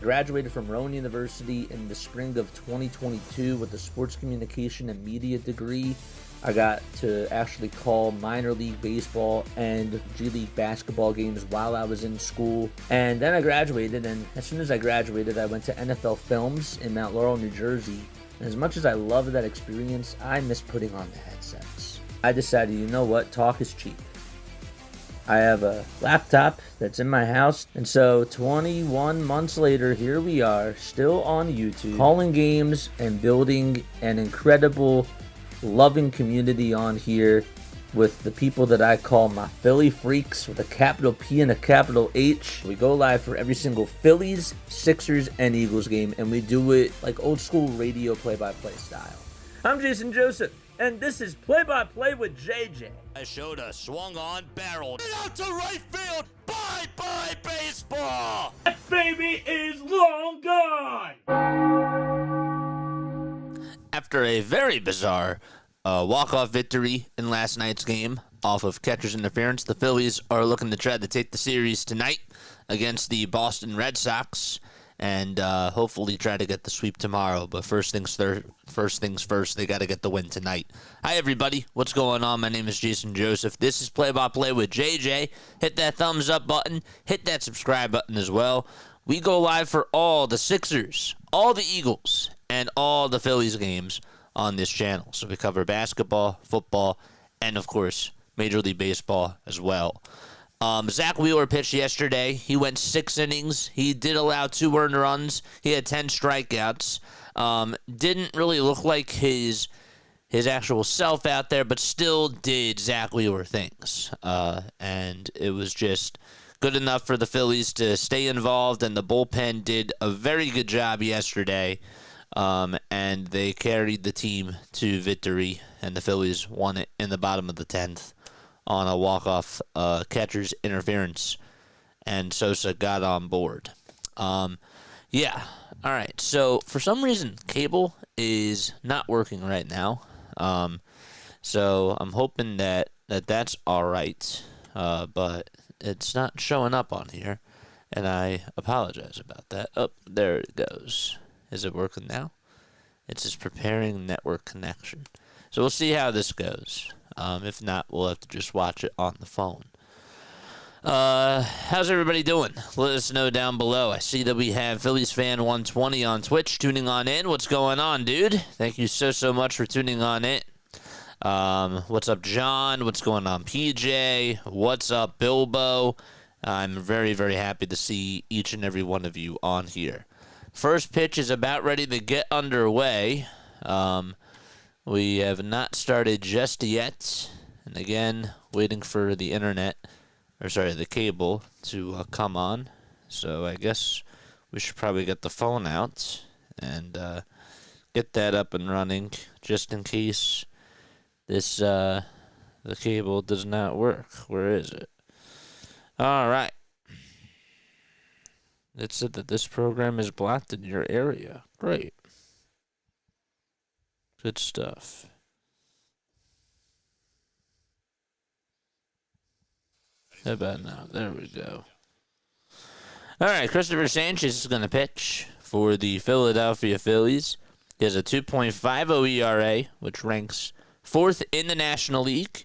graduated from Rowan University in the spring of 2022 with a sports communication and media degree. I got to actually call minor league baseball and G League basketball games while I was in school. And then I graduated, and as soon as I graduated, I went to NFL Films in Mount Laurel, New Jersey. And as much as I loved that experience, I miss putting on the headsets. I decided, you know what, talk is cheap. I have a laptop that's in my house, and so 21 months later, here we are, still on YouTube, calling games and building an incredible, loving community on here with the people that I call my Philly freaks with a capital P and a capital H. We go live for every single Phillies, Sixers, and Eagles game, and we do it like old school radio play-by-play style. I'm Jason Joseph, and this is Play-by-Play with JJ. I showed a swung on barrel out to right field. Bye-bye baseball. That baby is long gone. After a very bizarre walk-off victory in last night's game off of catcher's interference, the Phillies are looking to try to take the series tonight against the Boston Red Sox and hopefully try to get the sweep tomorrow. But first things first, they got to get the win tonight. Hi, everybody. What's going on? My name is Jason Joseph. This is Play-by-Play with JJ. Hit that thumbs up button. Hit that subscribe button as well. We go live for all the Sixers, all the Eagles, and all the Phillies games on this channel. So we cover basketball, football, and, of course, Major League Baseball as well. Zach Wheeler pitched yesterday. He went 6 innings. He did allow 2 earned runs. He had 10 strikeouts. Didn't really look like his actual self out there, but still did Zach Wheeler things. And it was just good enough for the Phillies to stay involved, and the bullpen did a very good job yesterday. And they carried the team to victory, and the Phillies won it in the bottom of the 10th on a walk-off catcher's interference, and Sosa got on board. Yeah, all right. So for some reason, cable is not working right now. So I'm hoping that's all right, but it's not showing up on here, and I apologize about that. Oh, there it goes. Is it working now? It says preparing network connection. So we'll see how this goes. If not, we'll have to just watch it on the phone. How's everybody doing? Let us know down below. I see that we have Phillies Fan 120 on Twitch tuning on in. What's going on, dude? Thank you so much for tuning on in. What's up, John? What's going on, PJ? What's up, Bilbo? I'm very, very happy to see each and every one of you on here. First pitch is about ready to get underway. We have not started just yet. And again, waiting for the the cable to come on. So I guess we should probably get the phone out and get that up and running just in case the cable does not work. Where is it? All right. It said that this program is blocked in your area. Great. Good stuff. How about now? There we go. All right, Christopher Sanchez is going to pitch for the Philadelphia Phillies. He has a 2.50 ERA, which ranks 4th in the National League.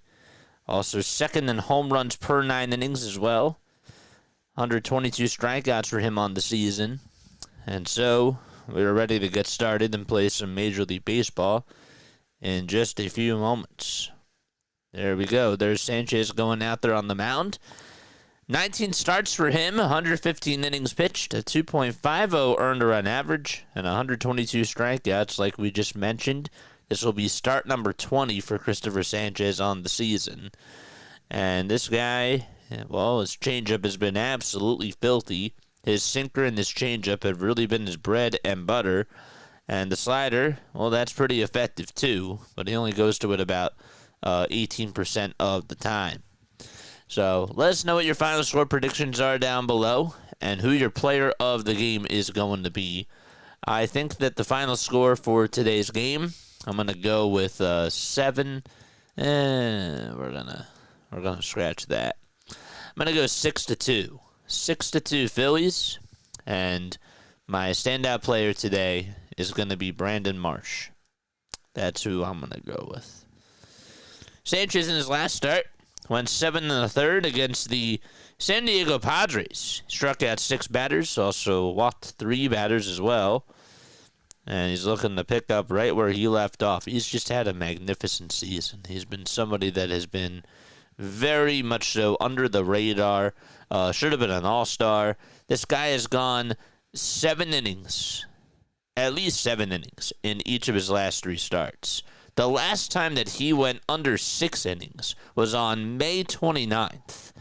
Also 2nd in home runs per 9 innings as well. 122 strikeouts for him on the season. And so we're ready to get started and play some Major League Baseball in just a few moments. There we go. There's Sanchez going out there on the mound. 19 starts for him, 115 innings pitched, a 2.50 earned run average, and 122 strikeouts like we just mentioned. This will be start number 20 for Christopher Sanchez on the season. And this guy, well, his changeup has been absolutely filthy. His sinker and his changeup have really been his bread and butter. And the slider, well, that's pretty effective too, but he only goes to it about 18% of the time. So let us know what your final score predictions are down below and who your player of the game is going to be. I think that the final score for today's game, I'm going to go with 7. We're gonna scratch that. I'm going to go 6-2. 6-2 Phillies. And my standout player today is going to be Brandon Marsh. That's who I'm going to go with. Sanchez in his last start went 7 1/3 against the San Diego Padres. Struck out 6 batters, also walked 3 batters as well. And he's looking to pick up right where he left off. He's just had a magnificent season. He's been somebody that has been very much so under the radar. Should have been an all-star. This guy has gone 7 innings, at least 7 innings, in each of his last 3 starts. The last time that he went under 6 innings was on May 29th.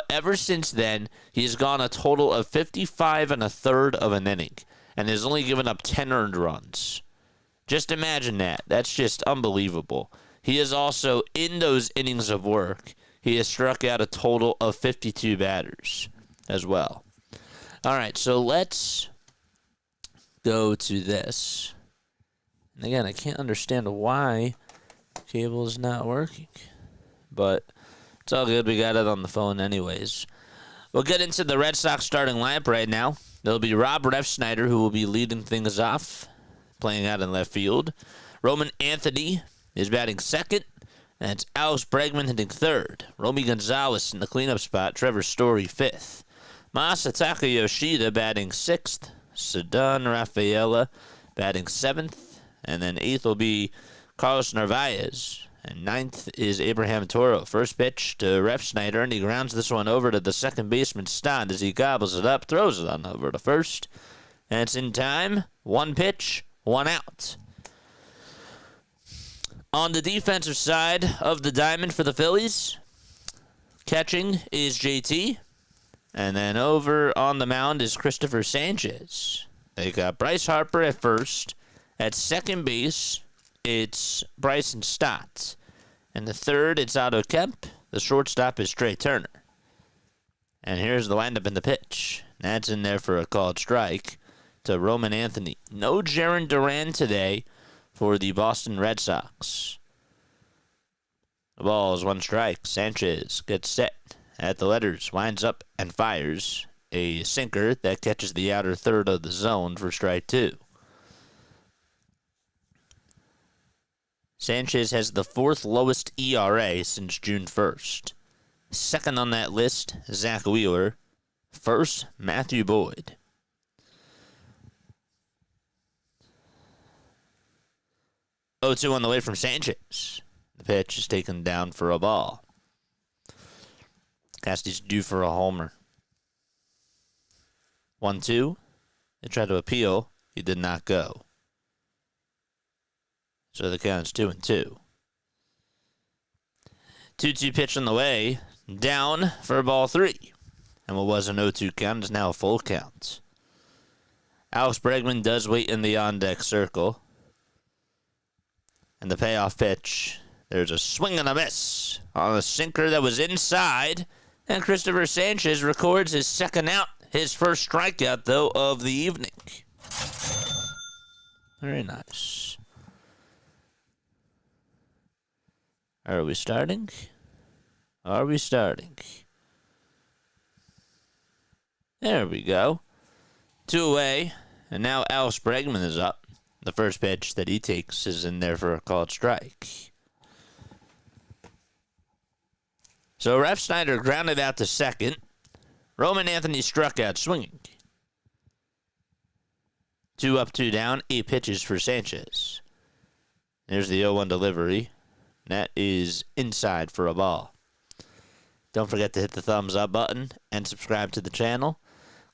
Ever since then, he's gone a total of 55 1/3 of an inning and has only given up 10 earned runs. Just imagine that. That's just unbelievable. He is also, in those innings of work, he has struck out a total of 52 batters as well. All right, so let's go to this. And again, I can't understand why cable is not working. But it's all good. We got it on the phone anyways. We'll get into the Red Sox starting lineup right now. There'll be Rob Refnider, who will be leading things off, playing out in left field. Roman Anthony is batting second. And it's Alex Bregman hitting third. Romy Gonzalez in the cleanup spot. Trevor Story fifth. Masataka Yoshida batting sixth. Ceddanne Rafaela batting seventh. And then eighth will be Carlos Narvaez. And ninth is Abraham Toro. First pitch to Refnider, and he grounds this one over to the second baseman stand as he gobbles it up, throws it on over to first. And it's in time. 1 pitch, 1 out. On the defensive side of the diamond for the Phillies, catching is JT. And then over on the mound is Christopher Sanchez. They got Bryce Harper at first. At second base, it's Bryson Stott. And the third, it's Otto Kemp. The shortstop is Trey Turner. And here's the windup in the pitch. That's in there for a called strike to Roman Anthony. No Jarren Duran today for the Boston Red Sox. The ball is 1 strike. Sanchez gets set at the letters, winds up and fires a sinker that catches the outer third of the zone for strike 2. Sanchez has the 4th lowest ERA since June 1st. Second on that list, Zach Wheeler. First, Matthew Boyd. Oh, 2 on the way from Sanchez. The pitch is taken down for a ball. Casty's due for a homer. 1-2. They tried to appeal. He did not go. So the count's 2-2. 2-2 pitch on the way. Down for ball 3. And what was an 0-2 count is now a full count. Alex Bregman does wait in the on-deck circle. And the payoff pitch, there's a swing and a miss on a sinker that was inside. And Christopher Sanchez records his second out, his first strikeout, though, of the evening. Very nice. Are we starting? Are we starting? There we go. 2 away, and now Alex Bregman is up. The first pitch that he takes is in there for a called strike. So Refnider grounded out to second. Roman Anthony struck out swinging. 2 up, 2 down, 8 pitches for Sanchez. There's the 0-1 delivery. That is inside for a ball. Don't forget to hit the thumbs up button and subscribe to the channel.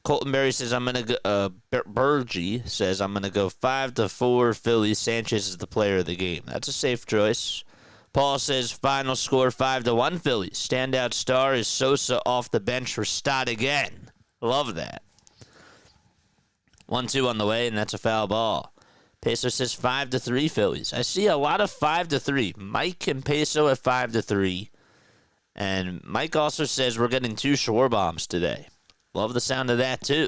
Colton Berry says I'm gonna go. Bergie says I'm gonna go 5-4 Phillies. Sanchez is the player of the game. That's a safe choice. Paul says final score 5-1 Phillies. Standout star is Sosa off the bench for Stott again. Love that. 1-2 on the way, and that's a foul ball. Peso says 5-3 Phillies. I see a lot of 5-3. Mike and Peso at 5-3. And Mike also says we're getting 2 Schwarber bombs today. Love the sound of that, too.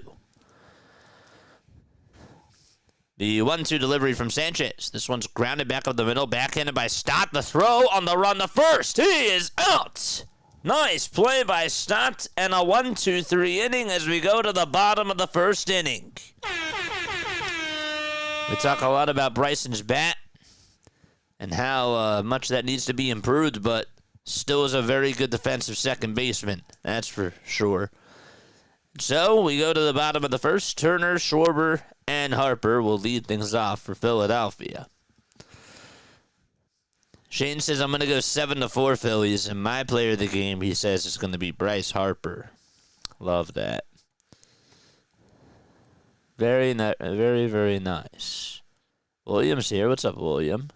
The 1-2 delivery from Sanchez. This one's grounded back up the middle, backhanded by Stott. The throw on the run to first. He is out. Nice play by Stott, and a 1-2-3 inning as we go to the bottom of the first inning. We talk a lot about Bryson's bat and how much that needs to be improved, but still is a very good defensive second baseman. That's for sure. So we go to the bottom of the first. Turner, Schwarber, and Harper will lead things off for Philadelphia. Shane says, I'm going to go 7-4 Phillies, and my player of the game, he says, is going to be Bryce Harper. Love that. Very, very nice. William's here. What's up, William?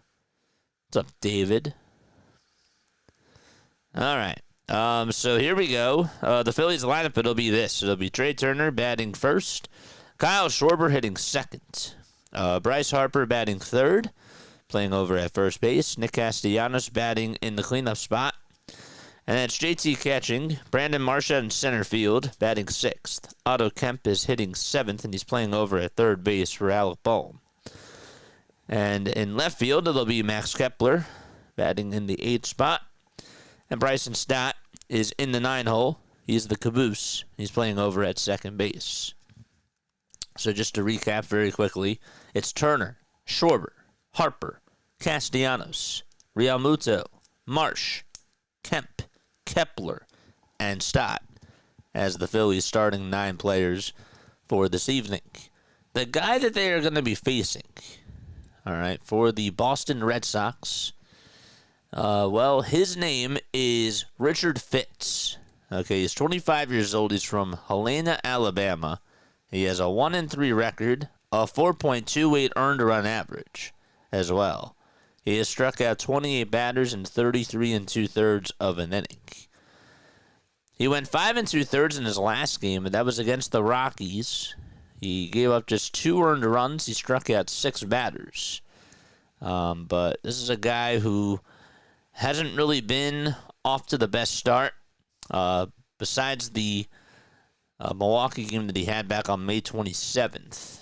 What's up, David? All right. So here we go. The Phillies lineup, it'll be this. It'll be Trey Turner batting first. Kyle Schwarber hitting second. Bryce Harper batting third, playing over at first base. Nick Castellanos batting in the cleanup spot. And that's JT catching. Brandon Marchand in center field, batting sixth. Otto Kemp is hitting seventh, and he's playing over at third base for Alec Bohm. And in left field, it'll be Max Kepler, batting in the eighth spot. And Bryson Stott is in the 9-hole. He's the caboose. He's playing over at second base. So just to recap very quickly, it's Turner, Schwarber, Harper, Castellanos, Realmuto, Marsh, Kemp, Kepler, and Stott as the Phillies starting 9 players for this evening. The guy that they are going to be facing, all right, for the Boston Red Sox, well, his name is Richard Fitz. Okay, he's 25 years old. He's from Helena, Alabama. He has a 1-3 record, a 4.28 earned run average as well. He has struck out 28 batters in 33 2/3 of an inning. He went 5 2/3 in his last game, and that was against the Rockies. He gave up just 2 earned runs. He struck out 6 batters. But this is a guy who hasn't really been off to the best start. Besides the Milwaukee game that he had back on May 27th,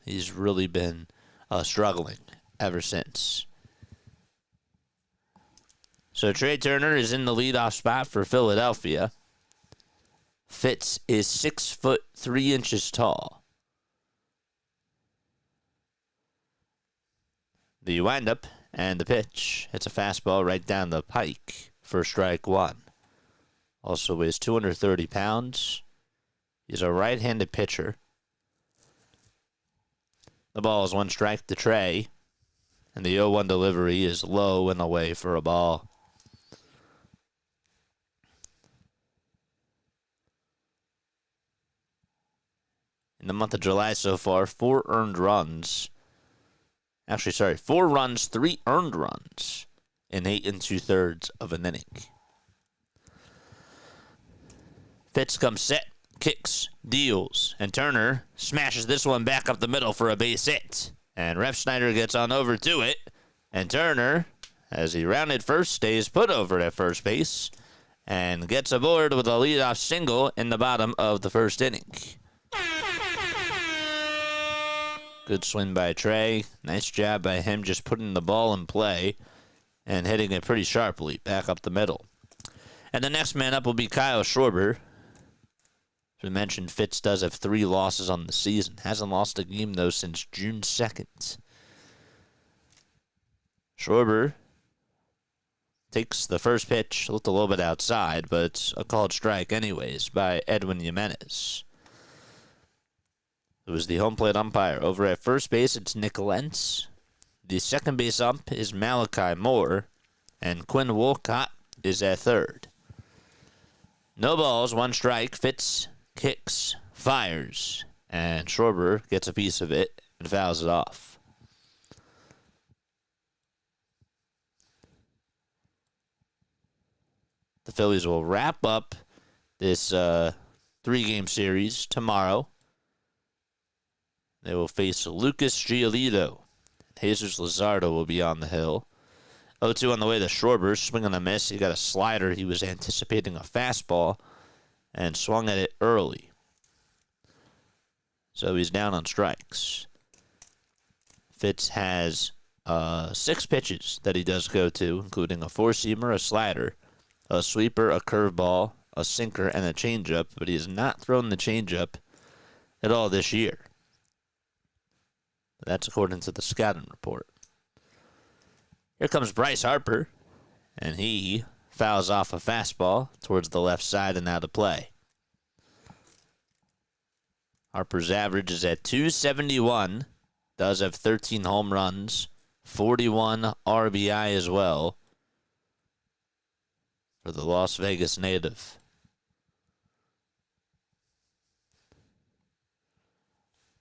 he's really been struggling ever since. So Trey Turner is in the leadoff spot for Philadelphia. Fitz is 6'3" tall. The windup and the pitch. It's a fastball right down the pike for strike 1. Also weighs 230 pounds. He's a right-handed pitcher. The ball is 1 strike to Trey. And the 0-1 delivery is low and away for a ball. In the month of July so far, 4 runs, 3 earned runs in 8 2/3 of an inning. Fitz comes set, kicks, deals, and Turner smashes this one back up the middle for a base hit. And Refnider gets on over to it, and Turner, as he rounded first, stays put over at first base and gets aboard with a leadoff single in the bottom of the first inning. Good swing by Trey. Nice job by him just putting the ball in play and hitting it pretty sharply back up the middle. And the next man up will be Kyle Schwarber. As we mentioned, Fitz does have 3 losses on the season. Hasn't lost a game, though, since June 2nd. Schwarber takes the first pitch, looked a little bit outside, but it's a called strike anyways by Edwin Jimenez. It was the home plate umpire. Over at first base, it's Nick Lentz. The second base ump is Malachi Moore, and Quinn Wolcott is at third. No balls, 1 strike. Fitz kicks, fires, and Schwarber gets a piece of it and fouls it off. The Phillies will wrap up this 3-game series tomorrow. They will face Lucas Giolito. Jesus Luzardo will be on the hill. 0-2 on the way to Schwarber, swing and a miss. He got a slider. He was anticipating a fastball and swung at it early. So he's down on strikes. Fitz has 6 pitches that he does go to, including a 4-seamer, a slider, a sweeper, a curveball, a sinker, and a changeup, but he has not thrown the changeup at all this year. That's according to the scouting report. Here comes Bryce Harper, and he fouls off a fastball towards the left side and out of play. Harper's average is at 271. Does have 13 home runs, 41 RBI as well for the Las Vegas native.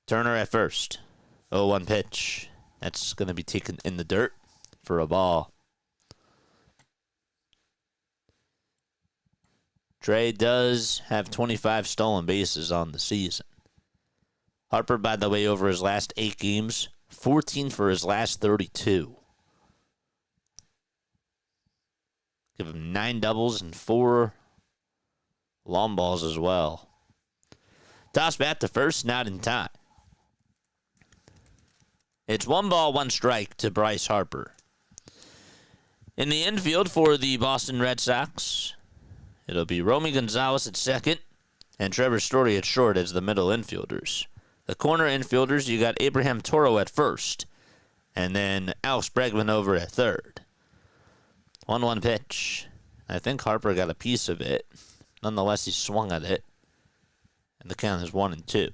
Turner at first. 0-1 pitch. That's going to be taken in the dirt for a ball. Trey does have 25 stolen bases on the season. Harper, by the way, over his last 8 games, 14 for his last 32. Give him 9 doubles and 4 long balls as well. Toss bat to first, not in time. It's 1 ball, 1 strike to Bryce Harper. In the infield for the Boston Red Sox, it'll be Romy Gonzalez at second and Trevor Story at short as the middle infielders. The corner infielders, you got Abraham Toro at first, and then Alex Bregman over at third. 1-1 pitch. I think Harper got a piece of it. Nonetheless, he swung at it, and the count is 1-2.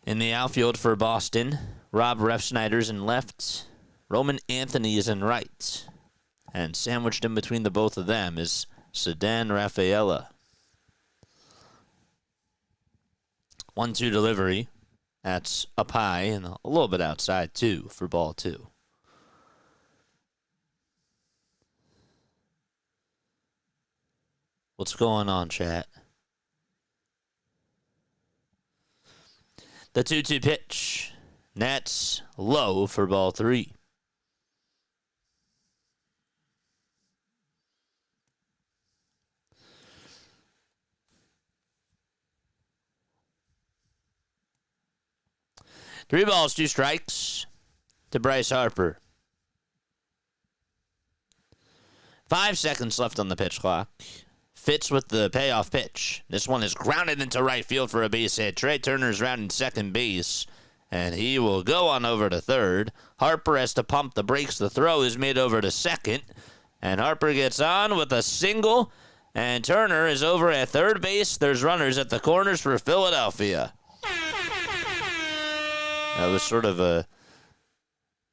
In the outfield for Boston, Rob Refsnyder's in left, Roman Anthony is in right, and sandwiched in between the both of them is Ceddanne Rafaela. 1-2 delivery. That's up high and a little bit outside, too, for ball 2. What's going on, chat? The 2-2 pitch. That's low for ball 3. Three balls, 2 strikes to Bryce Harper. 5 seconds left on the pitch clock. Fitz with the payoff pitch. This one is grounded into right field for a base hit. Trey Turner's rounding second base, and he will go on over to third. Harper has to pump the brakes. The throw is made over to second, and Harper gets on with a single, and Turner is over at third base. There's runners at the corners for Philadelphia. That was sort of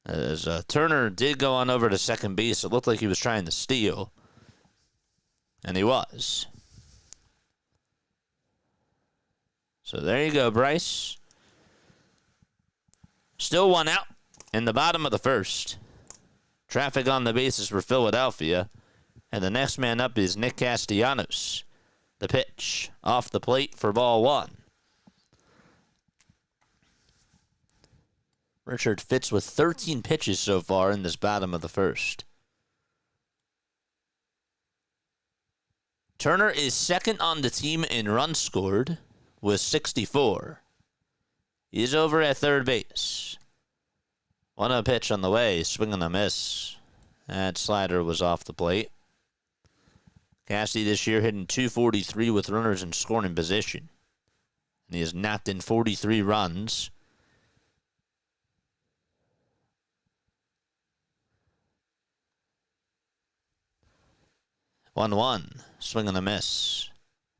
as Turner did go on over to second base, it looked like he was trying to steal. And he was. So there you go, Bryce. Still 1 out in the bottom of the first. Traffic on the bases for Philadelphia. And the next man up is Nick Castellanos. The pitch off the plate for ball 1. Richard Fitz with 13 pitches so far in this bottom of the first. Turner is second on the team in runs scored with 64. He's over at third base. 1-0 pitch on the way, swing and a miss. That slider was off the plate. Cassidy this year hitting .243 with runners in scoring position. And he has knocked in 43 runs. One, swing and a miss.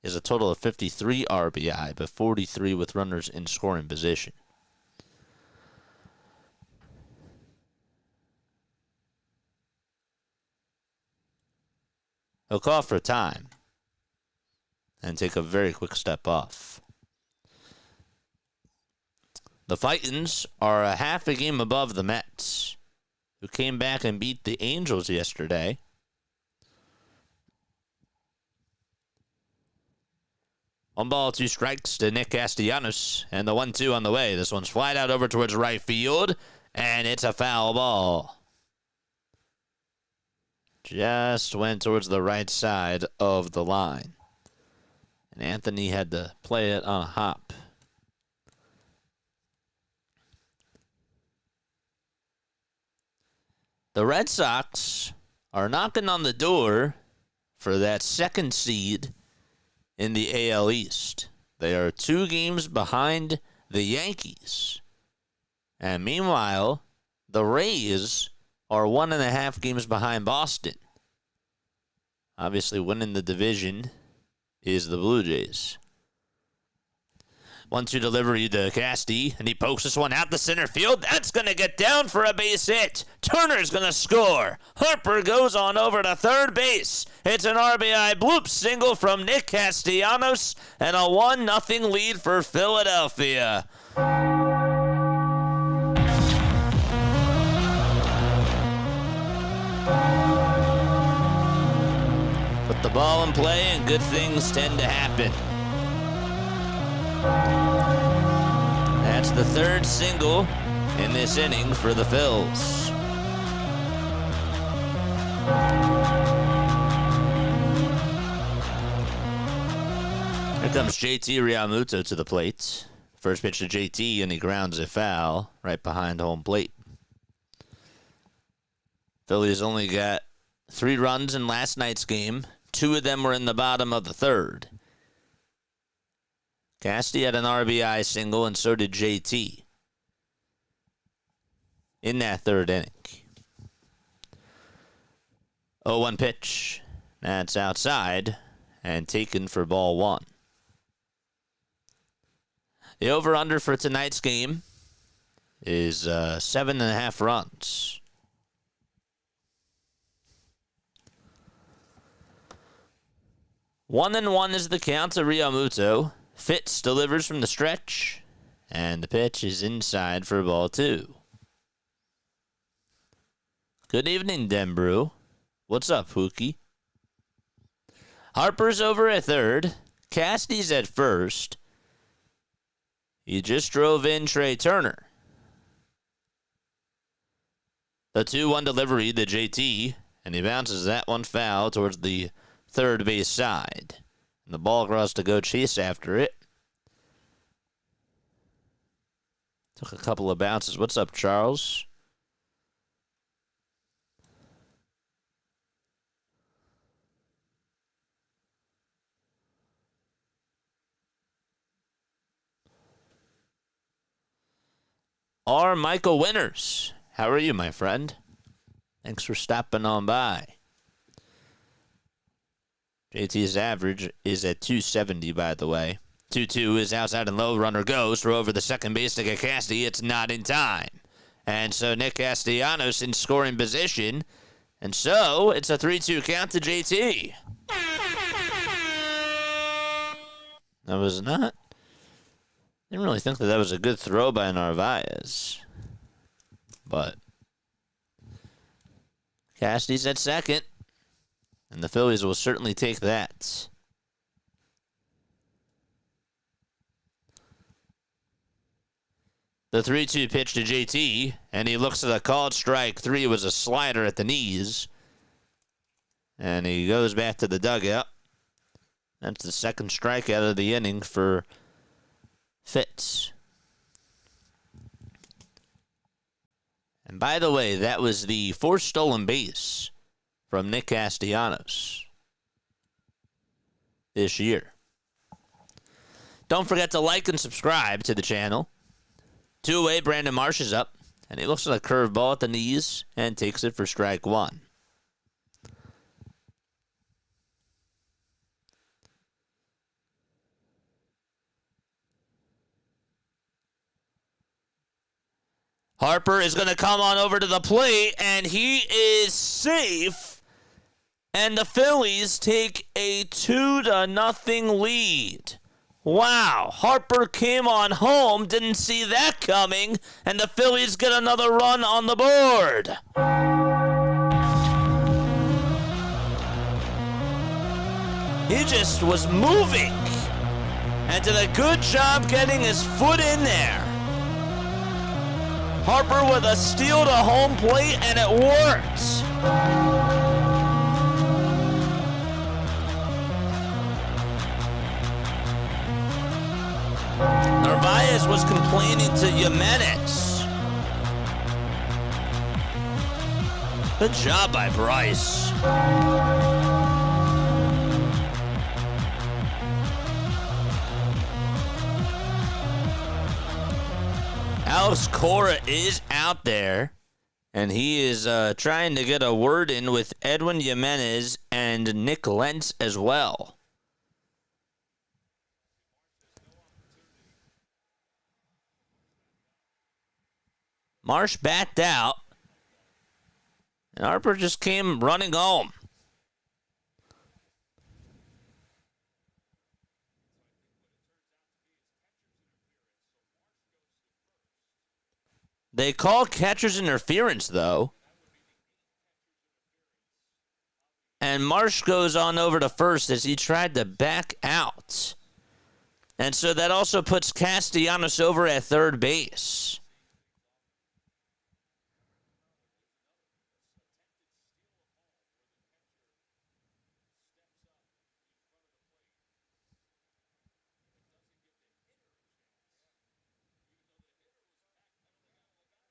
Is a total of 53 RBI, but 43 with runners in scoring position. He'll call for time and take a very quick step off. The Titans are a half a game above the Mets, who came back and beat the Angels yesterday. 1 ball, 2 strikes to Nick Castellanos, and the 1-2 on the way. This one's flied out over towards right field, and it's a foul ball. Just went towards the right side of the line. And Anthony had to play it on a hop. The Red Sox are knocking on the door for that second seed in the AL East. They are 2 games behind the Yankees. And meanwhile, the Rays are 1.5 games behind Boston. Obviously, winning the division is the Blue Jays. 1-2 delivery to Casty, and he pokes this one out the center field. That's going to get down for a base hit. Turner's going to score. Harper goes on over to third base. It's an RBI bloop single from Nick Castellanos, and a 1-0 lead for Philadelphia. Put the ball in play, and good things tend to happen. That's the third single in this inning for the Phils. Here comes JT Realmuto to the plate. First pitch to JT, and he grounds a foul right behind home plate. Phillies only got 3 runs in last night's game. 2 of them were in the bottom of the third. Casty had an RBI single, and so did JT in that third inning. 0-1 pitch. That's outside and taken for ball 1. The over-under for tonight's game is 7.5 runs. One and one is the count to Realmuto. Fitz delivers from the stretch, and the pitch is inside for ball 2. Good evening, Denbrew. What's up, Pookie? Harper's over at third. Casty's at first. He just drove in Trey Turner. The 2-1 delivery to JT, and he bounces that one foul towards the third base side. And the ball across to go chase after it. Took a couple of bounces. What's up, Charles? R. Michael Winters. How are you, my friend? Thanks for stopping on by. JT's average is at 270, by the way. 2-2 is outside and low. Runner goes. Throw over the second base to get Casty. It's not in time. And so Nick Castellanos in scoring position. And so it's a 3-2 count to JT. That was not. Didn't really think that was a good throw by Narvaez. But Casty's at second. And the Phillies will certainly take that. The 3-2 pitch to JT, and he looks at a called strike 3. It was a slider at the knees. And he goes back to the dugout. That's the second strikeout of the inning for Fitz. And by the way, that was the 4th stolen base from Nick Castellanos this year. Don't forget to like and subscribe to the channel. 2-away, Brandon Marsh is up, and he looks at a curveball at the knees and takes it for strike 1. Harper is going to come on over to the plate, and he is safe. And the Phillies take a 2-0 lead. Wow, Harper came on home, didn't see that coming, and the Phillies get another run on the board. He just was moving and did a good job getting his foot in there. Harper with a steal to home plate, and it worked. Narvaez was complaining to Jimenez. Good job by Bryce. Alex Cora is out there, and he is trying to get a word in with Edwin Jimenez and Nick Lentz as well. Marsh backed out, and Harper just came running home. They call catcher's interference, though. And Marsh goes on over to first as he tried to back out. And so that also puts Castellanos over at third base.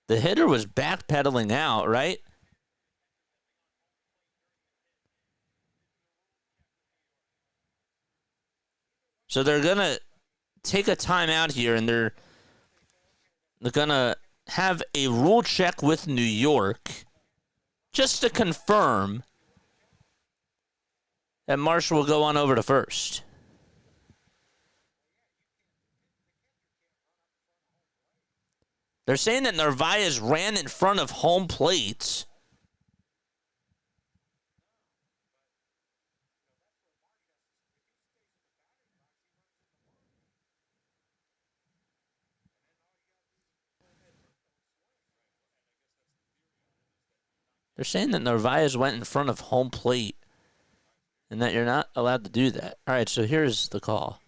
The hitter was backpedaling out, right? So they're going to take a timeout here, and they're going to have a rule check with New York just to confirm that Marsh will go on over to first. They're saying that Narvaez ran in front of home plate. They're saying that Narvaez went in front of home plate and that you're not allowed to do that. All right, so here's the call.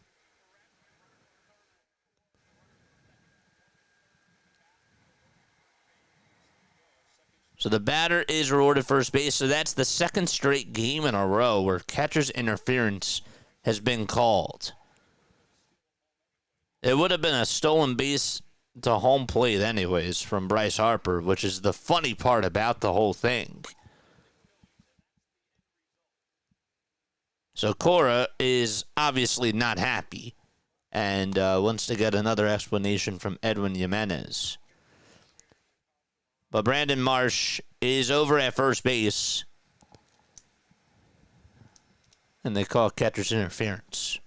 So the batter is rewarded first base. So that's the second straight game in a row where catcher's interference has been called. It would have been a stolen base to home plate anyways from Bryce Harper, which is the funny part about the whole thing. So Cora is obviously not happy and wants to get another explanation from Edwin Jimenez. But Brandon Marsh is over at first base, and they call catcher's interference.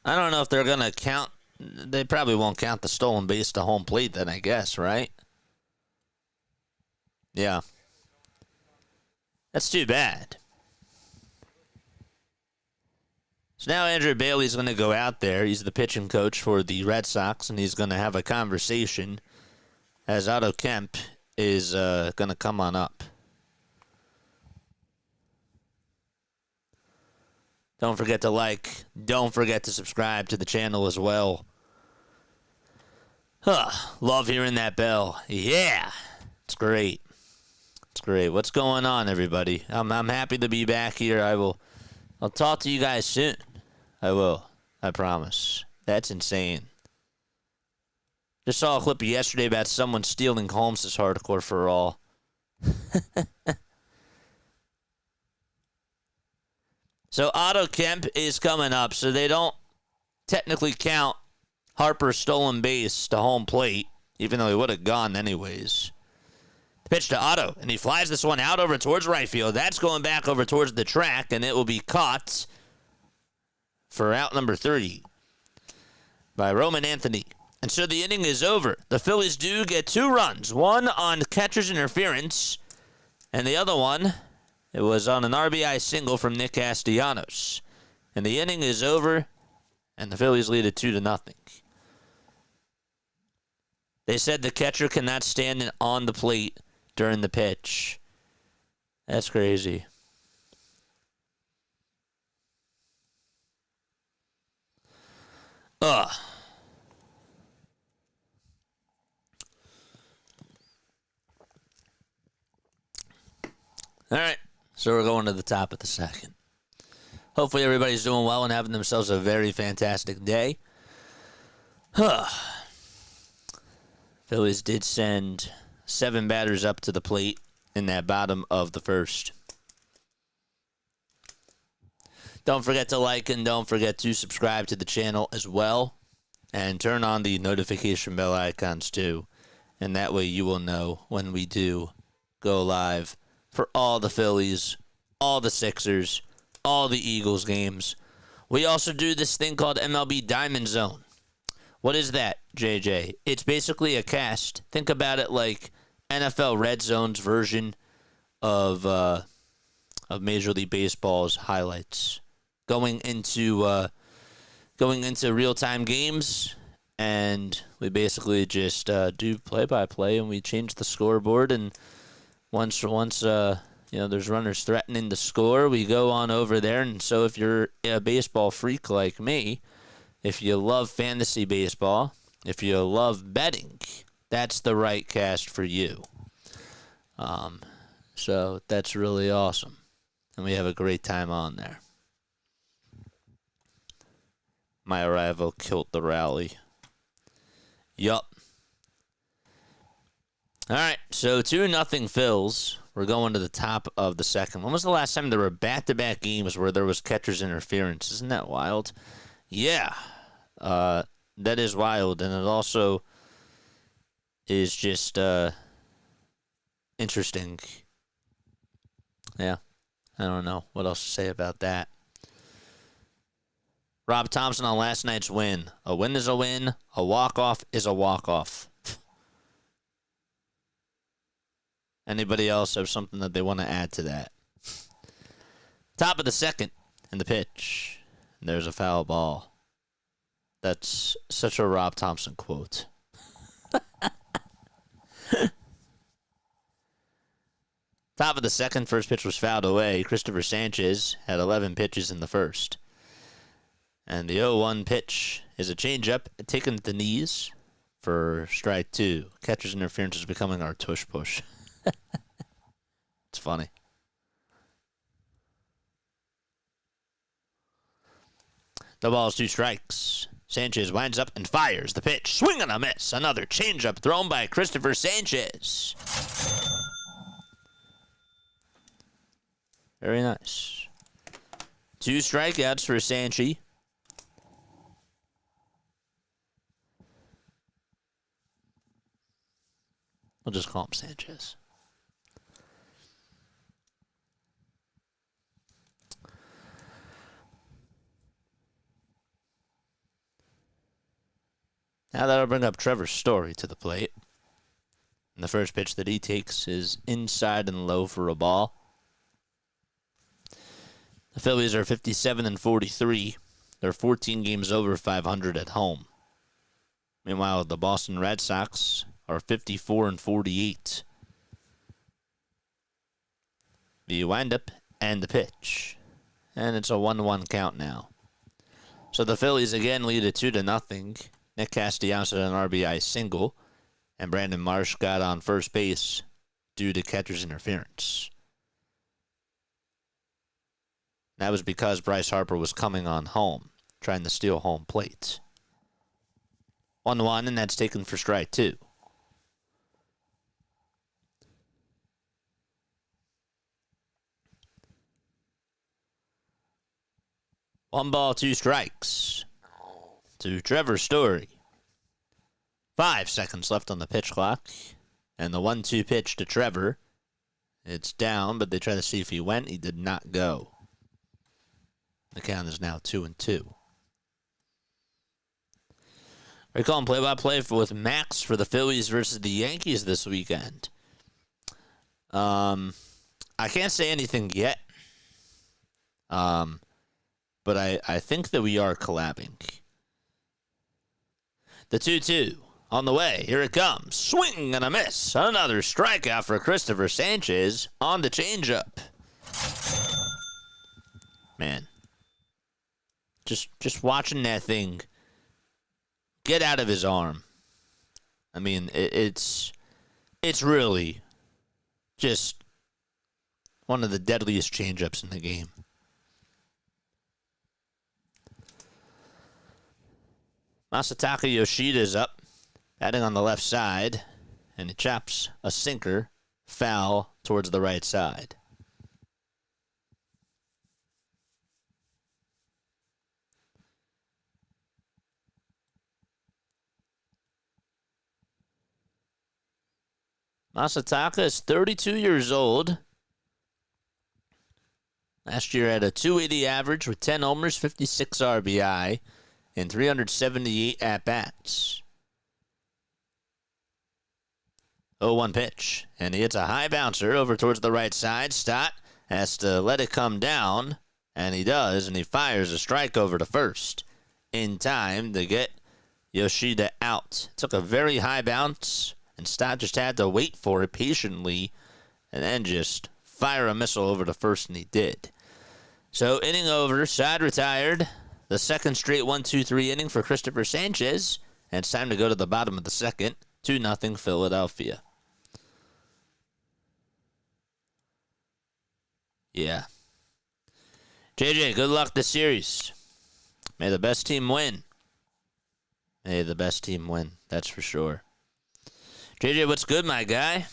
I don't know if they're going to count. They probably won't count the stolen base to home plate then, I guess, right? Yeah. That's too bad. So now Andrew Bailey's going to go out there. He's the pitching coach for the Red Sox, and he's going to have a conversation as Otto Kemp is going to come on up. Don't forget to like. Don't forget to subscribe to the channel as well. Love hearing that bell. Yeah, it's great. It's great. What's going on, everybody? I'm happy to be back here. I'll talk to you guys soon. I will. I promise. That's insane. Just saw a clip yesterday about someone stealing Holmes' hardcore for all. So Otto Kemp is coming up, so they don't technically count Harper's stolen base to home plate, even though he would have gone anyways. The pitch to Otto, and he flies this one out over towards right field. That's going back over towards the track, and it will be caught for out number 30 by Roman Anthony. And so the inning is over. The Phillies do get 2 runs, one on catcher's interference, and the other one, it was on an RBI single from Nick Castellanos. And the inning is over, and the Phillies lead it 2-0. They said the catcher cannot stand on the plate during the pitch. That's crazy. All right, so we're going to the top of the second. Hopefully everybody's doing well and having themselves a very fantastic day. Phillies did send 7 batters up to the plate in that bottom of the first. Don't forget to like and don't forget to subscribe to the channel as well. And turn on the notification bell icons too. And that way you will know when we do go live for all the Phillies, all the Sixers, all the Eagles games. We also do this thing called MLB Diamond Zone. What is that, JJ? It's basically a cast. Think about it like NFL Red Zone's version of Major League Baseball's highlights. Going into real-time games, and we basically just do play-by-play, and we change the scoreboard. And once there's runners threatening the score, we go on over there. And so if you're a baseball freak like me, if you love fantasy baseball, if you love betting, that's the right cast for you. So that's really awesome, and we have a great time on there. My arrival killed the rally. Yup. All right, so 2-0 Phils. We're going to the top of the second. When was the last time there were back-to-back games where there was catcher's interference? Isn't that wild? Yeah, that is wild, and it also is just interesting. Yeah, I don't know what else to say about that. Rob Thompson on last night's win. A win is a win. A walk-off is a walk-off. Anybody else have something that they want to add to that? Top of the second, and the pitch. And there's a foul ball. That's such a Rob Thompson quote. Top of the second, first pitch was fouled away. Christopher Sanchez had 11 pitches in the first. And the 0-1 pitch is a changeup taken at the knees for strike 2. Catcher's interference is becoming our tush push. It's funny. The ball's 2 strikes. Sanchez winds up and fires the pitch. Swing and a miss. Another changeup thrown by Christopher Sanchez. Very nice. 2 strikeouts for Sanchi. We'll just call him Sanchez. Now that'll bring up Trevor Story to the plate. And the first pitch that he takes is inside and low for a ball. The Phillies are 57-43. They're 14 games over 500 at home. Meanwhile, the Boston Red Sox are 54-48. The windup and the pitch. And it's a 1-1 count now. So the Phillies again lead it 2-0. Nick Castellanos had an RBI single, and Brandon Marsh got on first base due to catcher's interference. That was because Bryce Harper was coming on home, trying to steal home plate. 1-1, and that's taken for strike 2. One ball, 2 strikes to Trevor Story. 5 seconds left on the pitch clock. And the 1-2 pitch to Trevor. It's down, but they try to see if he went. He did not go. The count is now 2-2. We're calling play-by-play with Max for the Phillies versus the Yankees this weekend. I can't say anything yet. But I think that we are collabing. The 2-2 on the way. Here it comes. Swing and a miss. Another strikeout for Christopher Sanchez on the changeup. Man. Just watching that thing get out of his arm. I mean, it's really just one of the deadliest changeups in the game. Masataka Yoshida's up, batting on the left side, and he chops a sinker foul towards the right side. Masataka is 32 years old. Last year had a 280 average with 10 homers, 56 RBI, and 378 at-bats. 0-1 pitch, and he hits a high bouncer over towards the right side. Stott has to let it come down, and he does, and he fires a strike over to first in time to get Yoshida out. Took a very high bounce, and Stott just had to wait for it patiently and then just fire a missile over to first, and he did. So inning over, side retired. The second straight 1-2-3 inning for Christopher Sanchez, and it's time to go to the bottom of the second. 2-0 Philadelphia. Yeah. JJ, good luck this series. May the best team win. May the best team win. That's for sure. JJ, what's good, my guy?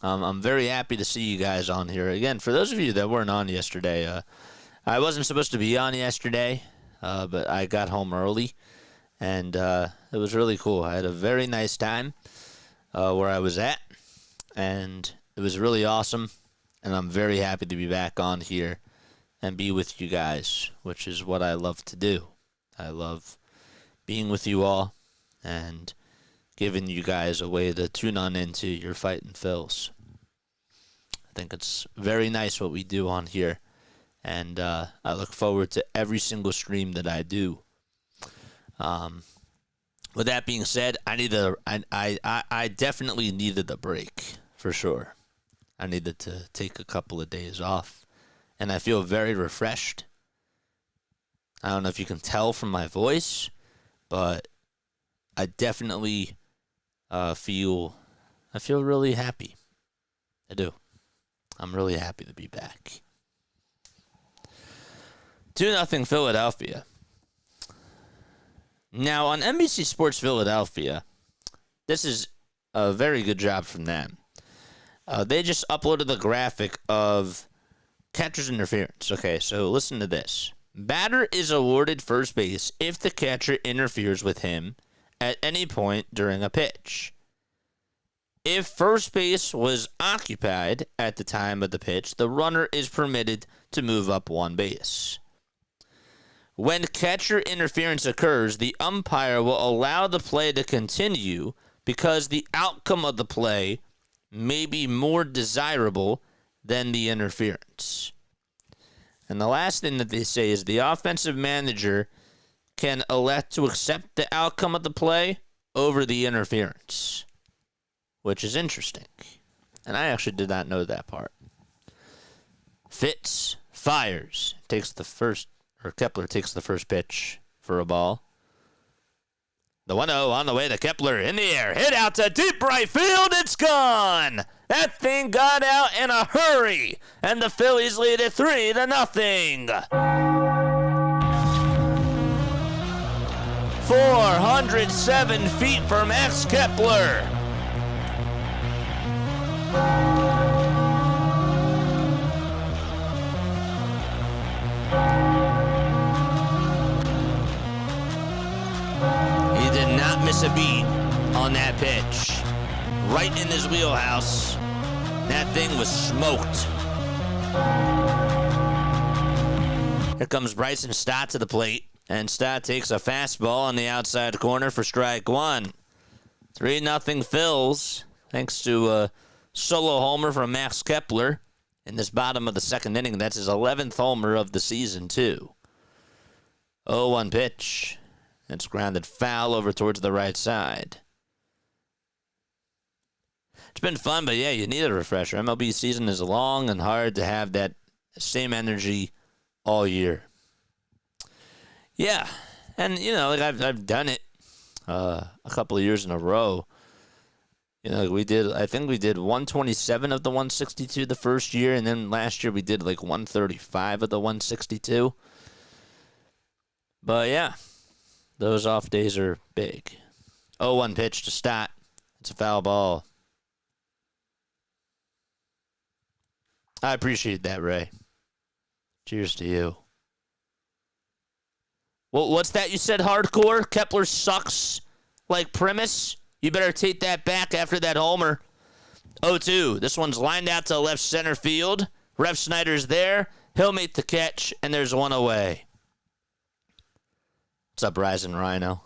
I'm very happy to see you guys on here. Again, for those of you that weren't on yesterday, I wasn't supposed to be on yesterday, but I got home early, and it was really cool. I had a very nice time where I was at, and it was really awesome, and I'm very happy to be back on here and be with you guys, which is what I love to do. I love being with you all and giving you guys a way to tune on into your Fightin' Phils. I think it's very nice what we do on here, and I look forward to every single stream that I do. With that being said, I definitely needed a break, for sure. I needed to take a couple of days off, and I feel very refreshed. I don't know if you can tell from my voice, but I definitely feel really happy. I do. I'm really happy to be back. 2-0 Philadelphia. Now, on NBC Sports Philadelphia, this is a very good job from them. They just uploaded the graphic of catcher's interference. Okay, so listen to this. Batter is awarded first base if the catcher interferes with him at any point during a pitch. If first base was occupied at the time of the pitch, the runner is permitted to move up one base. When catcher interference occurs, the umpire will allow the play to continue because the outcome of the play may be more desirable than the interference. And the last thing that they say is the offensive manager can elect to accept the outcome of the play over the interference, which is interesting. And I actually did not know that part. Fitz fires, Kepler takes the first pitch for a ball. The 1-0 on the way to Kepler in the air. Hit out to deep right field. It's gone. That thing got out in a hurry. And the Phillies lead it 3-0. 407 feet for Max Kepler. He did not miss a beat on that pitch. Right in his wheelhouse. That thing was smoked. Here comes Bryson Stott to the plate. And Stott takes a fastball on the outside corner for strike one. 3-0 Phils, thanks to a solo homer from Max Kepler in this bottom of the second inning. That's his 11th homer of the season, too. 0-1 pitch. It's grounded foul over towards the right side. It's been fun, but yeah, you need a refresher. MLB season is long and hard to have that same energy all year. Yeah, and, you know, like I've done it a couple of years in a row. You know, I think we did 127 of the 162 the first year, and then last year we did like 135 of the 162. But yeah, those off days are big. 0-1 pitch to Stott. It's a foul ball. I appreciate that, Ray. Cheers to you. Well, what's that you said, hardcore? Kepler sucks like Primus? You better take that back after that homer. 0-2. This one's lined out to left center field. Refnider's there. He'll make the catch, and there's one away. What's up, Rising Rhino?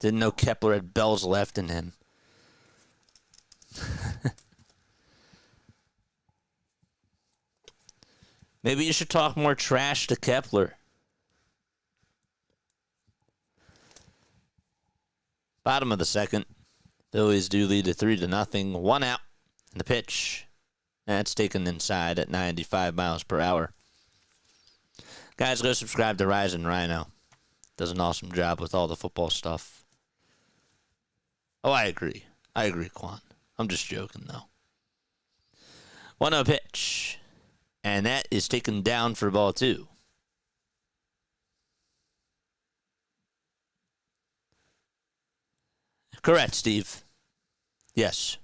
Didn't know Kepler had bells left in him. Maybe you should talk more trash to Kepler. Bottom of the second. Phillies do lead to 3-0. 1 out. And the pitch. That's taken inside at 95 miles per hour. Guys, go subscribe to Rising Rhino. Does an awesome job with all the football stuff. Oh, I agree. I agree, Quan. I'm just joking, though. 1-0 pitch. And that is taken down for ball 2. Correct, Steve. Yes.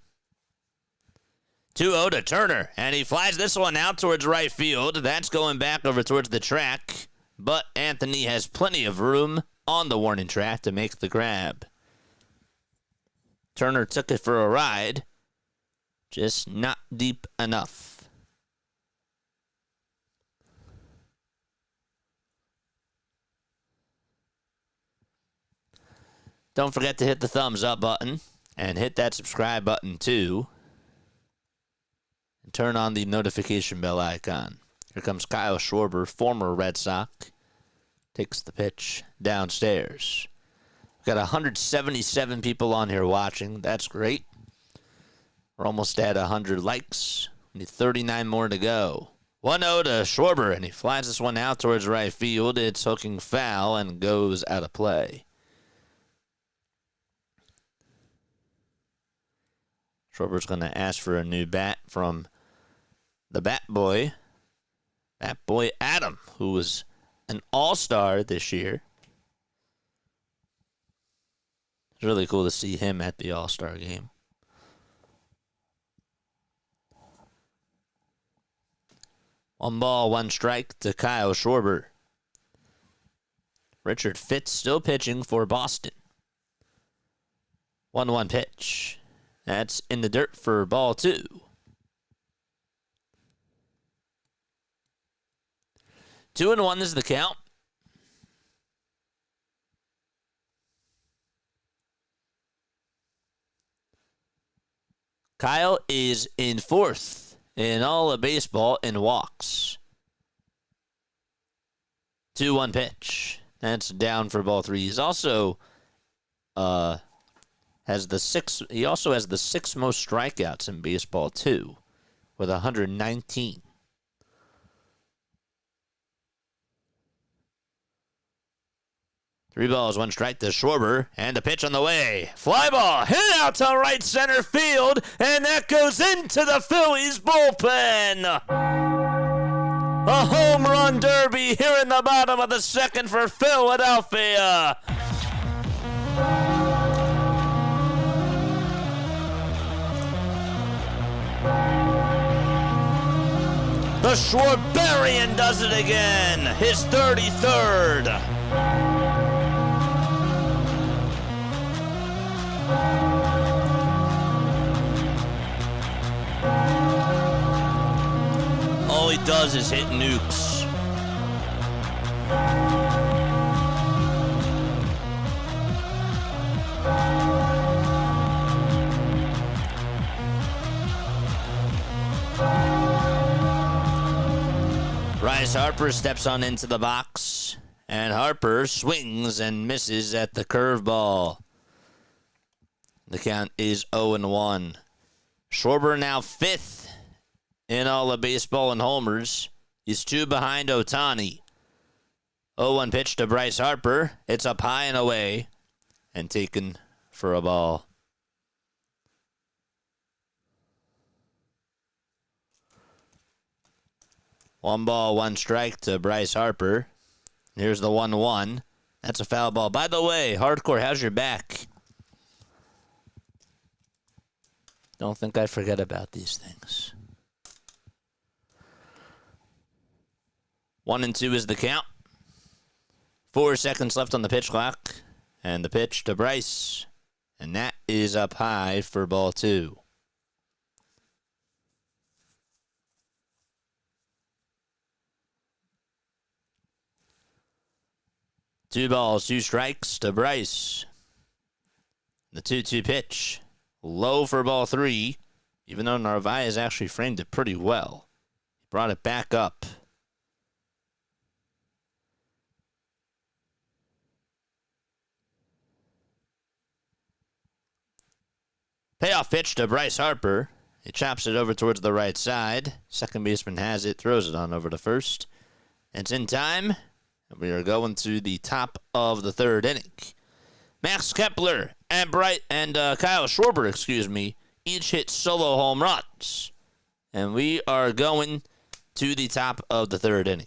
2-0 to Turner, and he flies this one out towards right field. That's going back over towards the track, but Anthony has plenty of room on the warning track to make the grab. Turner took it for a ride, just not deep enough. Don't forget to hit the thumbs up button and hit that subscribe button too. And turn on the notification bell icon. Here comes Kyle Schwarber, former Red Sox. Takes the pitch downstairs. We've got 177 people on here watching. That's great. We're almost at 100 likes. We need 39 more to go. 1-0 to Schwarber, and he flies this one out towards right field. It's hooking foul and goes out of play. Schwarber's going to ask for a new bat from the Bat Boy Adam, who was an all-star this year. It's really cool to see him at the all-star game. One ball, one strike to Kyle Schwarber. Richard Fitz still pitching for Boston. 1-1 pitch. That's in the dirt for ball 2. Two and 1 is the count. Kyle is in 4th in all of baseball in walks. 2-1 pitch. That's down for ball 3. He's also has the 6th. He also has the 6th most strikeouts in baseball too, with 119. Three balls, one strike to Schwarber, and a pitch on the way. Fly ball hit out to right center field, and that goes into the Phillies bullpen. A home run derby here in the bottom of the second for Philadelphia. The Schwarberian does it again, his 33rd. All he does is hit nukes. Bryce Harper steps on into the box, and Harper swings and misses at the curveball. The count is 0-1. Schwarber now 5th in all of baseball in homers. He's 2 behind Ohtani. 0-1 pitch to Bryce Harper. It's up high and away and taken for a ball. One ball, one strike to Bryce Harper. Here's the 1-1. That's a foul ball. By the way, Hardcore, how's your back? Don't think I forget about these things. 1-2 is the count. 4 seconds left on the pitch clock. And the pitch to Bryce. And that is up high for ball 2. Two balls, 2 strikes to Bryce. The 2-2 pitch. Low for ball 3, even though Narvaez actually framed it pretty well. He brought it back up. Payoff pitch to Bryce Harper. He chops it over towards the right side. Second baseman has it, throws it on over to first. It's in time. We are going to the top of the 3rd inning. Max Kepler and Kyle Schwarber, each hit solo home runs. And we are going to the top of the 3rd inning.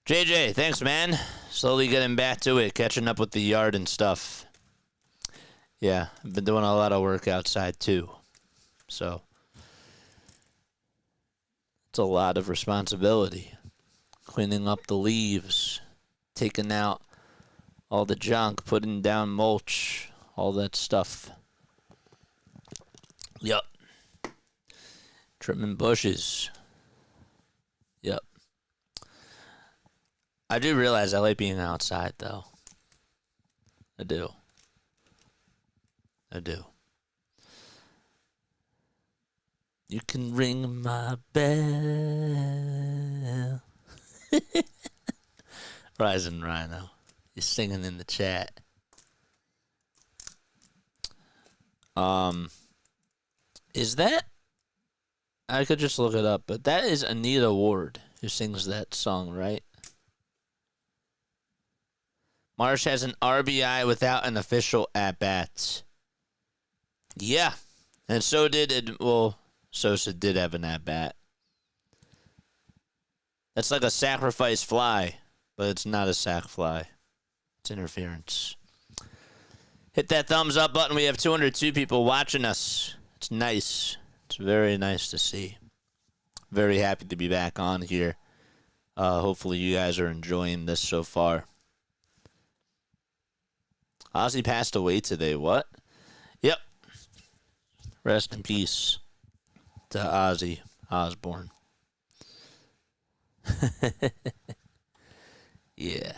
JJ, thanks, man. Slowly getting back to it, catching up with the yard and stuff. Yeah, I've been doing a lot of work outside, too. So, it's a lot of responsibility. Cleaning up the leaves, taking out all the junk, putting down mulch, all that stuff. Yep. Trimming bushes. Yep. I do realize I like being outside, though. I do. You can ring my bell. Rising Rhino. You're singing in the chat. Is that? I could just look it up, but that is Anita Ward who sings that song, right? Marsh has an RBI without an official at-bat. Yeah. And so did, Sosa did have an at-bat. That's like a sacrifice fly, but it's not a sac fly. It's interference. Hit that thumbs up button. We have 202 people watching us. It's nice. It's very nice to see. Very happy to be back on here. Hopefully you guys are enjoying this so far. Ozzy passed away today. What? Yep. Rest in peace to Ozzy Osbourne. Yeah.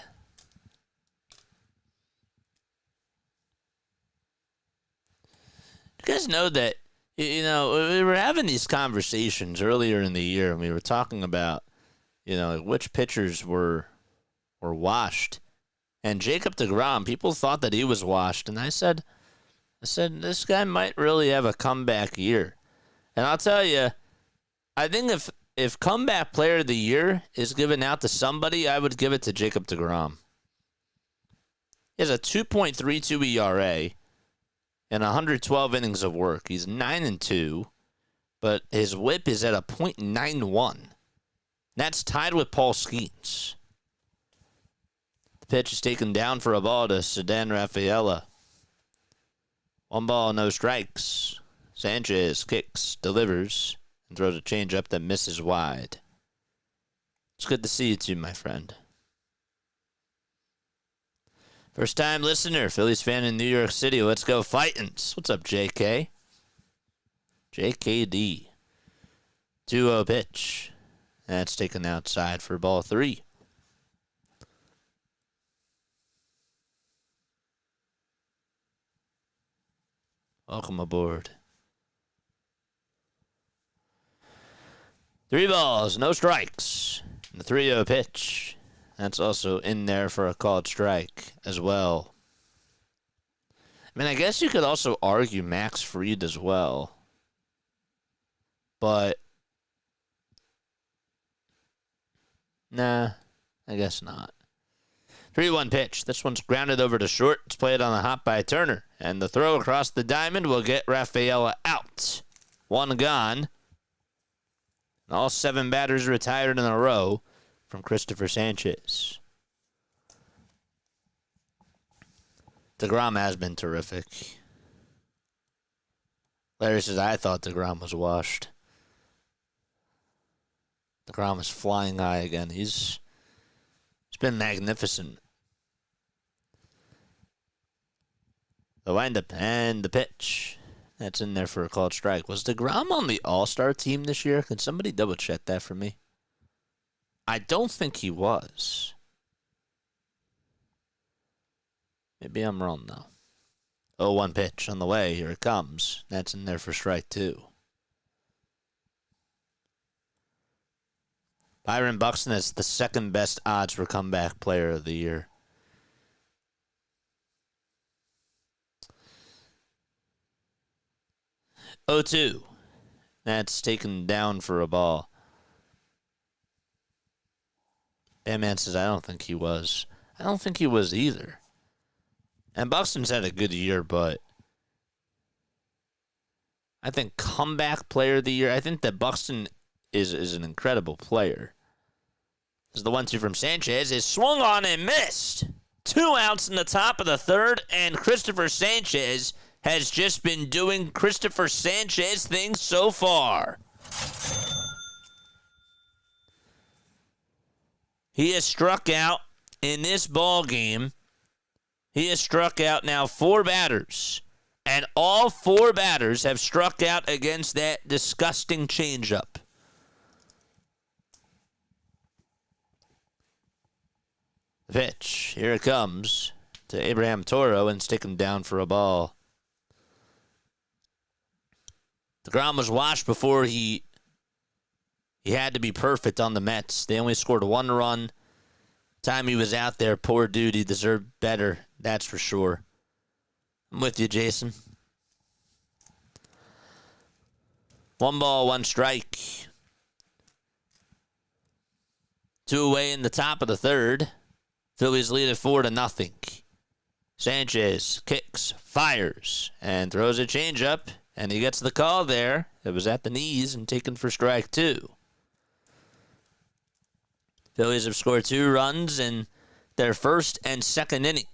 You guys know that, we were having these conversations earlier in the year, and we were talking about, which pitchers were washed. And Jacob deGrom, people thought that he was washed, and I said, this guy might really have a comeback year. And I'll tell you, I think if comeback player of the year is given out to somebody, I would give it to Jacob deGrom. He has a 2.32 ERA and 112 innings of work. He's 9-2, but his whip is at a .91. That's tied with Paul Skeens. The pitch is taken down for a ball to Ceddanne Rafaela. 1 ball, no strikes. Sanchez kicks, delivers, and throws a changeup that misses wide. It's good to see you too, my friend. First time listener, Phillies fan in New York City. Let's go Fightins. What's up, JK? JKD. 2-0 pitch. That's taken outside for ball 3. Welcome aboard. 3 balls, no strikes. The 3-0 pitch. That's also in there for a called strike as well. I mean, I guess you could also argue Max Fried as well. But, nah, I guess not. 3-1 pitch. This one's grounded over to short. It's played on the hop by Turner. And the throw across the diamond will get Rafaela out. 1 gone. And all 7 batters retired in a row from Christopher Sanchez. deGrom has been terrific. Larry says, I thought deGrom was washed. deGrom is flying high again. He's been magnificent. The windup and the pitch. That's in there for a called strike. Was DeGrom on the All-Star team this year? Can somebody double-check that for me? I don't think he was. Maybe I'm wrong, though. 0-1 pitch on the way. Here it comes. That's in there for strike 2. Byron Buxton is the second best odds for comeback player of the year. Oh, 2. That's taken down for a ball. Batman says, I don't think he was. I don't think he was either. And Buxton's had a good year, but I think comeback player of the year, I think that Buxton is an incredible player. This is the 1-2 from Sanchez. Is swung on and missed. 2 outs in the top of the third, and Christopher Sanchez has just been doing Christopher Sanchez things so far. He has struck out in this ball game. He has struck out now 4 batters, and all 4 batters have struck out against that disgusting changeup. The pitch, here it comes to Abraham Toro, and stick him down for a ball. DeGrom was washed before he had to be perfect on the Mets. They only scored 1 run. Time he was out there, poor dude, he deserved better, that's for sure. I'm with you, Jason. 1 ball, 1 strike. 2 away in the top of the third. Phillies lead it 4-0. Sanchez kicks, fires, and throws a changeup, and he gets the call there. It was at the knees and taken for strike 2. Phillies have scored 2 runs in their first and second inning.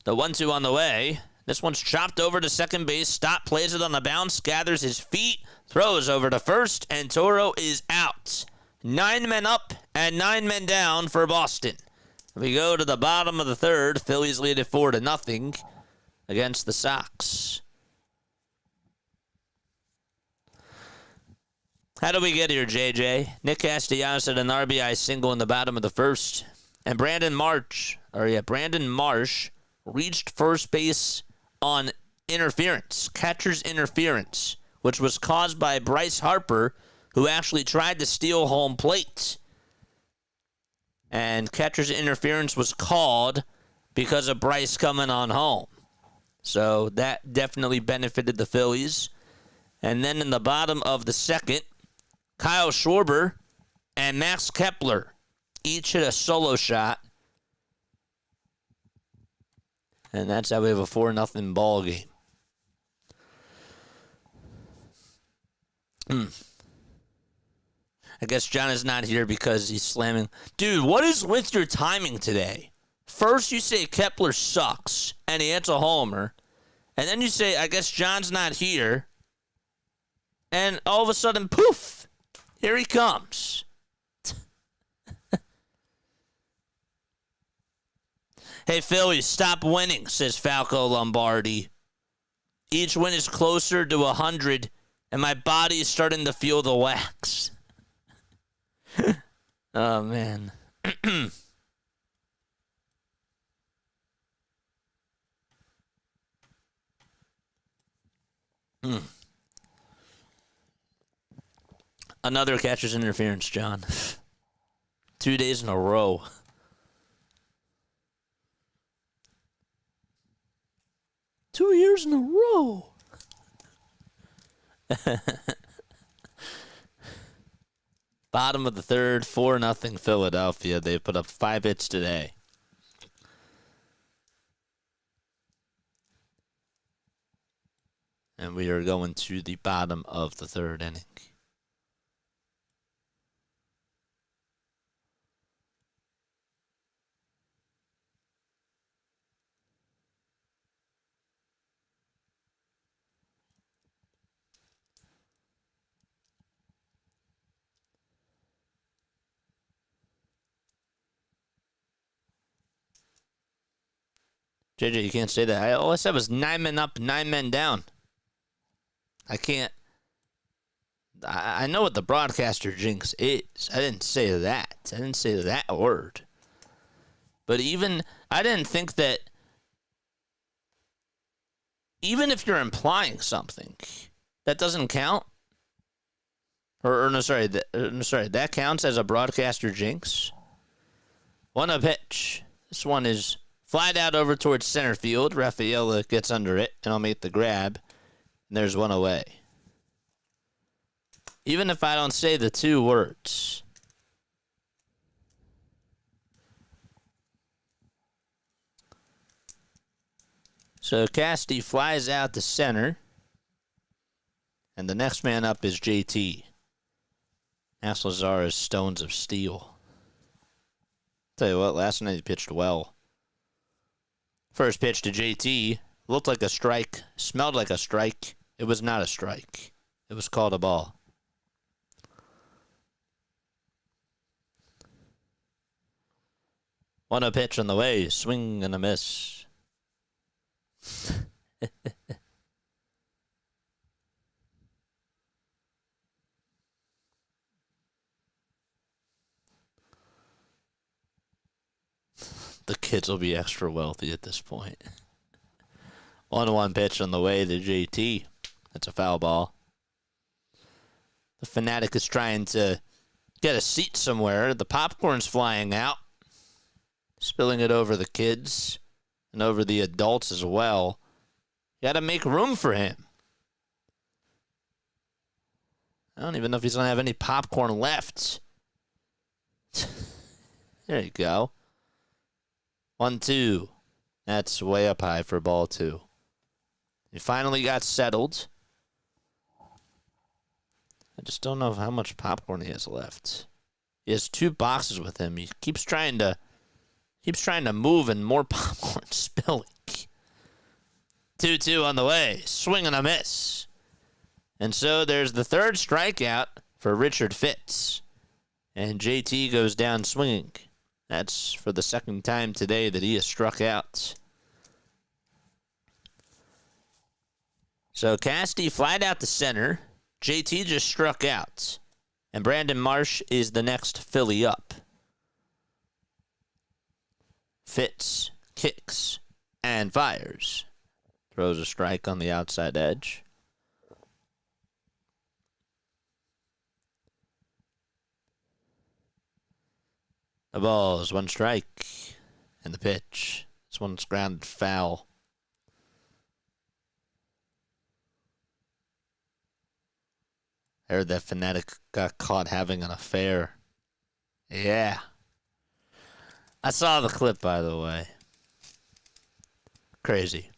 The 1-2 on the way. This one's chopped over to second base. Stott plays it on the bounce, gathers his feet, throws over to first, and Toro is out. 9 men up and 9 men down for Boston. We go to the bottom of the third. Phillies lead it 4-0 against the Sox. How do we get here, JJ? Nick Castellanos had an RBI single in the bottom of the first. And Brandon Marsh reached first base on interference, catcher's interference, which was caused by Bryce Harper, who actually tried to steal home plate. And catcher's interference was called because of Bryce coming on home. So that definitely benefited the Phillies. And then in the bottom of the second, Kyle Schwarber and Max Kepler each hit a solo shot. And that's how we have a 4-0 ball game. I guess John is not here because he's slamming. Dude, what is with your timing today? First you say Kepler sucks, and he hits a homer. And then you say, I guess John's not here. And all of a sudden, poof, here he comes. Hey, Phillies, stop winning, says Falco Lombardi. Each win is closer to 100, and my body is starting to feel the wax. Oh, man. Another catcher's interference, John. 2 days in a row. Two years in a row. Bottom of the third, 4-0 Philadelphia. They've put up 5 hits today. And we are going to the bottom of the third inning. JJ, you can't say that. All I said was 9 men up, 9 men down. I can't. I know what the broadcaster jinx is. I didn't say that. I didn't say that word. But I didn't think that even if you're implying something, that doesn't count. That counts as a broadcaster jinx. 1-0 pitch. This one is flied out over towards center field. Rafaela gets under it, and I'll make the grab. And there's one away. Even if I don't say the 2 words. So Casty flies out to center. And the next man up is JT. Aslazar stones of steel. Tell you what, last night he pitched well. First pitch to JT. Looked like a strike. Smelled like a strike. It was not a strike. It was called a ball. One a pitch on the way. Swing and a miss. The kids will be extra wealthy at this point. 1-1 pitch on the way to JT. That's a foul ball. The Fanatic is trying to get a seat somewhere. The popcorn's flying out. Spilling it over the kids and over the adults as well. You got to make room for him. I don't even know if he's going to have any popcorn left. There you go. 1-2. That's way up high for ball 2. He finally got settled. I just don't know how much popcorn he has left. He has 2 boxes with him. He keeps trying to move and more popcorn spilling. 2-2 on the way. Swing and a miss. And so there's the 3rd strikeout for Richard Fitz. And JT goes down swinging. That's for the 2nd time today that he has struck out. So Casty flied out to center. JT just struck out. And Brandon Marsh is the next Philly up. Fitz kicks and fires. Throws a strike on the outside edge. The ball is 1 strike. And the pitch. This one's grounded foul. I heard that Fanatic got caught having an affair. Yeah. I saw the clip, by the way. Crazy.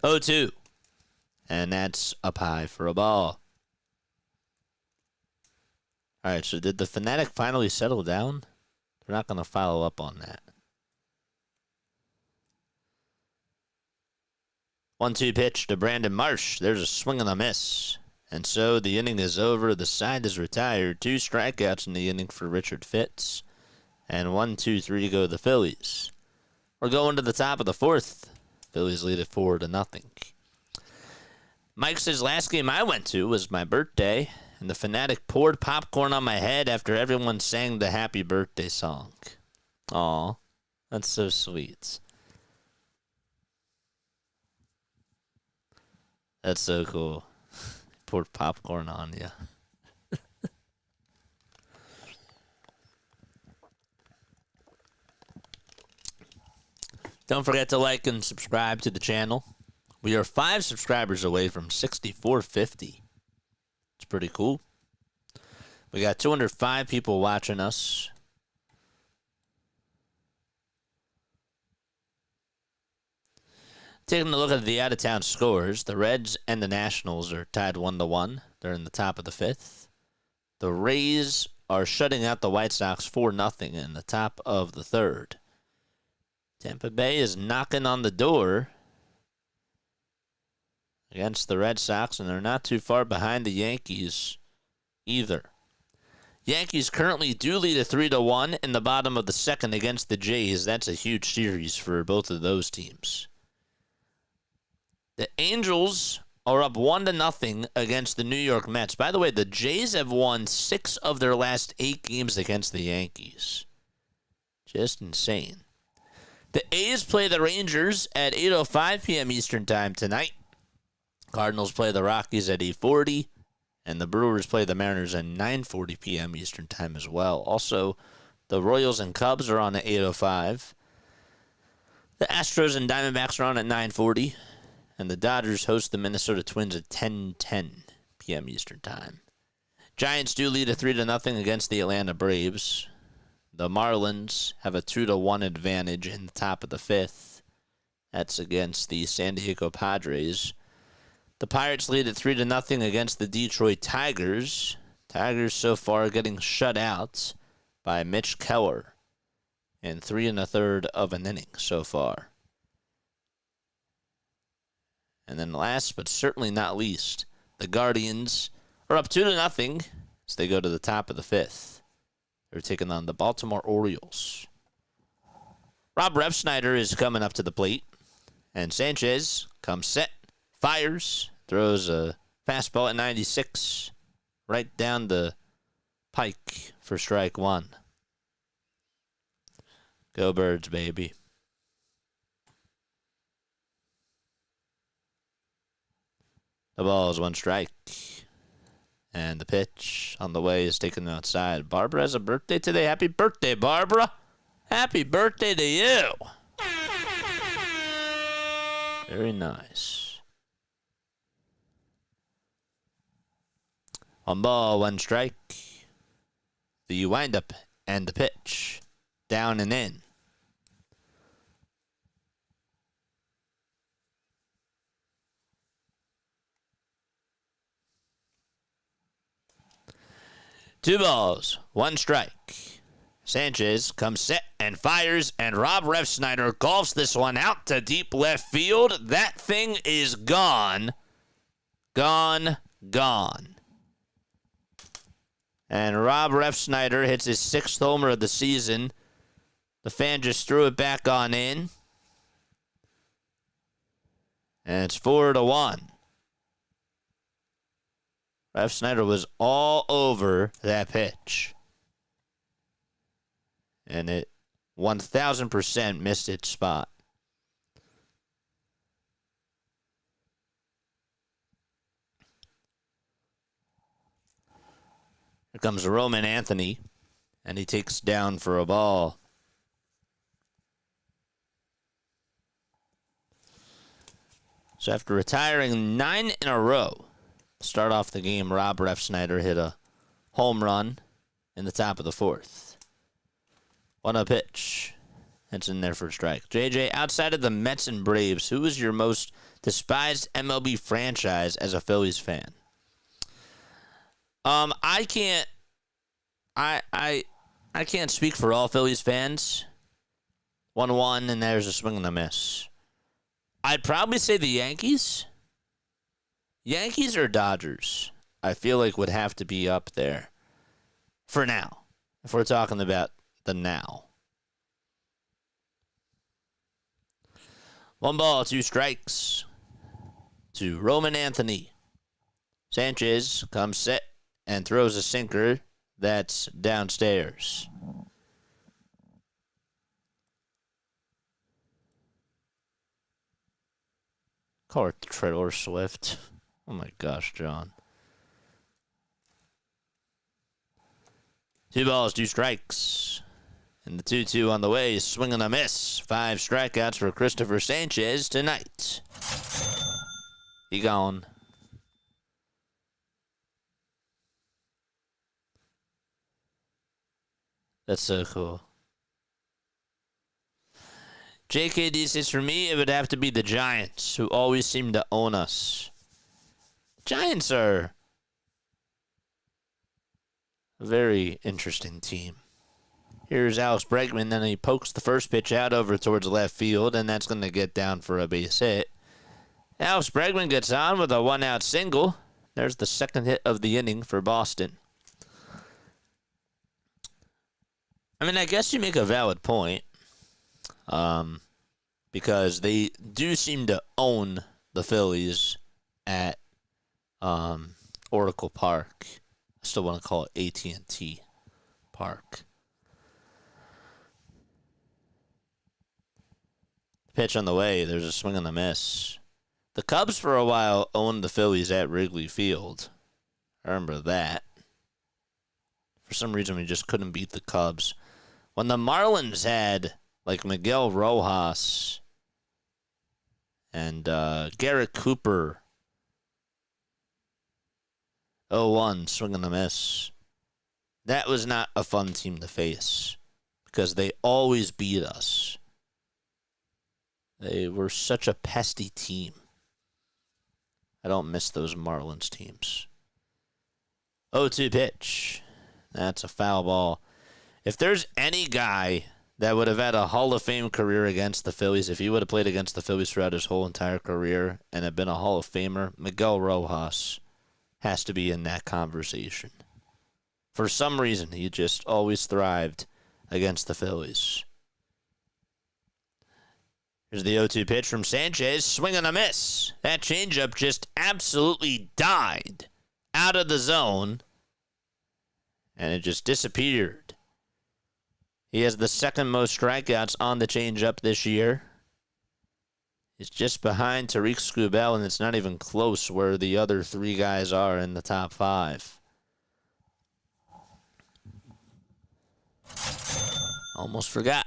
0-2. And that's up high for a ball. All right, so did the Fanatic finally settle down? They're not going to follow up on that. 1-2 pitch to Brandon Marsh. There's a swing and a miss. And so the inning is over. The side is retired. 2 strikeouts in the inning for Richard Fitz. And 1-2-3 to go the Phillies. We're going to the top of the 4th. Phillies lead it 4-0. Mike says last game I went to was my birthday, and the Fanatic poured popcorn on my head after everyone sang the happy birthday song. Aw, that's so sweet. That's so cool. Poured popcorn on you. Don't forget to like and subscribe to the channel. We are 5 subscribers away from 6,450. It's pretty cool. We got 205 people watching us. Taking a look at the out-of-town scores, the Reds and the Nationals are tied 1-1. They're in the top of the 5th. The Rays are shutting out the White Sox 4-0 in the top of the 3rd. Tampa Bay is knocking on the door against the Red Sox, and they're not too far behind the Yankees either. Yankees currently do lead a 3-1 in the bottom of the second against the Jays. That's a huge series for both of those teams. The Angels are up 1-0 against the New York Mets. By the way, the Jays have won 6 of their last 8 games against the Yankees. Just insane. The A's play the Rangers at 8:05 p.m. Eastern Time tonight. Cardinals play the Rockies at 8:40. And the Brewers play the Mariners at 9:40 p.m. Eastern Time as well. Also, the Royals and Cubs are on at 8:05. The Astros and Diamondbacks are on at 9:40. And the Dodgers host the Minnesota Twins at 10:10 p.m. Eastern Time. Giants do lead a 3-0 against the Atlanta Braves. The Marlins have a 2-1 advantage in the top of the fifth. That's against the San Diego Padres. The Pirates lead at 3-0 against the Detroit Tigers. Tigers so far getting shut out by Mitch Keller in 3 1/3 of an inning so far. And then last but certainly not least, the Guardians are up 2-0 as they go to the top of the fifth. They're taking on the Baltimore Orioles. Rob Refsnyder is coming up to the plate, and Sanchez comes set. Fires, throws a fastball at 96 right down the pike for strike one. Go Birds, baby. The ball is 1 strike. And the pitch on the way is taken outside. Barbara has a birthday today. Happy birthday, Barbara. Happy birthday to you. Very nice. 1 ball, 1 strike. The windup and the pitch. Down and in. Two balls, 1 strike. Sanchez comes set and fires, and Rob Refsnyder golfs this one out to deep left field. That thing is gone. Gone. And Rob Refsnyder hits his 6th homer of the season. The fan just threw it back on in. And it's 4-1. Refsnyder was all over that pitch. And it 1,000% missed its spot. Here comes Roman Anthony, and he takes down for a ball. So after retiring 9 in a row, to start off the game, Rob Refsnyder hit a home run in the top of the 4th. 1-0 pitch. It's in there for a strike. JJ, outside of the Mets and Braves, who is your most despised MLB franchise as a Phillies fan? I can't speak for all Phillies fans. 1-1, and there's a swing and a miss. I'd probably say the Yankees. Yankees or Dodgers, I feel like would have to be up there for now, if we're talking about the now. 1 ball, 2 strikes to Roman Anthony. Sanchez comes set and throws a sinker that's downstairs. Call her Taylor Swift. Oh my gosh, John. 2 balls, 2 strikes. And the 2-2 on the way, swing and a miss. 5 strikeouts for Christopher Sanchez tonight. He gone. That's so cool. JKD says, for me, it would have to be the Giants, who always seem to own us. Giants are a very interesting team. Here's Alex Bregman, then he pokes the first pitch out over towards left field, and that's going to get down for a base hit. Alex Bregman gets on with a 1-out single. There's the second hit of the inning for Boston. I mean, I guess you make a valid point. Because they do seem to own the Phillies at Oracle Park. I still want to call it AT&T Park. Pitch on the way. There's a swing and a miss. The Cubs for a while owned the Phillies at Wrigley Field. I remember that. For some reason, we just couldn't beat the Cubs. When the Marlins had like Miguel Rojas and Garrett Cooper, 0-1, swing and a miss. That was not a fun team to face because they always beat us. They were such a pesky team. I don't miss those Marlins teams. 0-2 pitch. That's a foul ball. If there's any guy that would have had a Hall of Fame career against the Phillies, if he would have played against the Phillies throughout his whole entire career and had been a Hall of Famer, Miguel Rojas has to be in that conversation. For some reason, he just always thrived against the Phillies. Here's the 0-2 pitch from Sanchez. Swing and a miss. That changeup just absolutely died out of the zone, and it just disappeared. He has the second most strikeouts on the changeup this year. He's just behind Tariq Skubal, and it's not even close where the other three guys are in the top five. Almost forgot.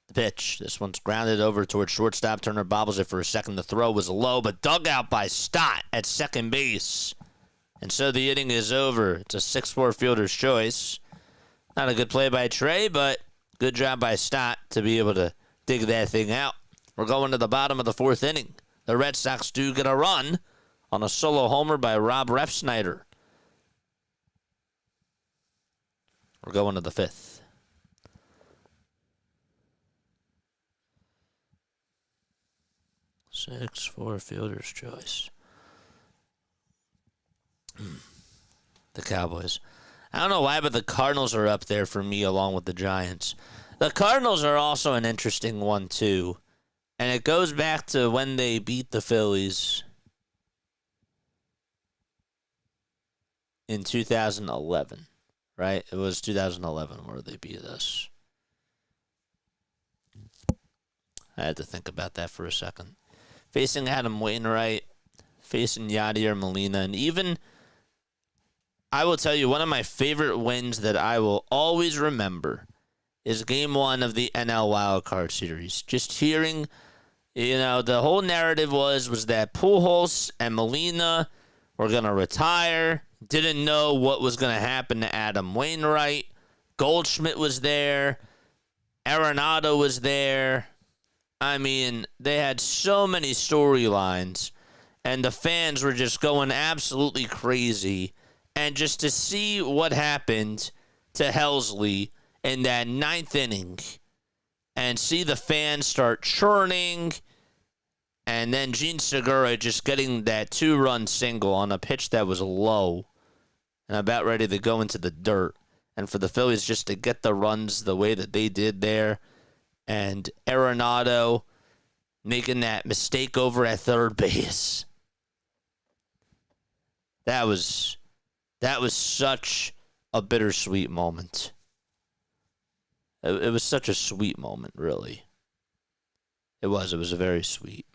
The pitch. This one's grounded over towards shortstop. Turner bobbles it for a second. The throw was low, but dug out by Stott at second base. And so the inning is over. It's a 6-4 fielder's choice. Not a good play by Trey, but good job by Stott to be able to dig that thing out. We're going to the bottom of the fourth inning. The Red Sox do get a run on a solo homer by Rob Refnider. We're going to the fifth. Six-four fielder's choice. The Cowboys. I don't know why, but the Cardinals are up there for me along with the Giants. The Cardinals are also an interesting one, too. And it goes back to when they beat the Phillies in 2011, right? It was 2011 where they beat us. I had to think about that for a second. Facing Adam Wainwright, facing Yadier Molina, and even, I will tell you, one of my favorite wins that I will always remember is Game 1 of the NL Wildcard Series. Just hearing, the whole narrative was that Pujols and Molina were going to retire. Didn't know what was going to happen to Adam Wainwright. Goldschmidt was there. Arenado was there. I mean, they had so many storylines, and the fans were just going absolutely crazy. And just to see what happened to Helsley in that ninth inning and see the fans start churning, and then Gene Segura just getting that 2-run single on a pitch that was low and about ready to go into the dirt. And for the Phillies just to get the runs the way that they did there, and Arenado making that mistake over at third base. That was such a bittersweet moment. It was such a sweet moment, really. It was very sweet.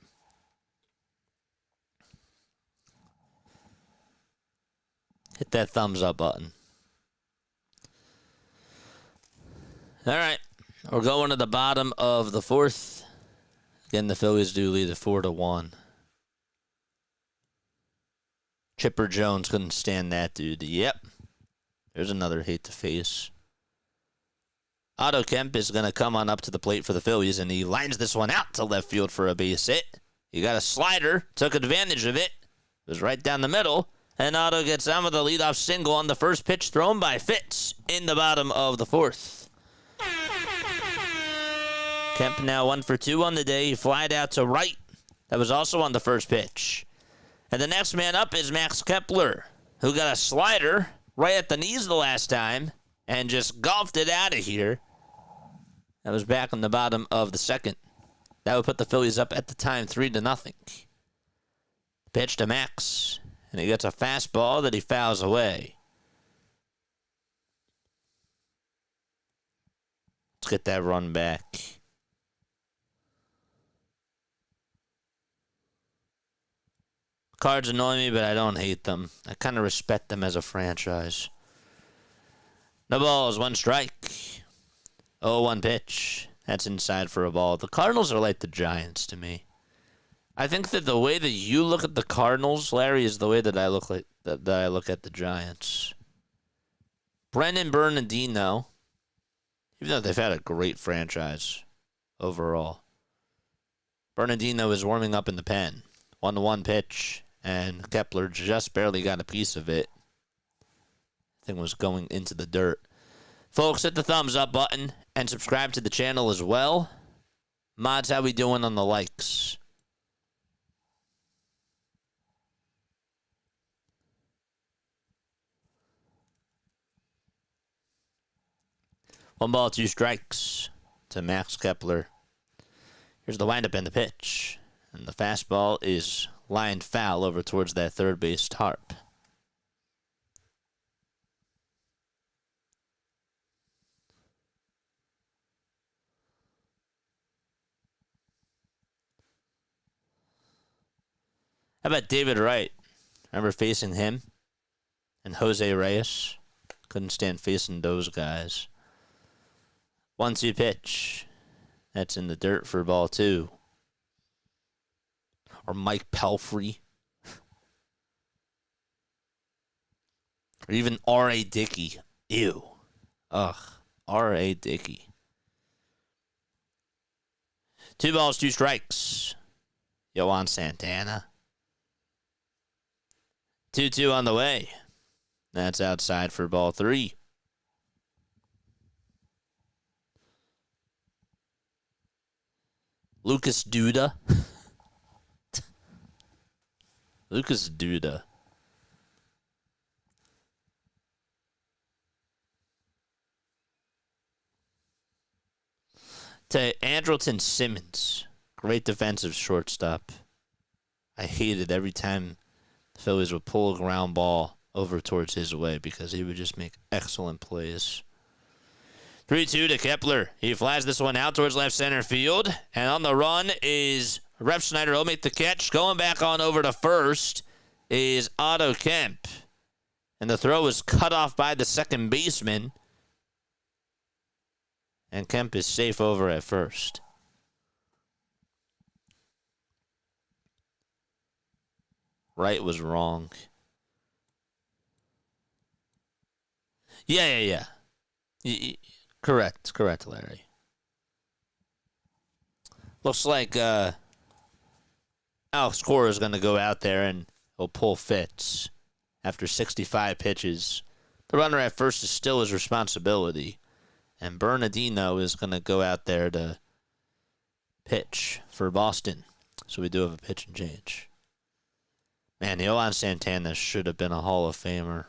Hit that thumbs up button. All right. We're going to the bottom of the fourth. Again, the Phillies do lead it 4-1. Chipper Jones couldn't stand that dude. Yep. There's another hate to face. Otto Kemp is going to come on up to the plate for the Phillies, and he lines this one out to left field for a base hit. He got a slider, took advantage of it. It was right down the middle, and Otto gets on with a leadoff single on the first pitch thrown by Fitz in the bottom of the fourth. Kemp now 1 for 2 on the day. He flied out to right. That was also on the first pitch. And the next man up is Max Kepler, who got a slider right at the knees the last time and just golfed it out of here. That was back on the bottom of the second. That would put the Phillies up at the time 3-0. Pitch to Max, and he gets a fastball that he fouls away. Let's get that run back. Cards annoy me, but I don't hate them. I kind of respect them as a franchise. No balls, 1 strike. 0-1 pitch. That's inside for a ball. The Cardinals are like the Giants to me. I think that the way that you look at the Cardinals, Larry, is the way that I look at the Giants. Brendan Bernardino, even though they've had a great franchise overall, Bernardino is warming up in the pen. 1-1 pitch, and Kepler just barely got a piece of it. Thing was going into the dirt. Folks, hit the thumbs up button and subscribe to the channel as well. Mods, how we doing on the likes? One ball, 2 strikes to Max Kepler. Here's the windup and the pitch. And the fastball is lined foul over towards that third base tarp. How about David Wright? Remember facing him and Jose Reyes? Couldn't stand facing those guys. 1-2 pitch. That's in the dirt for ball 2. Or Mike Pelfrey. Or even R.A. Dickey. Ew. Ugh. R.A. Dickey. 2 balls, 2 strikes. Yohan Santana. 2-2 on the way. That's outside for ball 3. Lucas Duda. Lucas Duda. To Andrelton Simmons. Great defensive shortstop. I hated every time the Phillies would pull a ground ball over towards his way because he would just make excellent plays. 3-2 to Kepler. He flies this one out towards left center field. And on the run is Refnider. He'll make the catch. Going back on over to first is Otto Kemp. And the throw is cut off by the second baseman. And Kemp is safe over at first. Wright was wrong. Yeah. Correct, Larry. Looks like Alex Cora is going to go out there and he'll pull Fitz after 65 pitches. The runner at first is still his responsibility. And Bernardino is going to go out there to pitch for Boston. So we do have a pitch and change. Man, Yohan Santana should have been a Hall of Famer.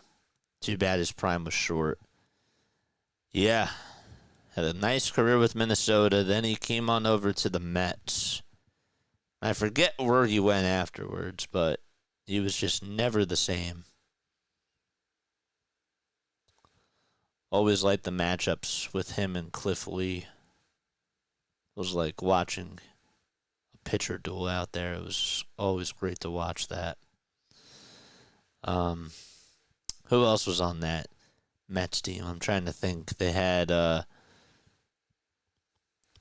Too bad his prime was short. Yeah. Had a nice career with Minnesota. Then he came on over to the Mets. I forget where he went afterwards, but he was just never the same. Always liked the matchups with him and Cliff Lee. It was like watching a pitcher duel out there. It was always great to watch that. Who else was on that Mets team? I'm trying to think. They had,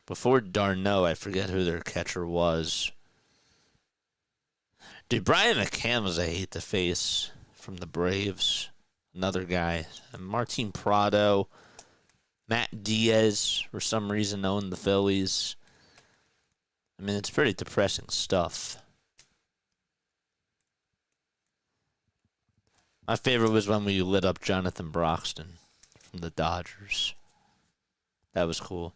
before Darno, I forget who their catcher was. Dude, Brian McCann I hate to face from the Braves. Another guy. And Martin Prado. Matt Diaz, for some reason, owned the Phillies. I mean, it's pretty depressing stuff. My favorite was when we lit up Jonathan Broxton from the Dodgers. That was cool.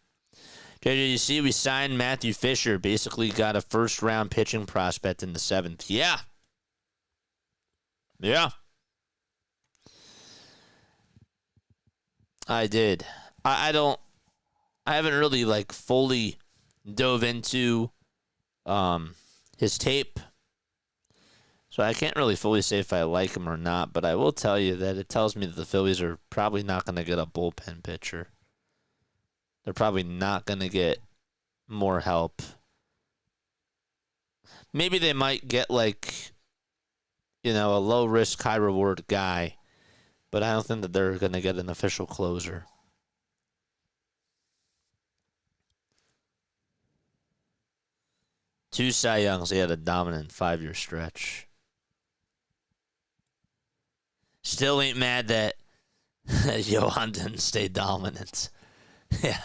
JJ, you see, we signed Matthew Fisher. Basically got a first-round pitching prospect in the 7th. Yeah. I did. I don't. I haven't really like fully dove into his tape, so I can't really fully say if I like him or not. But I will tell you that it tells me that the Phillies are probably not going to get a bullpen pitcher. They're probably not going to get more help. Maybe they might get like, a low risk, high reward guy, but I don't think that they're going to get an official closer. Two Cy Youngs, he had a dominant 5-year stretch. Still ain't mad that Johan didn't stay dominant. Yeah.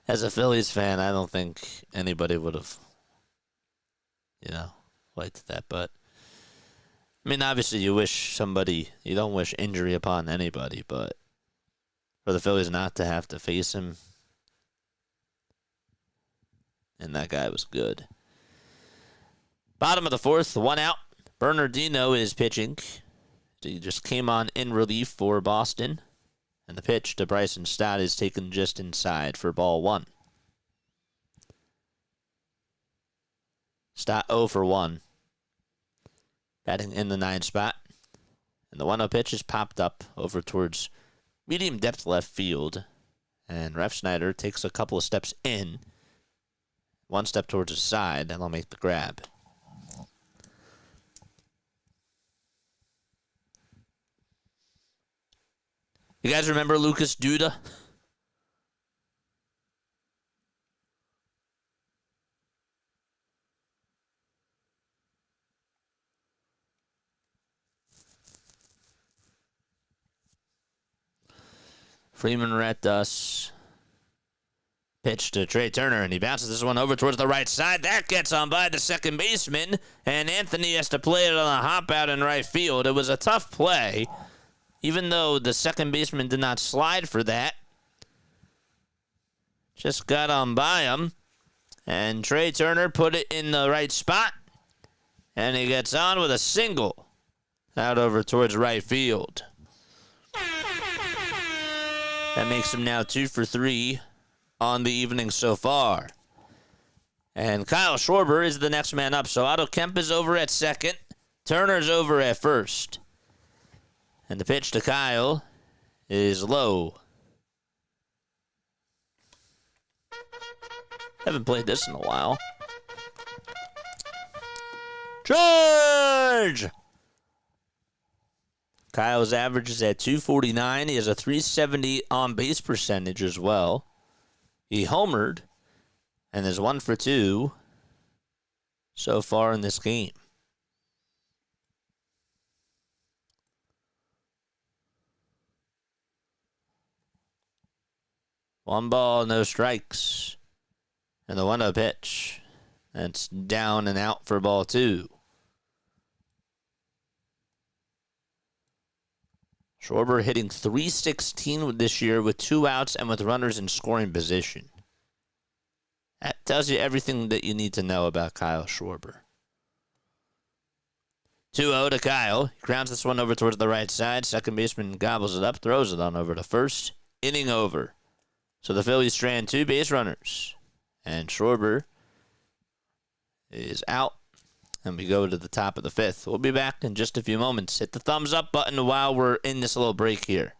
As a Phillies fan, I don't think anybody would have, liked that. But, I mean, obviously you don't wish injury upon anybody, but for the Phillies not to have to face him, and that guy was good. Bottom of the fourth, 1 out. Bernardino is pitching. He just came on in relief for Boston. And the pitch to Bryson Stott is taken just inside for ball 1. Stott 0 for 1. Batting in the 9 spot. And the 1-0 pitch is popped up over towards medium depth left field. And Refnider takes a couple of steps in. 1 step towards his side, and they'll make the grab. You guys remember Lucas Duda? Freeman Rhett us. Pitch to Trey Turner, and he bounces this one over towards the right side. That gets on by the second baseman, and Anthony has to play it on a hop out in right field. It was a tough play, even though the second baseman did not slide for that. Just got on by him, and Trey Turner put it in the right spot, and he gets on with a single out over towards right field. That makes him now 2 for 3 on the evening so far. And Kyle Schwarber is the next man up. So Otto Kemp is over at second. Turner's over at first. And the pitch to Kyle is low. Haven't played this in a while. Charge! Kyle's average is at 249. He has a 370 on-base percentage as well. He homered and is 1 for 2 so far in this game. One ball, no strikes. And the 1-0 pitch. That's down and out for ball 2. Schwarber hitting .316 this year with 2 outs and with runners in scoring position. That tells you everything that you need to know about Kyle Schwarber. 2-0 to Kyle. He grounds this one over towards the right side. Second baseman gobbles it up, throws it on over to first. Inning over. So the Phillies strand 2 base runners. And Schwarber is out. And we go to the top of the 5th. We'll be back in just a few moments. Hit the thumbs up button while we're in this little break here.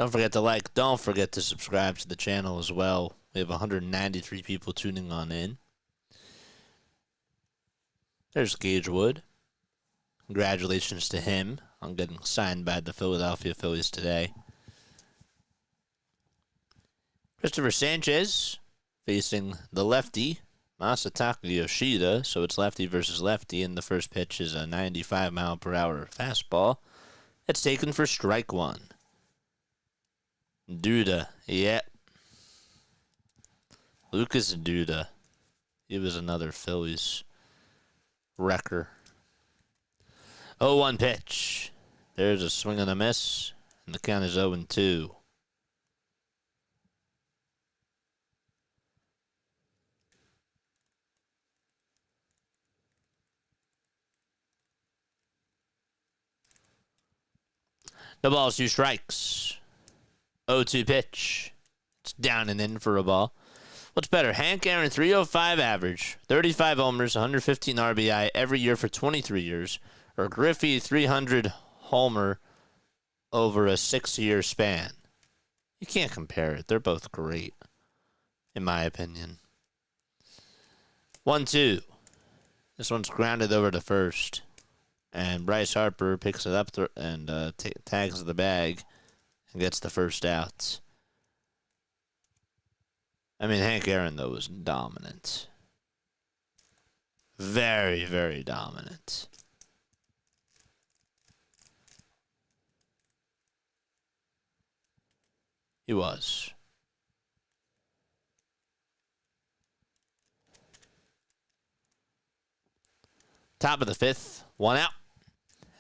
Don't forget to like. Don't forget to subscribe to the channel as well. We have 193 people tuning on in. There's Gage Wood. Congratulations to him on getting signed by the Philadelphia Phillies today. Christopher Sanchez facing the lefty, Masataka Yoshida. So it's lefty versus lefty, and the first pitch is a 95-mile-per-hour fastball. It's taken for strike one. Duda, yep. Lucas Duda. He was another Phillies wrecker. 0-1 pitch. There's a swing and a miss, and the count is 0-2. The ball's 2 strikes. 0-2 pitch. It's down and in for a ball. What's better? Hank Aaron, 305 average, 35 homers, 115 RBI every year for 23 years, or Griffey, 300 homer over a 6-year span? You can't compare it. They're both great, in my opinion. 1-2. This one's grounded over to first. And Bryce Harper picks it up and tags the bag and gets the first out. I mean, Hank Aaron, though, was dominant. Very, very dominant. He was. Top of the 5th, 1 out.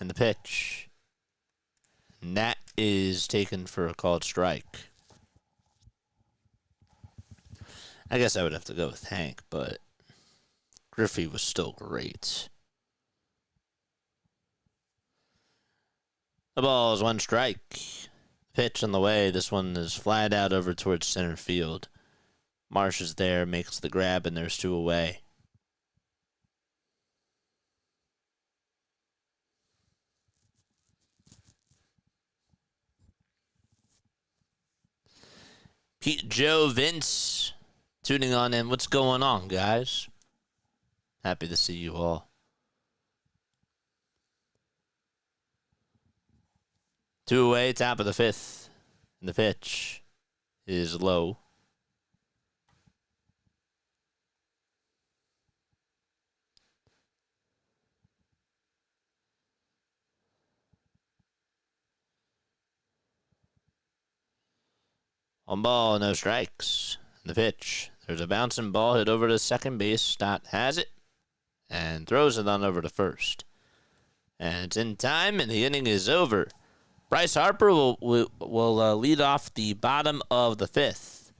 And the pitch. And that is taken for a called strike. I guess I would have to go with Hank, but Griffey was still great. The ball is 1 strike. Pitch on the way. This one is flied out over towards center field. Marsh is there, makes the grab, and there's 2 away. Pete, Joe, Vince, tuning on in. What's going on, guys? Happy to see you all. 2 away, top of the 5th. And the pitch is low. On ball, no strikes. The pitch. There's a bouncing ball hit over to second base. Stott has it and throws it on over to first. And it's in time, and the inning is over. Bryce Harper will lead off the bottom of the 5th.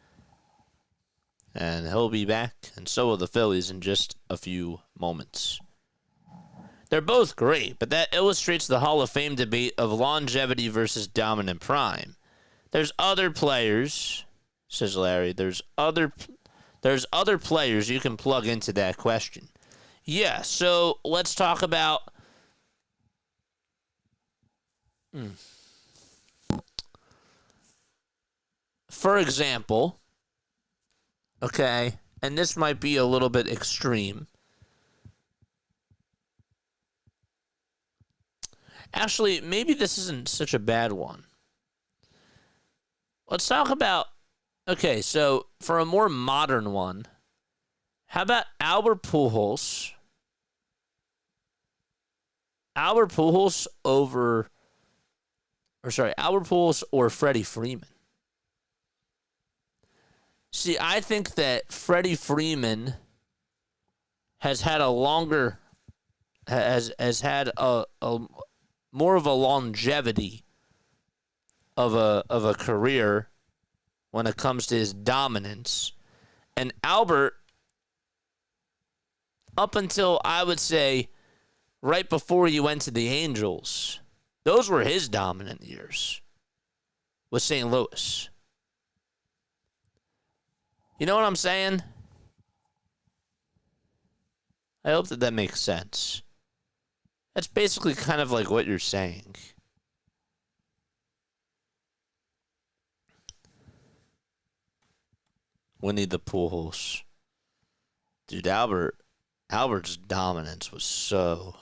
And he'll be back, and so will the Phillies in just a few moments. They're both great, but that illustrates the Hall of Fame debate of longevity versus dominant prime. There's other players, says Larry. There's other players you can plug into that question. Yeah, so let's talk about for example, okay, and this might be a little bit extreme. Actually, maybe this isn't such a bad one. Let's talk about, okay, so for a more modern one, how about Albert Pujols? Albert Pujols or Freddie Freeman? See, I think that Freddie Freeman has had a longer, has had a more of a longevity of a career when it comes to his dominance. And Albert, up until, I would say, right before he went to the Angels, those were his dominant years with St. Louis. You know what I'm saying? I hope that makes sense. That's basically kind of like what you're saying. Winnie the Pools. Dude, Albert's dominance was so.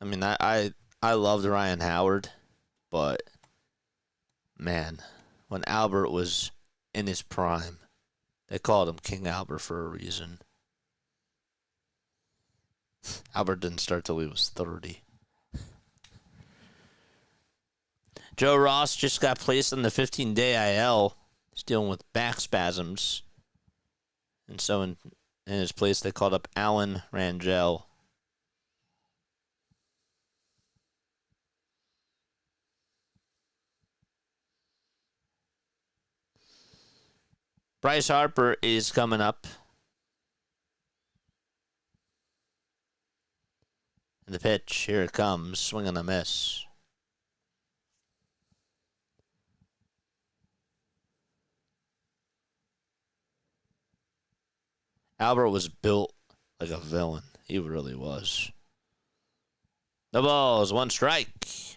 I mean, I loved Ryan Howard, but man, when Albert was in his prime, they called him King Albert for a reason. Albert didn't start till he was 30. Joe Ross just got placed on the 15-day IL. He's dealing with back spasms. And so in his place, they called up Alan Rangel. Bryce Harper is coming up. And the pitch, here it comes, swing and a miss. Albert was built like a villain. He really was. The ball's one strike.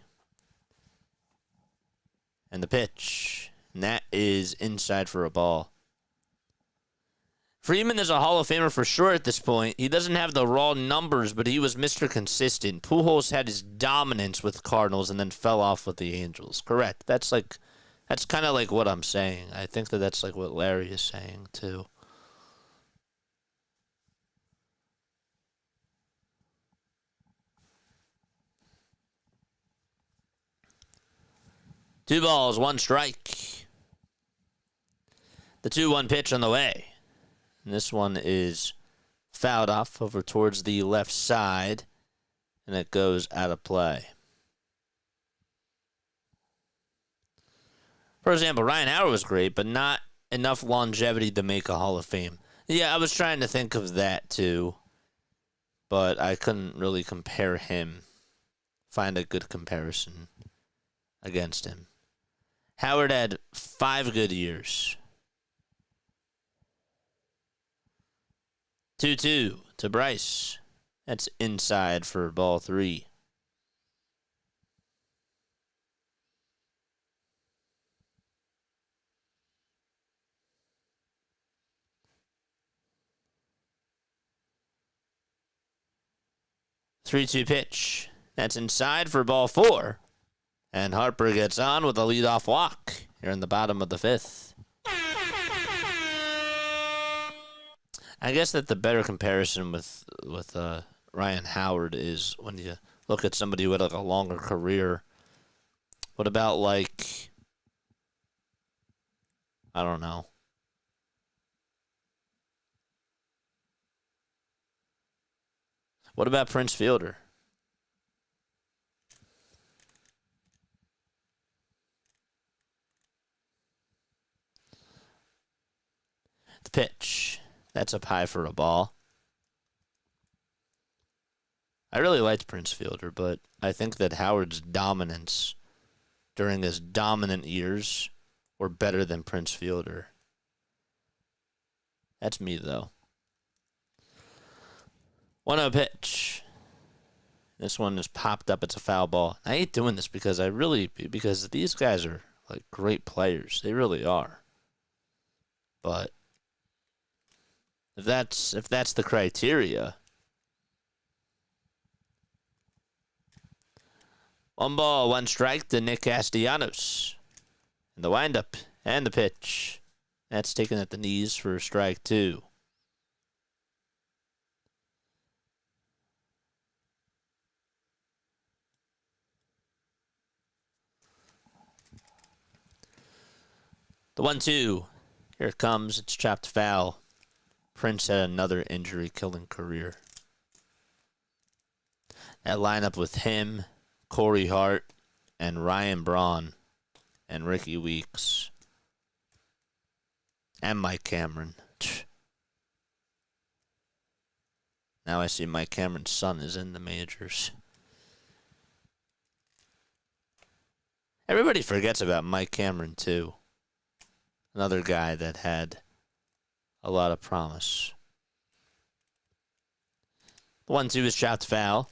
And the pitch. And that is inside for a ball. Freeman is a Hall of Famer for sure at this point. He doesn't have the raw numbers, but he was Mr. Consistent. Pujols had his dominance with Cardinals and then fell off with the Angels. Correct. That's kind of like what I'm saying. I think that's like what Larry is saying too. Two balls, one strike. The 2-1 pitch on the way. And this one is fouled off over towards the left side, and it goes out of play. For example, Ryan Howard was great, but not enough longevity to make a Hall of Fame. Yeah, I was trying to think of that too, but I couldn't really compare him, find a good comparison against him. Howard had 5 good years. 2-2 to Bryce. That's inside for ball 3. Three-two pitch. That's inside for ball 4. And Harper gets on with a leadoff walk here in the bottom of the 5th. I guess that the better comparison with Ryan Howard is when you look at somebody with like a longer career. What about like, I don't know. What about Prince Fielder? The pitch. That's up high for a ball. I really liked Prince Fielder, but I think that Howard's dominance during his dominant years were better than Prince Fielder. That's me, though. 1-0 pitch. This one is popped up. It's a foul ball. I hate doing this because these guys are like great players. They really are. But if that's the criteria, 1 ball, 1 strike to Nick Castellanos. And the windup and the pitch. That's taken at the knees for strike 2. The 1-2. Here it comes. It's chopped foul. Prince had another injury-killing career. That lineup with him, Corey Hart, and Ryan Braun, and Ricky Weeks, and Mike Cameron. Now I see Mike Cameron's son is in the majors. Everybody forgets about Mike Cameron, too. Another guy that had a lot of promise. The 1-2 is chopped foul.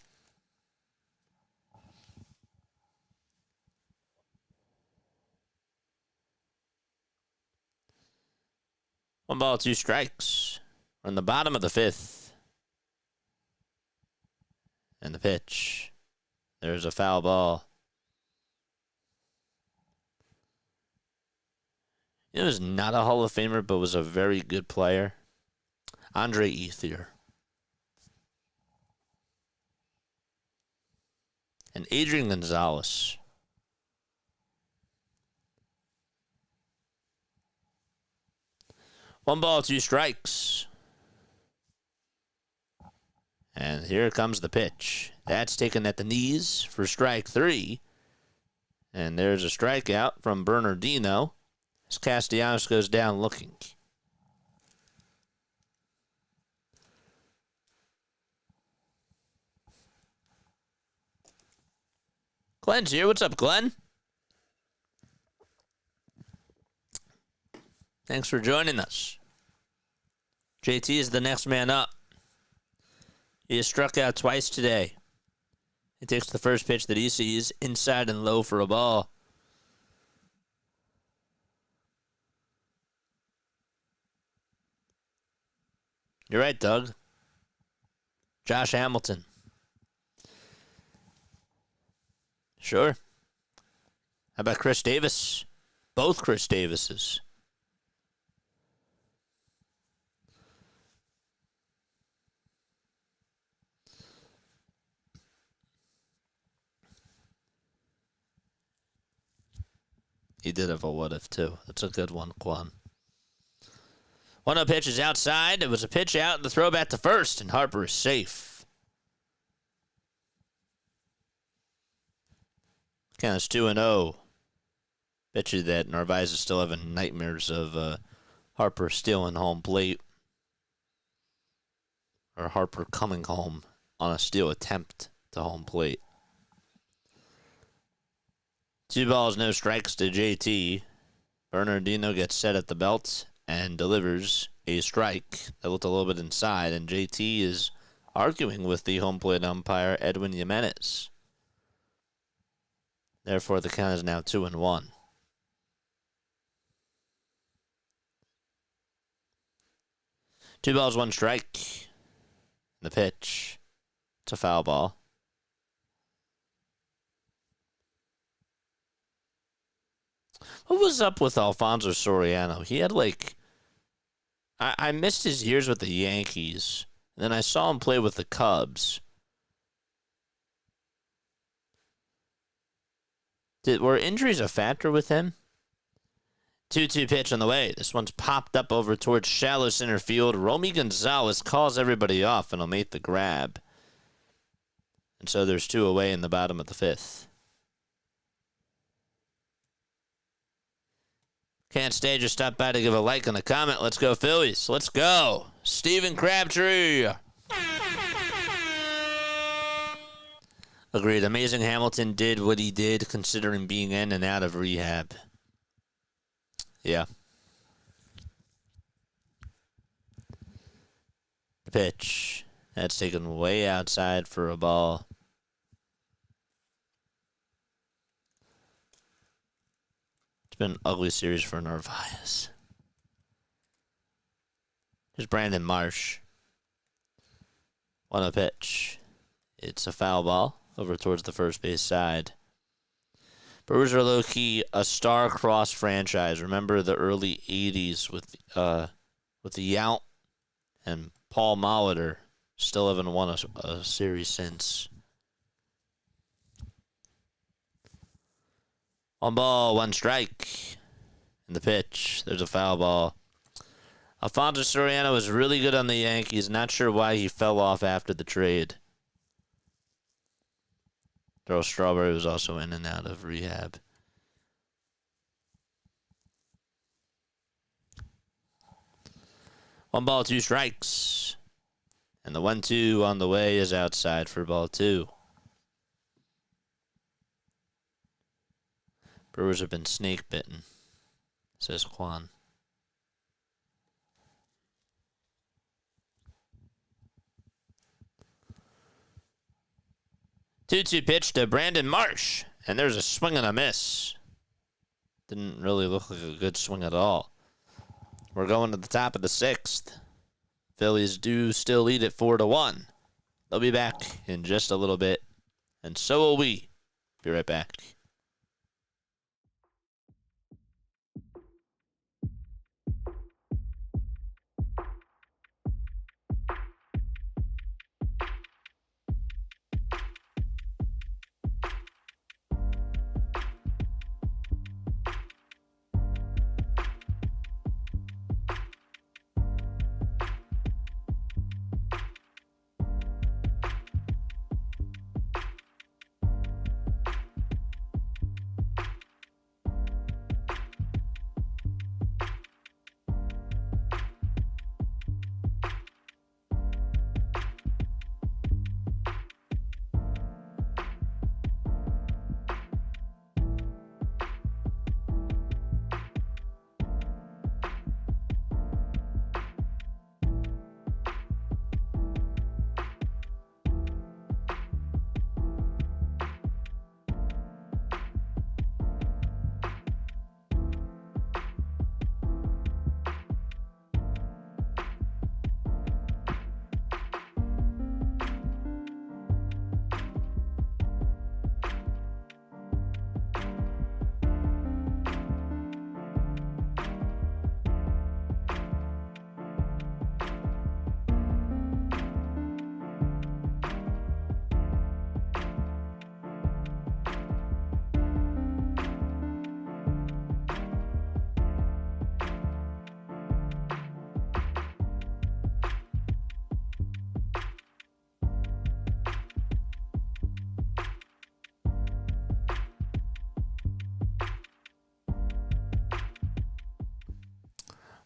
One ball, two strikes. We're in the bottom of the fifth. And the pitch. There's a foul ball. He was not a Hall of Famer, but was a very good player. Andre Ethier. And Adrian Gonzalez. One ball, two strikes. And here comes the pitch. That's taken at the knees for strike three. And there's a strikeout from Bernardino as Castellanos goes down looking. Glenn's here. What's up, Glenn? Thanks for joining us. JT is the next man up. He has struck out twice today. He takes the first pitch that he sees inside and low for a ball. You're right, Doug. Josh Hamilton. Sure. How about Chris Davis? Both Chris Davises. He did have a what if, too. That's a good one, Quan. 1-0 pitch is outside. It was a pitch out and the throw back to first, and Harper is safe. Count is 2-0. Bet you that Narvaez is still having nightmares of Harper stealing home plate. Or Harper coming home on a steal attempt to home plate. 2 balls, no strikes to JT. Bernardino gets set at the belt and delivers a strike that looked a little bit inside, and JT is arguing with the home plate umpire, Edwin Jimenez. Therefore, the count is now 2-1. Two balls, one strike. The pitch. It's a foul ball. What was up with Alfonso Soriano? He had I missed his years with the Yankees. And then I saw him play with the Cubs. Were injuries a factor with him? 2-2 pitch on the way. This one's popped up over towards shallow center field. Romy Gonzalez calls everybody off and will make the grab. And so there's 2 away in the bottom of the fifth. Can't stay, just stop by to give a like and a comment. Let's go Phillies. Let's go. Stephen Crabtree. Agreed. Amazing Hamilton did what he did considering being in and out of rehab. Yeah. The pitch. That's taken way outside for a ball. It's been an ugly series for Narvaez. Here's Brandon Marsh. 1-0 pitch. It's a foul ball over towards the first base side. Brewers are low-key a star-crossed franchise. Remember the early 80s with the Yount and Paul Molitor. Still haven't won a series since. 1 ball, 1 strike. In the pitch, there's a foul ball. Alfonso Soriano was really good on the Yankees. Not sure why he fell off after the trade. Darryl Strawberry was also in and out of rehab. One ball, 2 strikes. And the 1-2 on the way is outside for ball 2. Brewers have been snake bitten, says Juan. Two-two pitch to Brandon Marsh, and there's a swing and a miss. Didn't really look like a good swing at all. We're going to the top of the 6th. Phillies do still lead it 4-1. They'll be back in just a little bit, and so will we. Be right back.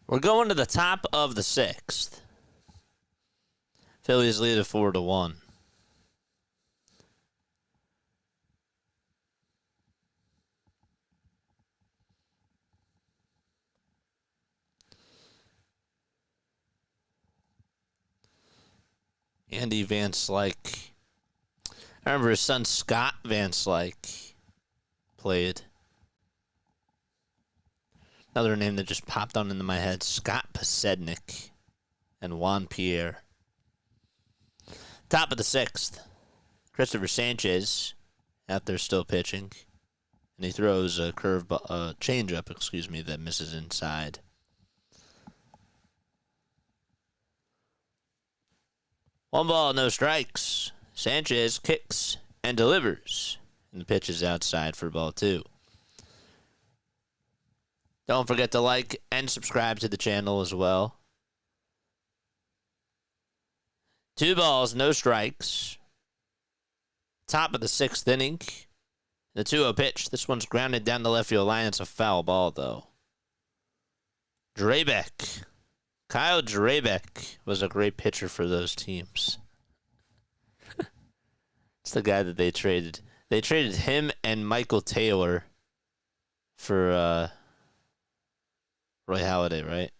We're going to the top of the 6th. Phillies lead it 4-1. Andy Van Slyke. I remember his son Scott Van Slyke played. Another name that just popped on into my head, Scott Pasednik and Juan Pierre. Top of the 6th, Christopher Sanchez out there still pitching. And he throws a changeup, that misses inside. One ball, no strikes. Sanchez kicks and delivers. And the pitch is outside for ball 2. Don't forget to like and subscribe to the channel as well. 2 balls, no strikes. Top of the 6th inning. The 2-0 pitch. This one's grounded down the left field line. It's a foul ball, though. Drabek. Kyle Drabek was a great pitcher for those teams. It's the guy that they traded. They traded him and Michael Taylor for Roy Halladay, right?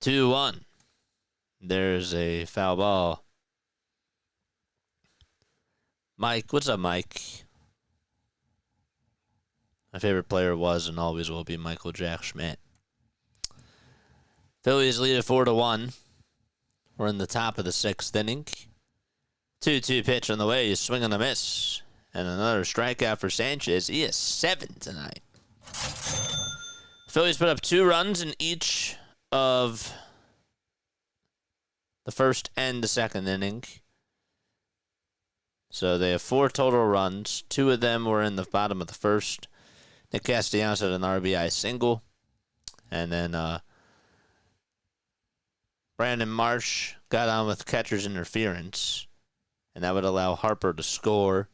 Two, 1. There's a foul ball. Mike, what's up, Mike? My favorite player was and always will be Michael Jack Schmidt. Phillies lead it 4-1. We're in the top of the 6th inning. 2-2 pitch on the way. He's swinging a miss. And another strikeout for Sanchez. He is 7 tonight. Phillies put up 2 runs in each of the first and the 2nd inning. So they have 4 total runs. 2 of them were in the bottom of the 1st. Nick Castellanos had an RBI single. And then Brandon Marsh got on with catcher's interference. And that would allow Harper to score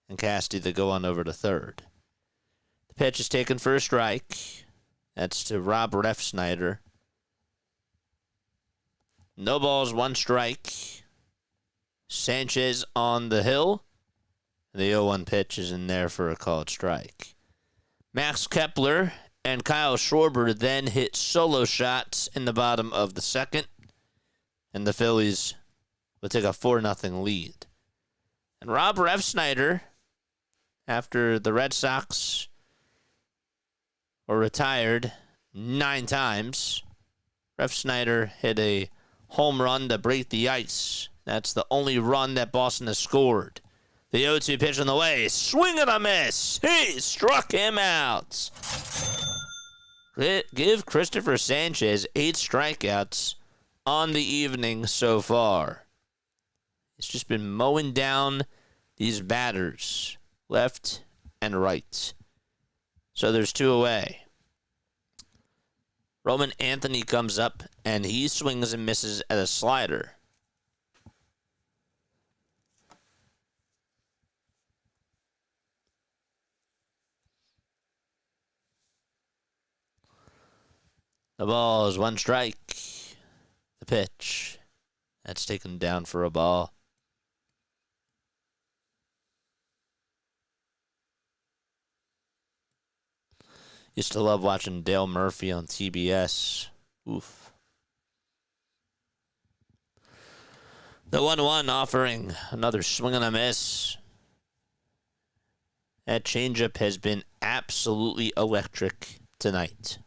and Casty to go on over to 3rd. The pitch is taken for a strike. That's to Rob Refnider. No balls, 1 strike. Sanchez on the hill. The 0-1 pitch is in there for a called strike. Max Kepler and Kyle Schwarber then hit solo shots in the bottom of the 2nd. And the Phillies would take a 4-0 lead. And Rob Refnider after the Red Sox were retired 9 times. Refnider hit a home run to break the ice. That's the only run that Boston has scored. The 0-2 pitch on the way. Swing and a miss. He struck him out. Give Christopher Sanchez 8 strikeouts on the evening so far. He's just been mowing down these batters, left and right. So there's 2 away. Roman Anthony comes up, and he swings and misses at a slider. The ball is 1 strike. The pitch. That's taken down for a ball. Used to love watching Dale Murphy on TBS. Oof. The 1-1 offering another swing and a miss. That changeup has been absolutely electric tonight.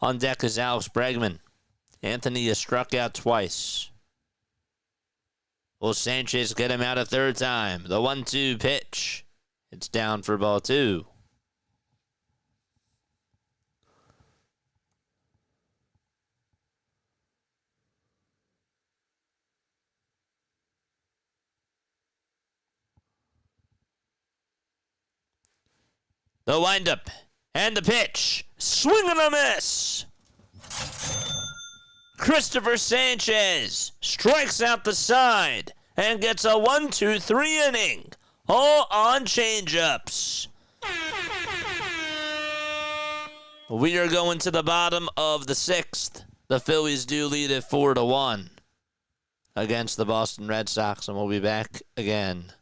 On deck is Alex Bregman. Anthony has struck out twice. Will Sanchez get him out a 3rd time? The 1-2 pitch. It's down for ball 2. The windup and the pitch. Swing and a miss. Christopher Sanchez strikes out the side and gets a 1-2-3 inning, all on changeups. We are going to the bottom of the 6th. The Phillies do lead it 4-1 against the Boston Red Sox, and we'll be back again.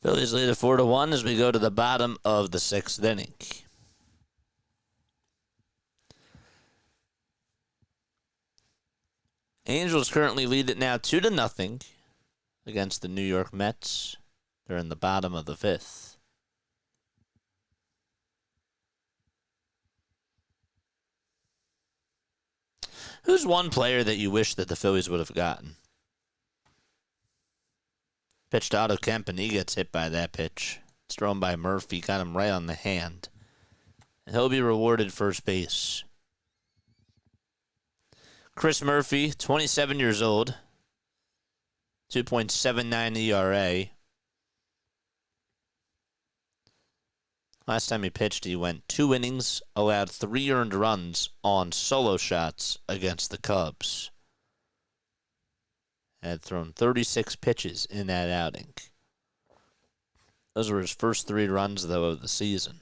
Phillies lead it 4-1 as we go to the bottom of the 6th inning. Angels currently lead it now 2-0 against the New York Mets. They're in the bottom of the 5th. Who's one player that you wish that the Phillies would have gotten? Pitch to Otto Kemp, and he gets hit by that pitch. It's thrown by Murphy, got him right on the hand. And he'll be rewarded first base. Chris Murphy, 27 years old, 2.79 ERA. Last time he pitched, he went 2 innings, allowed 3 earned runs on solo shots against the Cubs. Had thrown 36 pitches in that outing. Those were his first 3 runs, though, of the season.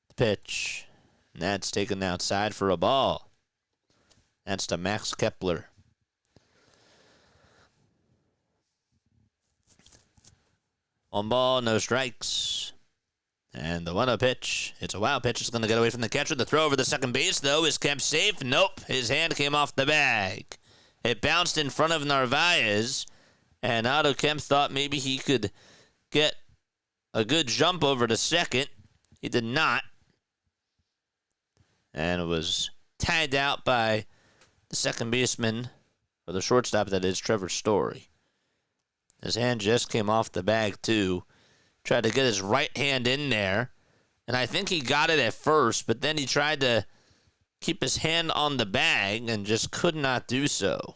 The pitch. And that's taken outside for a ball. That's to Max Kepler. One ball, no strikes. And the 1-0 pitch. It's a wild pitch. It's going to get away from the catcher. The throw over the second base, though, is kept safe. Nope. His hand came off the bag. It bounced in front of Narvaez. And Otto Kemp thought maybe he could get a good jump over to second. He did not. And it was tagged out by the second baseman, or the shortstop, that is, Trevor Story. His hand just came off the bag, too. Tried to get his right hand in there. And I think he got it at first, but then he tried to keep his hand on the bag and just could not do so.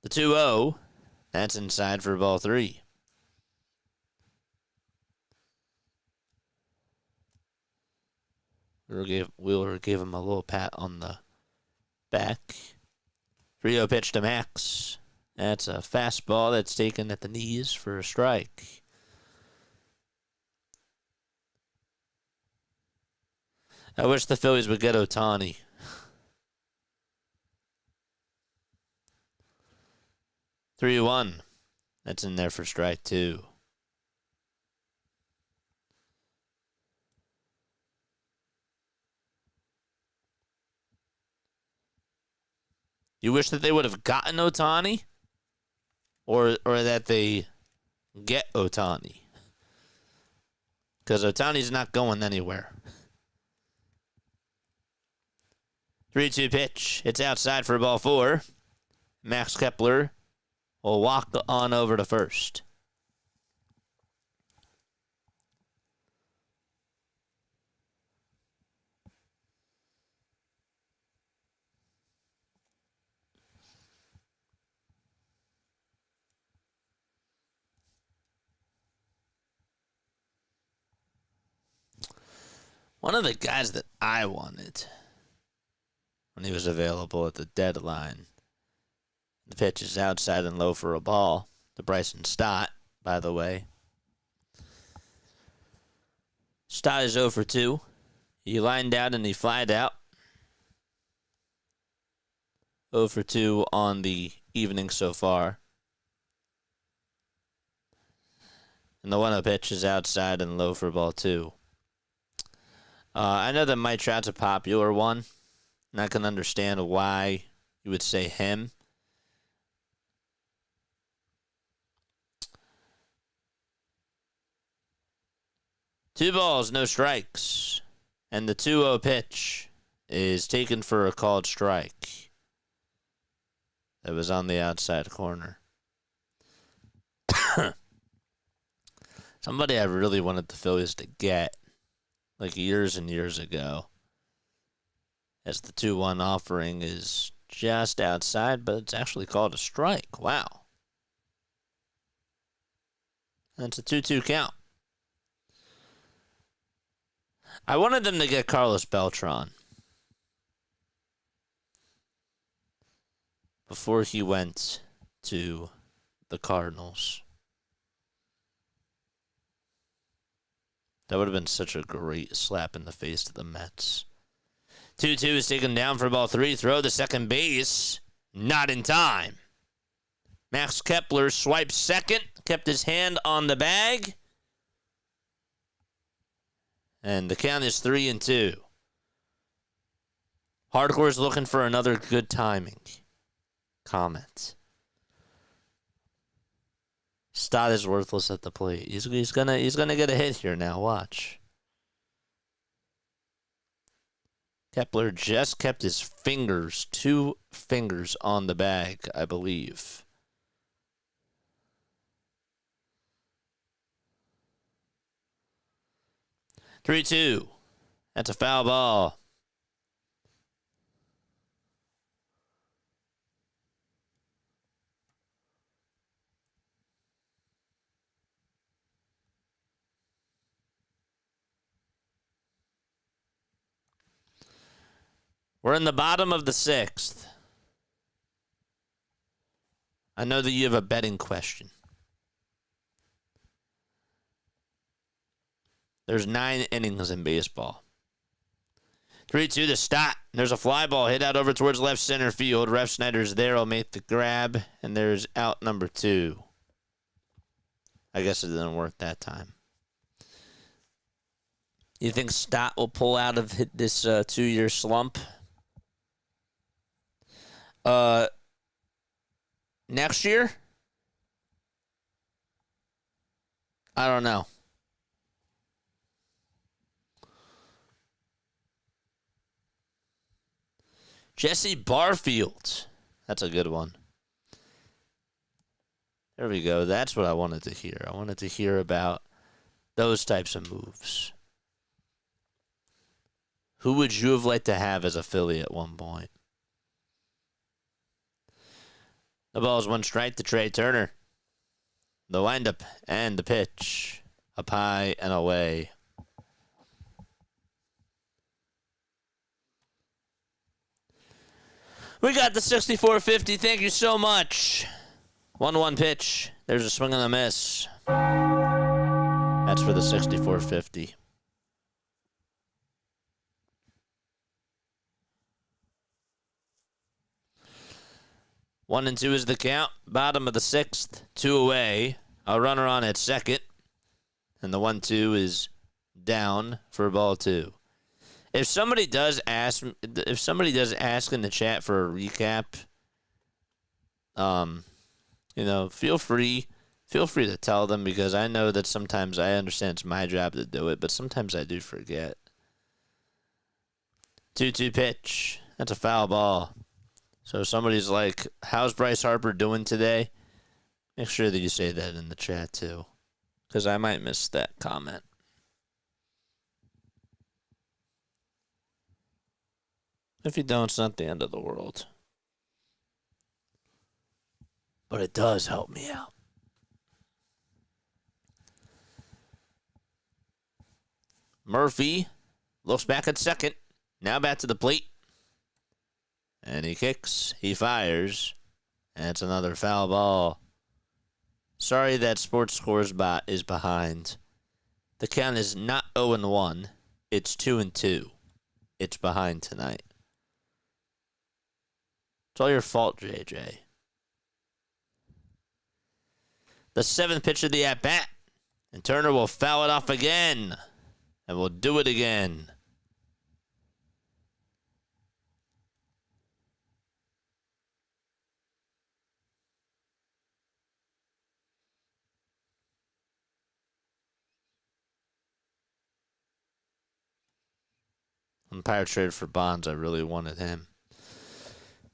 The 2-0. That's inside for ball 3. Wheeler gave him a little pat on the back. 3-0 pitch to Max. That's a fastball that's taken at the knees for a strike. I wish the Phillies would get Ohtani. 3-1. That's in there for strike 2. You wish that they would have gotten Ohtani? Or that they get Ohtani? Because Ohtani's not going anywhere. 3-2 pitch. It's outside for ball 4. Max Kepler will walk on over to first. One of the guys that I wanted when he was available at the deadline. The pitch is outside and low for a ball to Bryson Stott, by the way. Stott is 0 for 2. He lined out and he flied out. 0 for 2 on the evening so far. And the 1-0 pitch is outside and low for ball 2. I know that Mike Trout's a popular one, and I can understand why you would say him. Two balls, no strikes. And the 2-0 pitch is taken for a called strike. That was on the outside corner. Somebody I really wanted the Phillies to get, like years and years ago, as the 2-1 offering is just outside, but it's actually called a strike. Wow. And it's a 2-2 count. I wanted them to get Carlos Beltran before he went to the Cardinals. That would have been such a great slap in the face to the Mets. 2-2 is taken down for ball 3. Throw to second base. Not in time. Max Kepler swipes second. Kept his hand on the bag. And the count is 3-2. Hardcore's looking for another good timing comment. Stott is worthless at the plate. He's gonna get a hit here now. Watch. Kepler just kept his fingers, 2 fingers on the bag, I believe. Three-two. That's a foul ball. We're in the bottom of the 6th. I know that you have a betting question. There's 9 innings in baseball. 3-2 to start. There's a fly ball hit out over towards left center field. Refnider's there. Will make the grab. And there's out number 2. I guess it didn't work that time. You think Stott will pull out of this 2-year slump? Next year? I don't know. Jesse Barfield. That's a good one. There we go. That's what I wanted to hear. I wanted to hear about those types of moves. Who would you have liked to have as a Philly at one point? The ball is 1 strike to Trey Turner. The windup and the pitch. Up high and away. We got the 64-50. Thank you so much. 1-1 pitch. There's a swing and a miss. That's for the 64-50. One and 2 is the count. Bottom of the 6th. 2 away. A runner on at second. And the 1-2 is down for ball 2. If somebody does ask in the chat for a recap, feel free to tell them, because I know that sometimes I understand it's my job to do it, but sometimes I do forget. 2-2 pitch. That's a foul ball. So if somebody's like, how's Bryce Harper doing today? Make sure that you say that in the chat too, because I might miss that comment. If you don't, it's not the end of the world. But it does help me out. Murphy looks back at second. Now back to the plate. And he kicks. He fires. And it's another foul ball. Sorry that Sports Scores bot is behind. The count is not 0-1. It's 2-2. It's behind tonight. It's all your fault, JJ. The 7th pitch of the at-bat. And Turner will foul it off again. And we'll do it again. Umpire traded for Bonds. I really wanted him.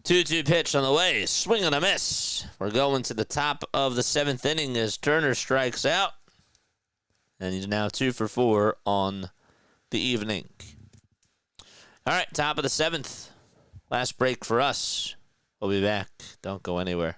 2-2 pitch on the way. Swing and a miss. We're going to the top of the 7th inning as Turner strikes out. And he's now 2 for 4 on the evening. All right, top of the 7th. Last break for us. We'll be back. Don't go anywhere.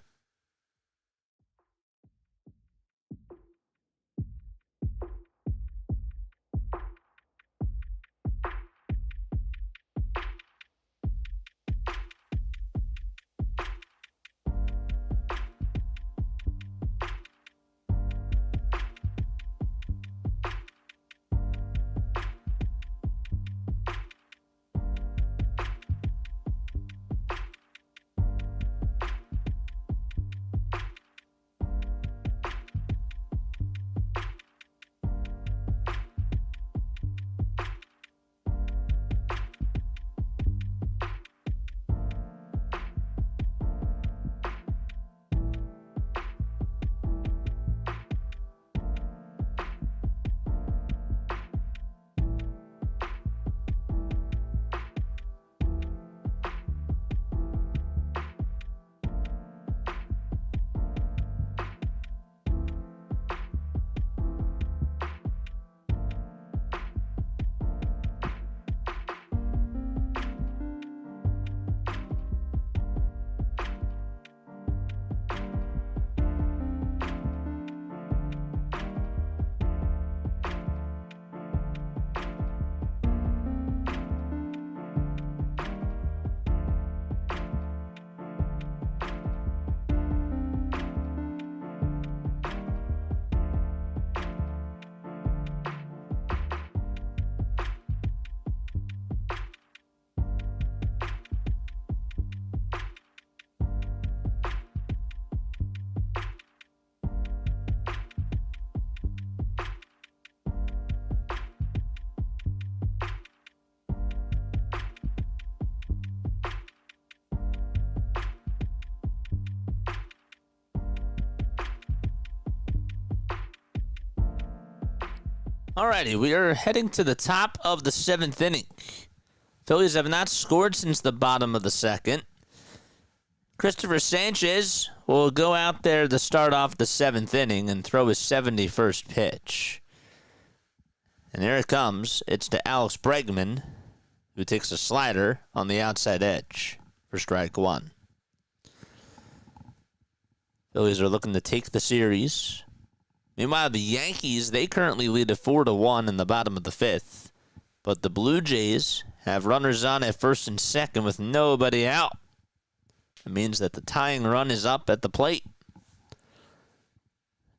Alrighty, we are heading to the top of the 7th inning. Phillies have not scored since the bottom of the 2nd. Christopher Sanchez will go out there to start off the 7th inning and throw his 71st pitch. And here it comes. It's to Alex Bregman, who takes a slider on the outside edge for strike 1. Phillies are looking to take the series. Meanwhile, the Yankees, they currently lead at 4-1 in the bottom of the 5th. But the Blue Jays have runners on at first and second with nobody out. It means that the tying run is up at the plate.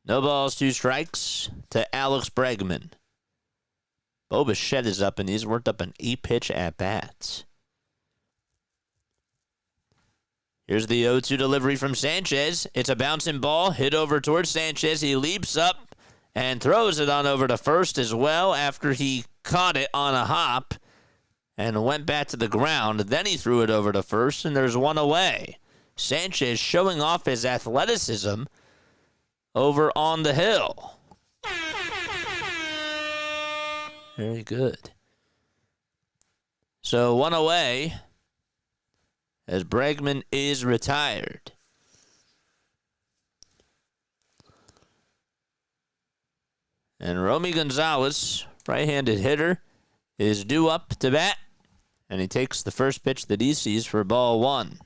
No balls, 2 strikes to Alex Bregman. Bo Bichette is up, and he's worked up an 8-pitch at-bat. Here's the 0-2 delivery from Sanchez. It's a bouncing ball, hit over towards Sanchez. He leaps up and throws it on over to first as well after he caught it on a hop and went back to the ground. Then he threw it over to first, and there's one away. Sanchez showing off his athleticism over on the hill. Very good. So one away as Bregman is retired. And Romy Gonzalez, right-handed hitter, is due up to bat, and he takes the first pitch that he sees for ball 1.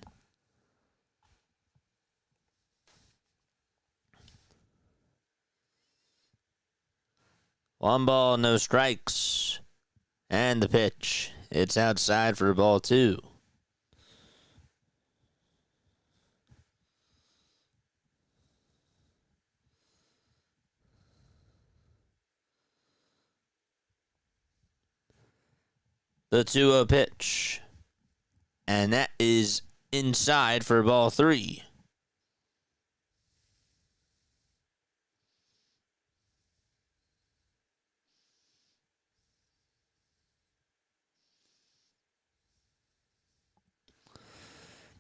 One ball, no strikes. And the pitch. It's outside for ball 2. The 2-0 pitch. And that is inside for ball 3.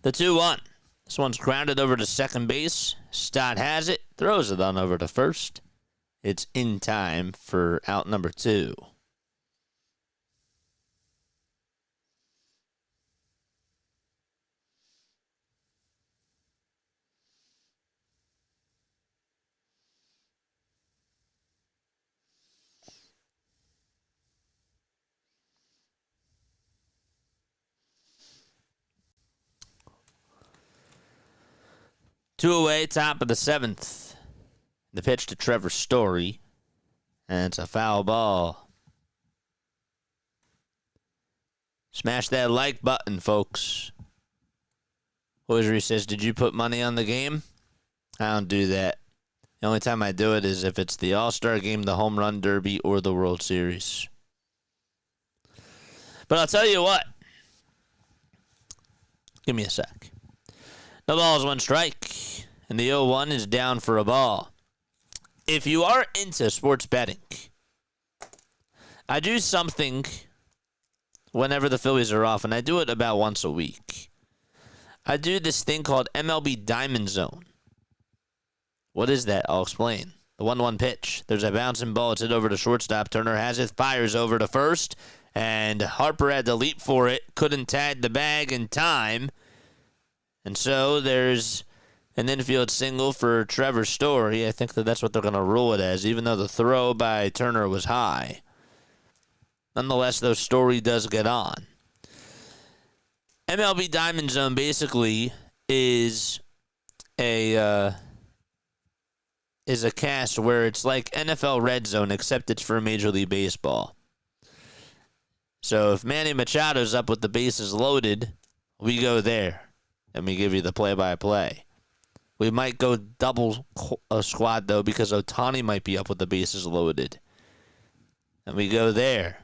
The 2-1. This one's grounded over to second base. Stott has it, throws it on over to first. It's in time for out number 2. Two away, top of the 7th. The pitch to Trevor Story. And it's a foul ball. Smash that like button, folks. Hosiery says, did you put money on the game? I don't do that. The only time I do it is if it's the All-Star Game, the Home Run Derby, or the World Series. But I'll tell you what. Give me a sec. No balls, 1 strike. And the 0-1 is down for a ball. If you are into sports betting, I do something whenever the Phillies are off, and I do it about once a week. I do this thing called MLB Diamond Zone. What is that? I'll explain. The 1-1 pitch. There's a bouncing ball. It's hit over to shortstop. Turner has it. Fires over to first. And Harper had to leap for it. Couldn't tag the bag in time. And so there's an infield single for Trevor Story. I think that's what they're going to rule it as, even though the throw by Turner was high. Nonetheless, though, Story does get on. MLB Diamond Zone basically is a cast where it's like NFL Red Zone, except it's for Major League Baseball. So if Manny Machado's up with the bases loaded, we go there. And we give you the play-by-play. We might go double squad, though, because Ohtani might be up with the bases loaded. And we go there.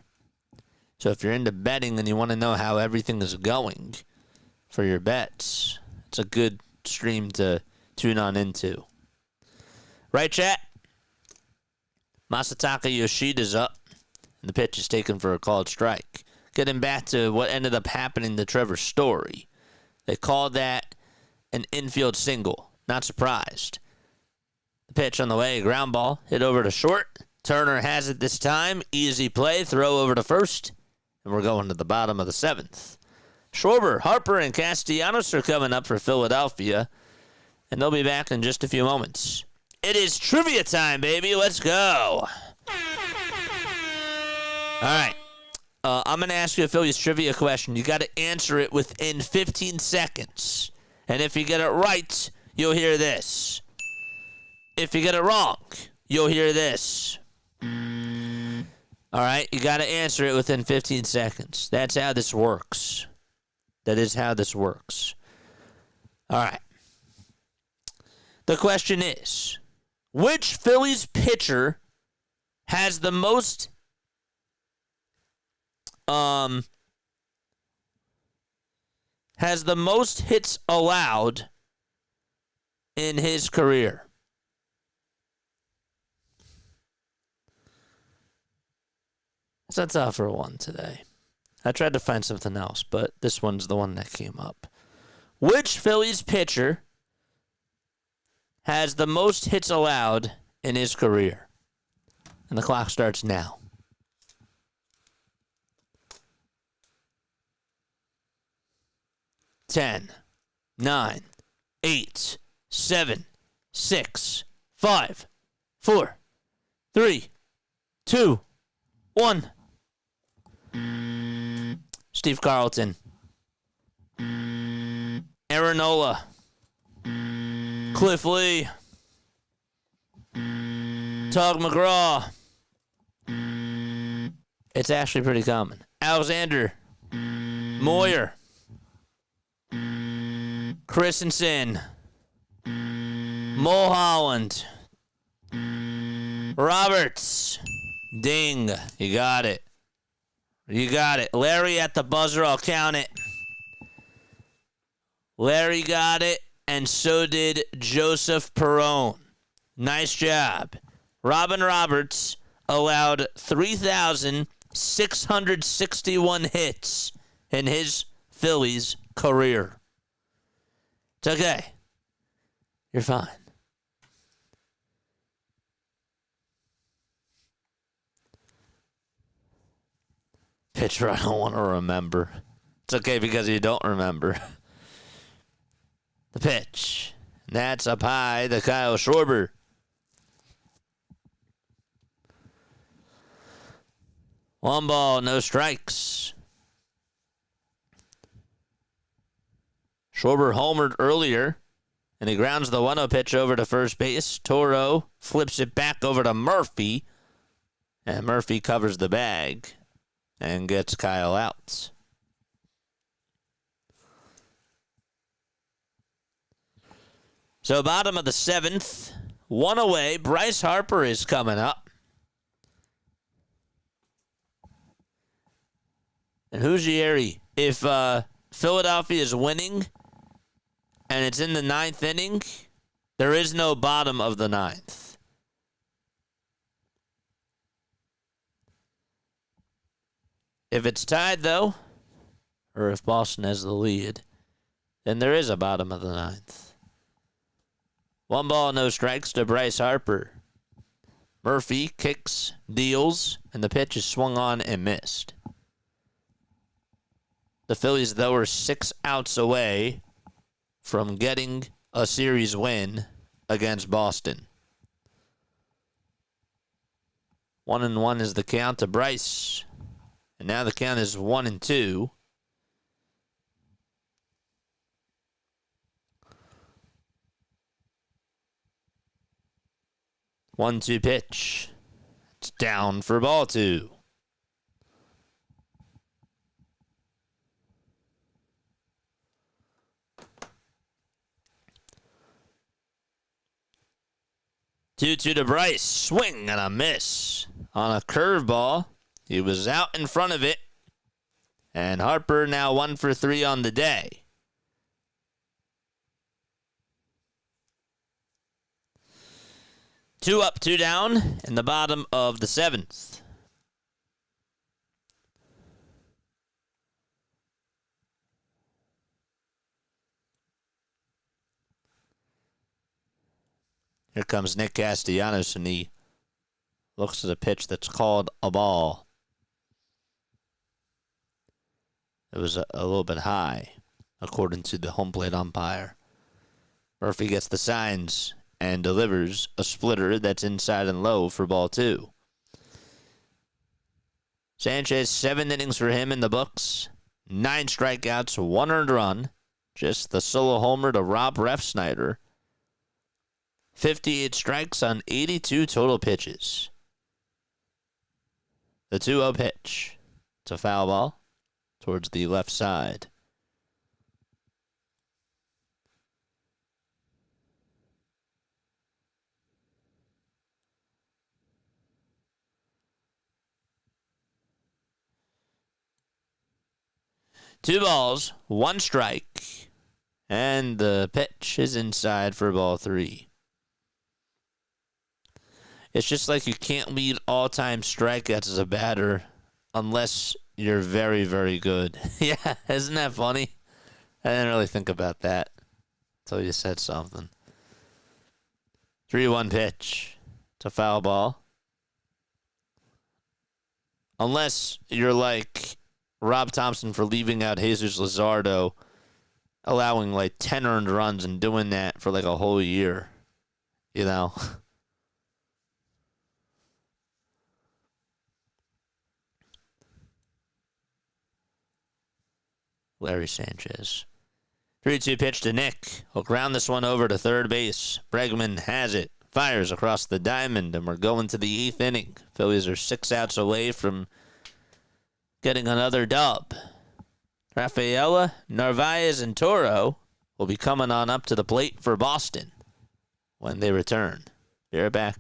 So if you're into betting and you want to know how everything is going for your bets, it's a good stream to tune on into. Right, chat? Masataka Yoshida's up, and the pitch is taken for a called strike. Getting back to what ended up happening to Trevor Story. They called that an infield single. Not surprised. The pitch on the way, ground ball, hit over to short. Turner has it this time. Easy play. Throw over to first. And we're going to the bottom of the 7th. Schwarber, Harper, and Castellanos are coming up for Philadelphia. And they'll be back in just a few moments. It is trivia time, baby. Let's go. All right. I'm going to ask you a Phillies trivia question. You got to answer it within 15 seconds. And if you get it right, you'll hear this. If you get it wrong, you'll hear this. All right? You got to answer it within 15 seconds. That's how this works. That is how this works. All right. The question is, which Phillies pitcher has the most hits allowed in his career? That's a tougher one today. I tried to find something else, but this one's the one that came up. Which Phillies pitcher has the most hits allowed in his career? And the clock starts now. Ten, 9, 8, 7, 6, 5, 4, 3, 2, 1. Steve Carlton. Aaron Nola. Cliff Lee. Tug McGraw. It's actually pretty common. Alexander. Moyer. Christensen. Mulholland. Roberts. Ding. You got it. You got it. Larry at the buzzer. I'll count it. Larry got it, and so did Joseph Perone. Nice job. Robin Roberts allowed 3,661 hits in his Phillies career. It's okay. You're fine. Pitcher I don't want to remember. It's okay because you don't remember. The pitch. That's up high to Kyle Schwarber. One ball, no strikes. Schwarber homered earlier, and he grounds the 1-0 pitch over to first base. Toro flips it back over to Murphy, and Murphy covers the bag and gets Kyle out. So bottom of the 7th, one away. Bryce Harper is coming up. And Hugieri, if Philadelphia is winning and it's in the 9th inning, there is no bottom of the 9th. If it's tied, though, or if Boston has the lead, then there is a bottom of the 9th. One ball, no strikes to Bryce Harper. Murphy kicks, deals, and the pitch is swung on and missed. The Phillies, though, are 6 outs away from getting a series win against Boston. 1-1 is the count to Bryce. And now the count is 1-2. One-two pitch. It's down for ball 2. Two to Bryce. Swing and a miss on a curveball. He was out in front of it. And Harper now 1 for 3 on the day. Two up, two down in the bottom of the 7th. Here comes Nick Castellanos in the Looks at a pitch that's called a ball. It was a little bit high, according to the home plate umpire. Murphy gets the signs and delivers a splitter that's inside and low for ball 2. Sanchez, 7 innings for him in the books. 9 strikeouts, 1 earned run. Just the solo homer to Rob Refnider. 58 strikes on 82 total pitches. The 2-0 pitch. It's a foul ball towards the left side. Two balls, 1 strike, and the pitch is inside for ball 3. It's just like you can't lead all-time strikeouts as a batter unless you're very, very good. Yeah, isn't that funny? I didn't really think about that until you said something. 3-1 pitch. It's a foul ball. Unless you're like Rob Thompson for leaving out Jesus Luzardo, allowing like 10 earned runs and doing that for like a whole year. You know? Larry Sanchez. 3-2 pitch to Nick. He'll ground this one over to third base. Bregman has it. Fires across the diamond, and we're going to the 8th inning. Phillies are 6 outs away from getting another dub. Rafaela, Narvaez, and Toro will be coming on up to the plate for Boston when they return. Be right back.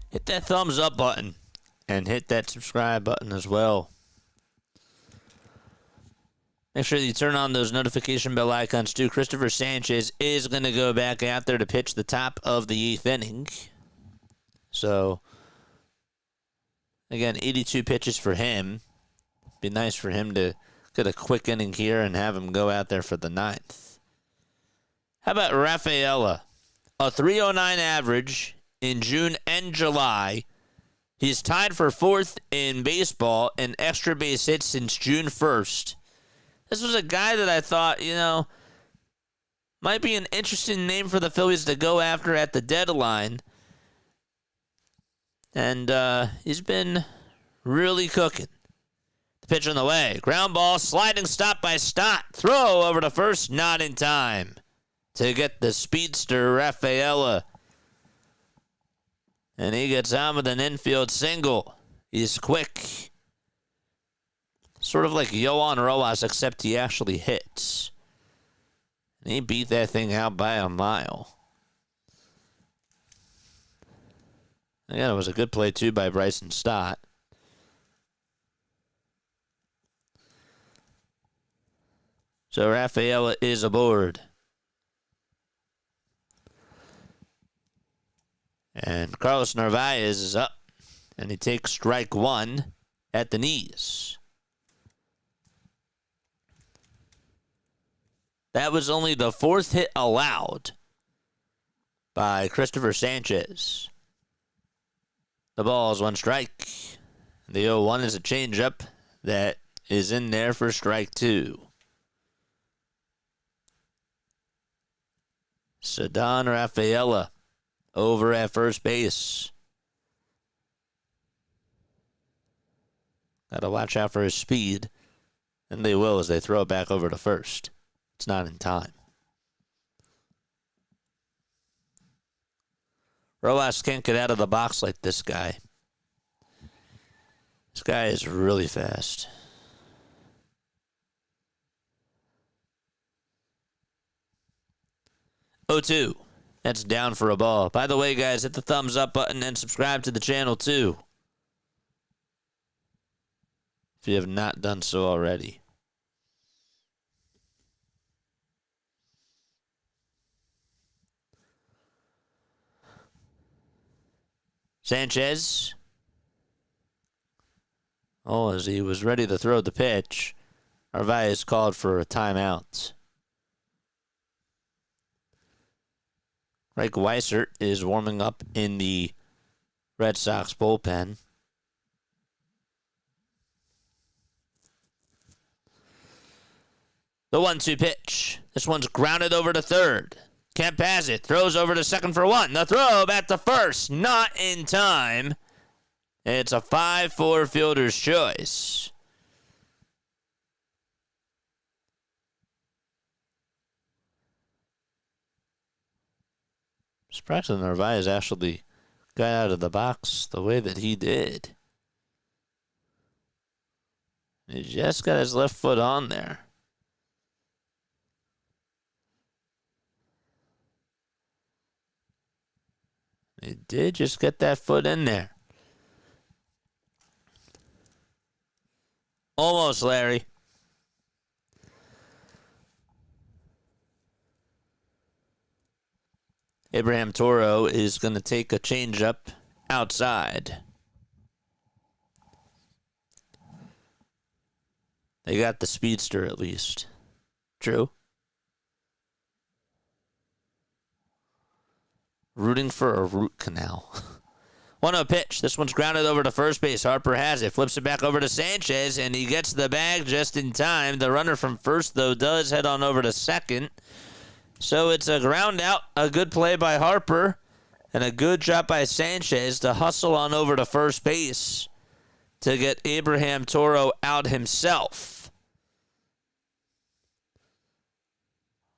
Hit that thumbs up button and hit that subscribe button as well. Make sure you turn on those notification bell icons too. Christopher Sanchez is going to go back out there to pitch the top of the 8th inning. So, again, 82 pitches for him. Be nice for him to get a quick inning here and have him go out there for the 9th. How about Rafaela? A 3.09 average in June and July. He's tied for 4th in baseball in extra base hits since June 1st. This was a guy that I thought, might be an interesting name for the Phillies to go after at the deadline. And he's been really cooking. The pitch on the way. Ground ball, sliding stop by Stott. Throw over to first, not in time to get the speedster Rafaela. And he gets on with an infield single. He's quick. Sort of like Yohan Rojas, except he actually hits. And he beat that thing out by a mile. Again, it was a good play, too, by Bryson Stott. So Rafaela is aboard. And Carlos Narvaez is up. And he takes strike one at the knees. That was only the fourth hit allowed by Christopher Sanchez. The ball is one strike. The 0-1 is a changeup that is in there for strike two. Ceddanne Rafaela over at first base. Got to watch out for his speed. And they will as they throw it back over to first. It's not in time. Rojas can't get out of the box like this guy. This guy is really fast. 0-2. That's down for a ball. By the way, guys, hit the thumbs up button and subscribe to the channel, too. If you have not done so already. Sanchez. Oh, as he was ready to throw the pitch, Narvaez called for a timeout. Greg Weissert is warming up in the Red Sox bullpen. The 1-2 pitch. This one's grounded over to third. Kemp has it. Throws over to second for one. The throw back to first. Not in time. It's a 5-4 fielder's choice. Surprised that Narvaez actually got out of the box the way that he did. He just got his left foot on there. He did just get that foot in there. Almost, Larry. Abraham Toro is going to take a changeup outside. They got the speedster at least. True. Rooting for a root canal. 1-0 pitch. This one's grounded over to first base. Harper has it. Flips it back over to Sanchez, and he gets the bag just in time. The runner from first, though, does head on over to second. So it's a ground out. A good play by Harper, and a good job by Sanchez to hustle on over to first base to get Abraham Toro out himself.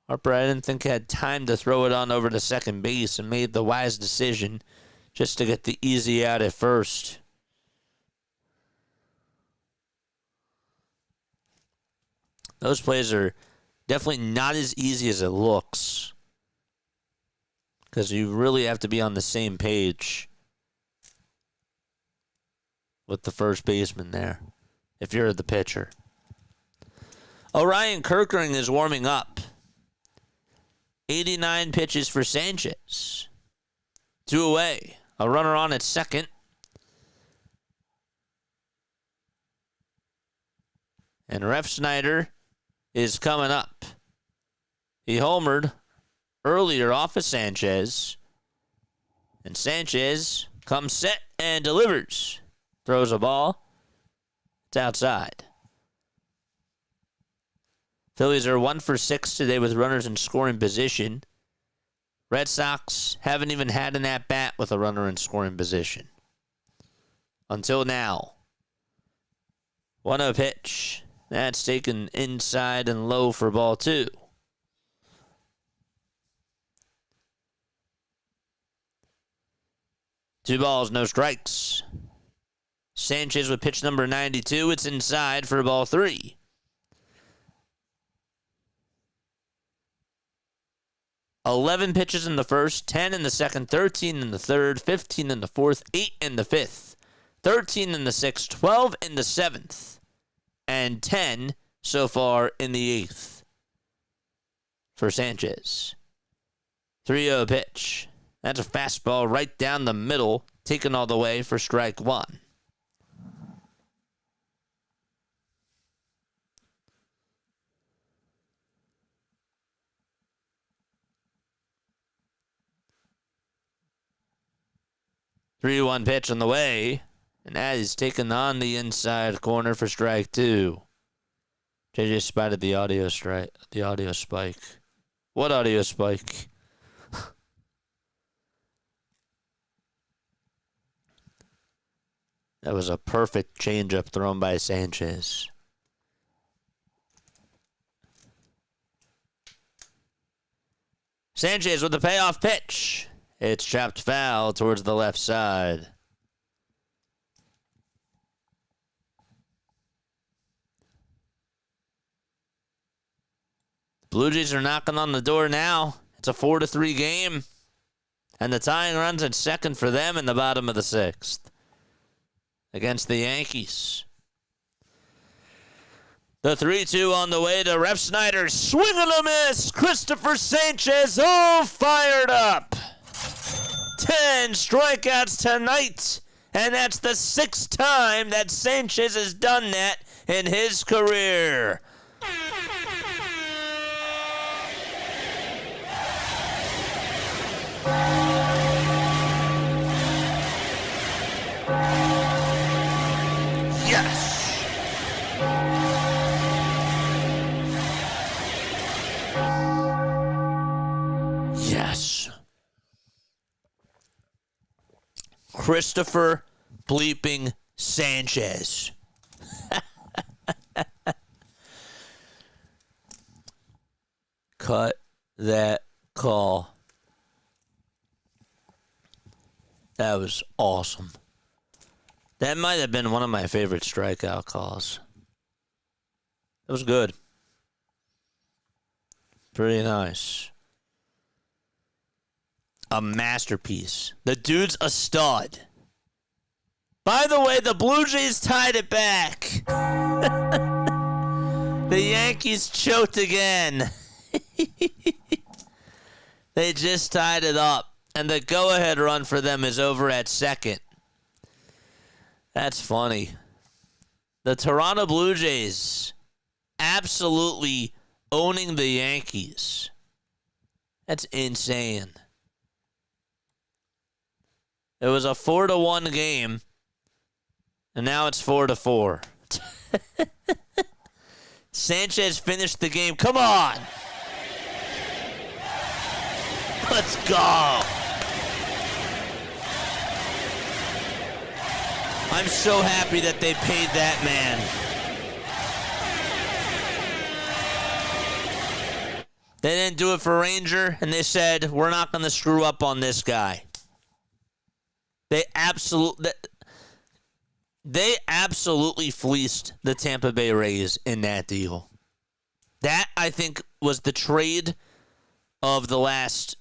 Harper, I didn't think had time to throw it on over to second base and made the wise decision just to get the easy out at first. Those plays are definitely not as easy as it looks, because you really have to be on the same page with the first baseman there if you're the pitcher. Orion Kirkering is warming up. 89 pitches for Sanchez. 2 away. A runner on at second. And Refnider is coming up. He homered earlier off of Sanchez. And Sanchez comes set and delivers. Throws a ball. It's outside. Phillies are 1 for 6 today with runners in scoring position. Red Sox haven't even had an at-bat with a runner in scoring position. Until now. 1-0 pitch. That's taken inside and low for ball 2. Two balls, no strikes. Sanchez with pitch number 92. It's inside for ball 3. 11 pitches in the first, 10 in the second, 13 in the third, 15 in the fourth, 8 in the fifth, 13 in the sixth, 12 in the seventh, and 10 so far in the eighth for Sanchez. 3-0 pitch. That's a fastball right down the middle, taken all the way for strike one. Three-one pitch on the way, and that is taken on the inside corner for strike two. JJ spotted the audio spike. What audio spike? That was a perfect changeup thrown by Sanchez. Sanchez with the payoff pitch. It's chopped foul towards the left side. The Blue Jays are knocking on the door now. It's a 4-3 game. And the tying runs at second for them in the bottom of the sixth against the Yankees. The 3-2 on the way to Refnider. Swing and a miss. Christopher Sanchez all fired up. 10 strikeouts tonight. And that's the 6th time that Sanchez has done that in his career. Yes. Yes. Christopher bleeping Sanchez. Cut that call. That was awesome. That might have been one of my favorite strikeout calls. It was good. Pretty nice. A masterpiece. The dude's a stud. By the way, the Blue Jays tied it back. The Yankees choked again. They just tied it up. And the go-ahead run for them is over at second. That's funny. The Toronto Blue Jays absolutely owning the Yankees. That's insane. It was a 4-1 game, and now it's 4-4. Sanchez finished the game. Come on. Let's go. I'm so happy that they paid that man. They didn't do it for Ranger, and they said, we're not going to screw up on this guy. They absolutely fleeced the Tampa Bay Rays in that deal. That, I think, was the trade of the last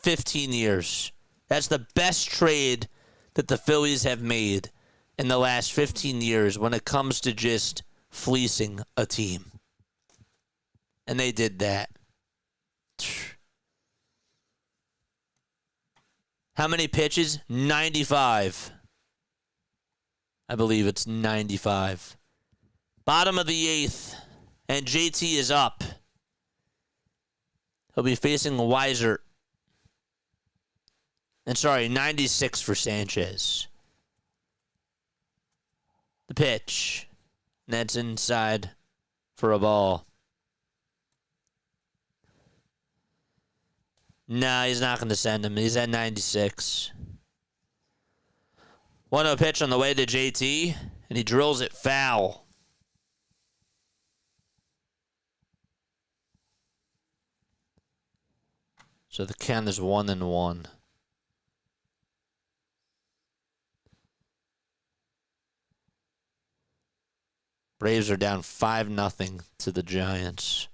15 years. That's the best trade that the Phillies have made in the last 15 years when it comes to just fleecing a team. And they did that. How many pitches? 95. I believe it's 95. Bottom of the eighth, and JT is up. He'll be facing Weiser. And 96 for Sanchez. The pitch. And that's inside for a ball. No, he's not going to send him. He's at 96. 1-0 pitch on the way to JT, and he drills it foul. So the count is 1-1. Braves are down 5-0 to the Giants.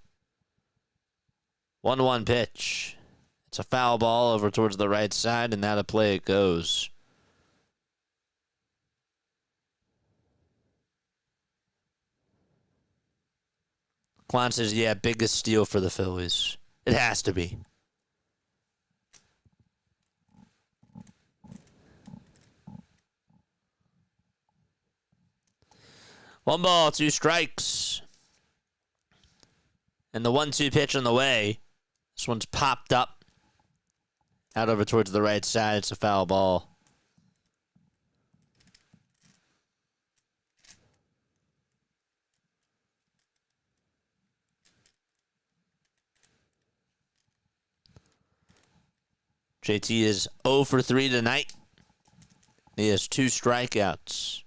1-1 pitch. It's It's a foul ball over towards the right side, and now to play it goes. Quan says, yeah, biggest steal for the Phillies. It has to be. One ball, two strikes. And the 1-2 pitch on the way. This one's popped up. Out over towards the right side. It's a foul ball. JT is 0 for 3 tonight. He has 2 strikeouts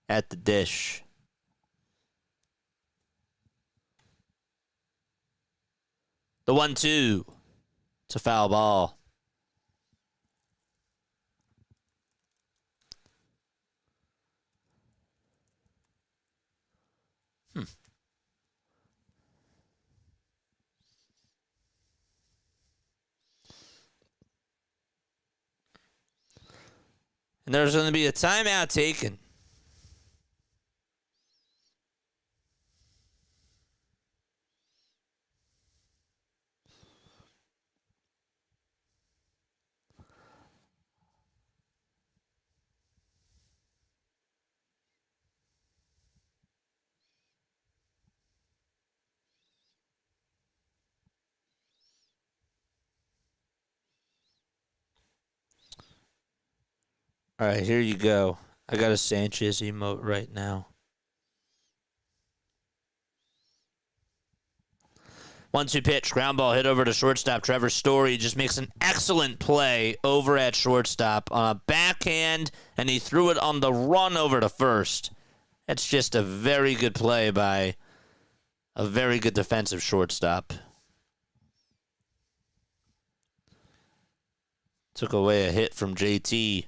at the dish. The 1-2. It's a foul ball. And there's going to be a timeout taken. All right, here you go. I got a Sanchez emote right now. 1-2 pitch, ground ball hit over to shortstop. Trevor Story just makes an excellent play over at shortstop on a backhand, and he threw it on the run over to first. That's just a very good play by a very good defensive shortstop. Took away a hit from JT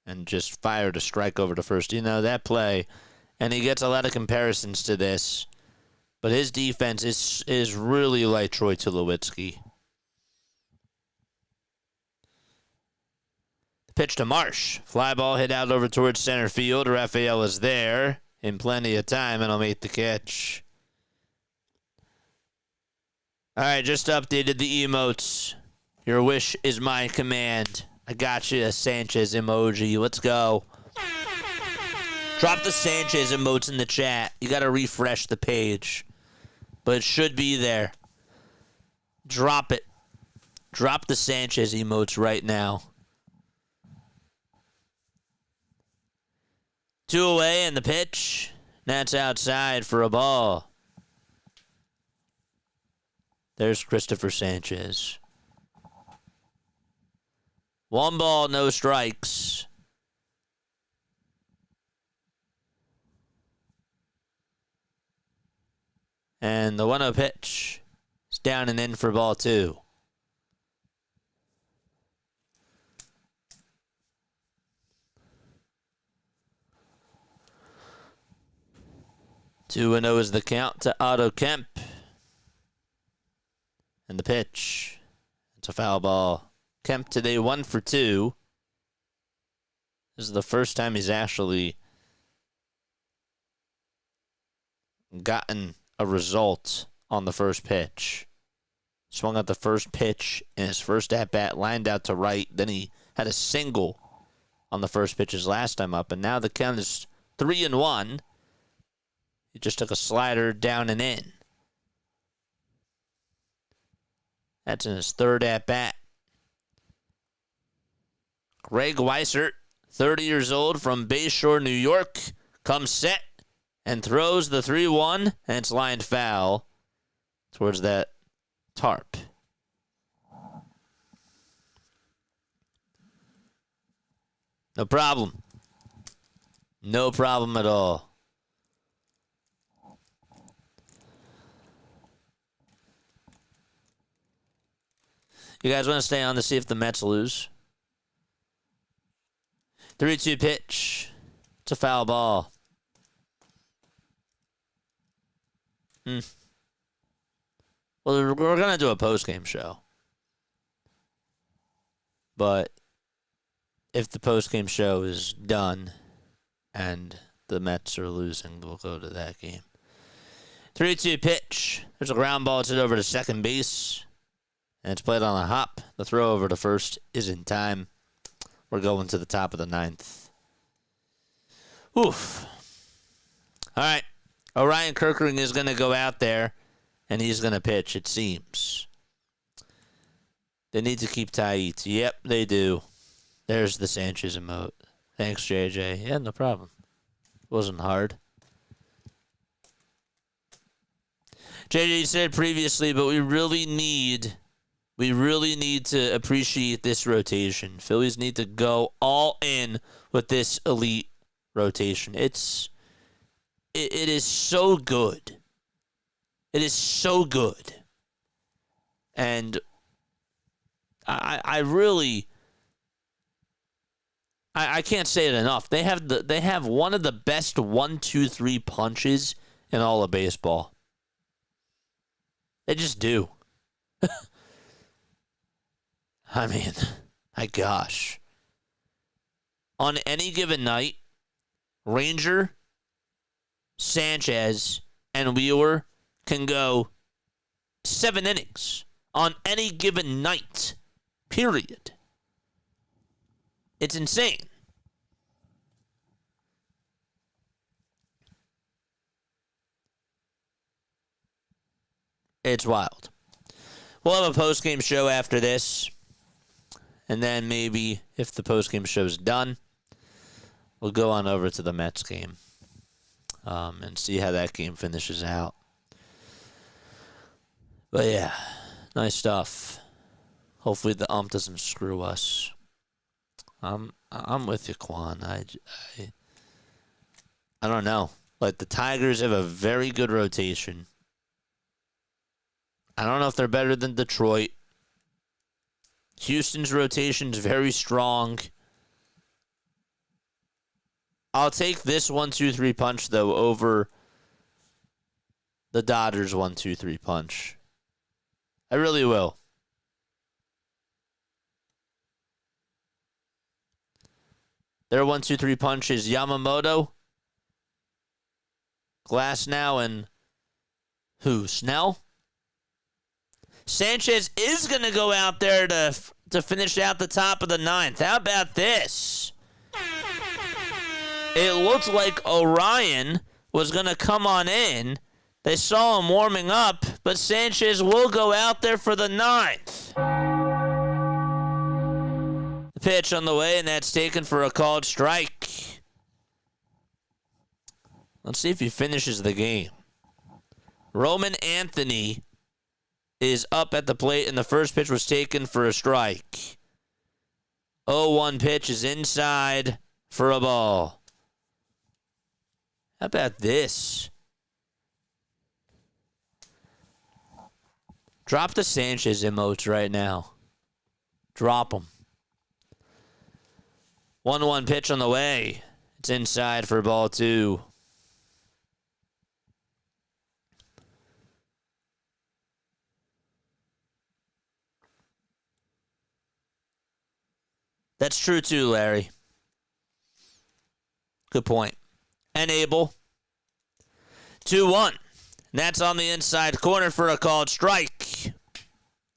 and just fired a strike over to first. You know, that play, and he gets a lot of comparisons to this, but his defense is really like Troy Tulowitzki. Pitch to Marsh. Fly ball hit out over towards center field. Raphael is there in plenty of time, and he'll make the catch. All right, just updated the emotes. Your wish is my command. I got you a Sanchez emoji. Let's go. Drop the Sanchez emotes in the chat. You got to refresh the page. But it should be there. Drop it. Drop the Sanchez emotes right now. 2 away and the pitch. That's outside for a ball. There's Christopher Sanchez. 1 ball, no strikes. And the 1-0 pitch is down and in for ball 2. Two and 0 is the count to Otto Kemp. And the pitch. It's a foul ball. Kemp today 1 for 2. This is the first time he's actually gotten a result on the first pitch. Swung at the first pitch in his first at-bat, lined out to right. Then he had a single on the first pitch his last time up. And now the count is 3-1. He just took a slider down and in. That's in his third at-bat. Greg Weissert, 30 years old from Bayshore, New York, comes set and throws the 3-1, and it's lined foul towards that tarp. No problem. No problem at all. You guys want to stay on to see if the Mets lose? 3-2 pitch. It's a foul ball. Well, we're going to do a post-game show. But if the post-game show is done and the Mets are losing, we'll go to that game. 3-2 pitch. There's a ground ball. It's hit over to second base. And it's played on a hop. The throw over to first is in time. We're going to the top of the ninth. Oof. All right. Orion Kirkering is going to go out there, and he's going to pitch, it seems. They need to keep Tait. Yep, they do. There's the Sanchez emote. Thanks, JJ. Yeah, no problem. Wasn't hard. JJ said previously, but we really need to appreciate this rotation. Phillies need to go all in with this elite rotation. It is so good. It is so good. And I can't say it enough. They have one of the best 1-2-3 punches in all of baseball. They just do. I mean, my gosh. On any given night, Ranger, Sanchez, and Wheeler can go 7 innings on any given night. Period. It's insane. It's wild. We'll have a post-game show after this. And then maybe, if the post-game show's done, we'll go on over to the Mets game and see how that game finishes out. But yeah, nice stuff. Hopefully the ump doesn't screw us. I'm with you, Quan. I don't know. Like, the Tigers have a very good rotation. I don't know if they're better than Detroit. Houston's rotation's very strong. I'll take this 1-2-3 punch, though, over the Dodgers 1-2-3 punch. I really will. Their 1-2-3 punch is Yamamoto, Glasnow, and who? Snell? Sanchez is going to go out there to finish out the top of the ninth. How about this? It looked like Orion was going to come on in. They saw him warming up, but Sanchez will go out there for the ninth. The pitch on the way, and that's taken for a called strike. Let's see if he finishes the game. Roman Anthony is up at the plate, and the first pitch was taken for a strike. 0-1 pitch is inside for a ball. How about this? Drop the Sanchez emotes right now. Drop them. 1-1 pitch on the way. It's inside for ball 2. That's true too, Larry. Good point. And Abel. 2-1. That's on the inside corner for a called strike.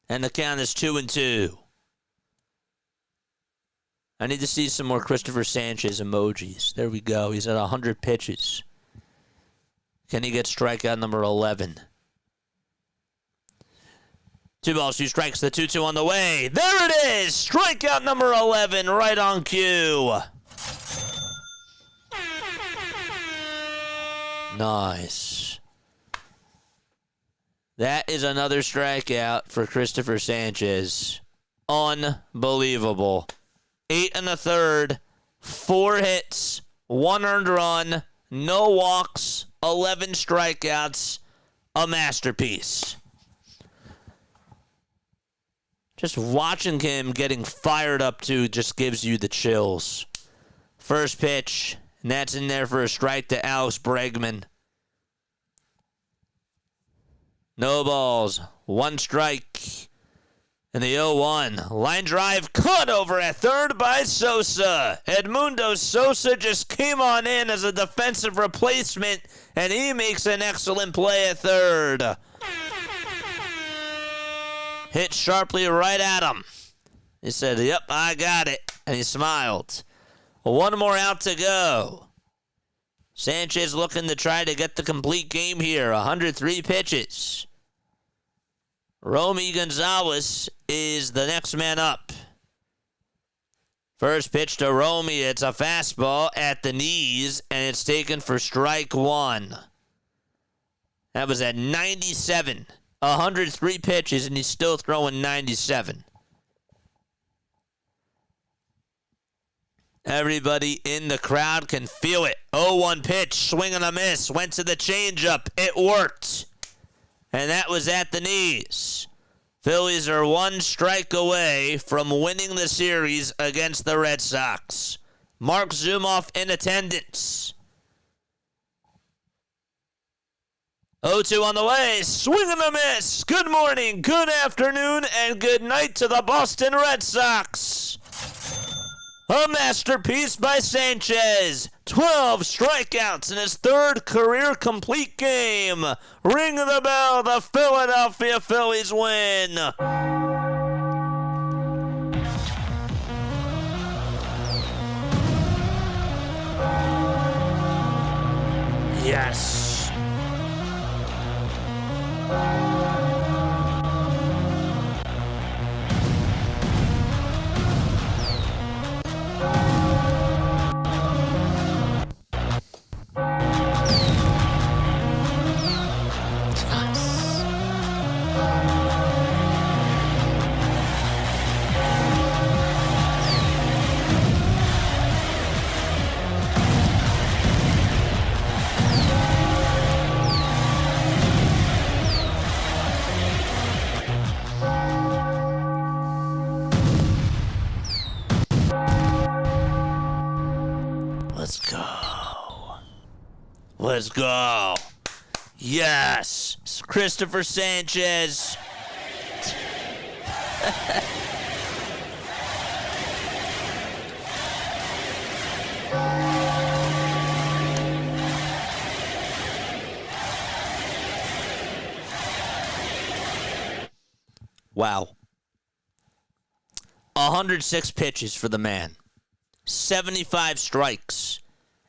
And the count is 2-2. I need to see some more Christopher Sanchez emojis. There we go. He's at 100 pitches. Can he get strikeout number 11? 2 balls, 2 strikes, the 2-2 on the way. There it is! Strikeout number 11, right on cue. Nice. That is another strikeout for Christopher Sanchez. Unbelievable. 8 1/3, 4 hits, 1 earned run, no walks, 11 strikeouts. A masterpiece. Just watching him getting fired up, too, just gives you the chills. First pitch, and that's in there for a strike to Alex Bregman. No balls, 1 strike. And the 0-1. Line drive cut over at third by Sosa. Edmundo Sosa just came on in as a defensive replacement, and he makes an excellent play at third. Hit sharply right at him. He said, "Yep, I got it." And he smiled. One more out to go. Sanchez looking to try to get the complete game here. 103 pitches. Romy Gonzalez is the next man up. First pitch to Romy. It's a fastball at the knees, and it's taken for strike one. That was at 97. 103 pitches, and he's still throwing 97. Everybody in the crowd can feel it. 0-1 pitch, swing and a miss. Went to the changeup. It worked. And that was at the knees. Phillies are one strike away from winning the series against the Red Sox. Mark Zumoff in attendance. 0-2 on the way. Swing and a miss. Good morning, good afternoon, and good night to the Boston Red Sox. A masterpiece by Sanchez. 12 strikeouts in his third career complete game. Ring the bell. The Philadelphia Phillies win. Yes. Let's go. Yes. Christopher Sanchez. Wow. 106 pitches for the man. 75 strikes.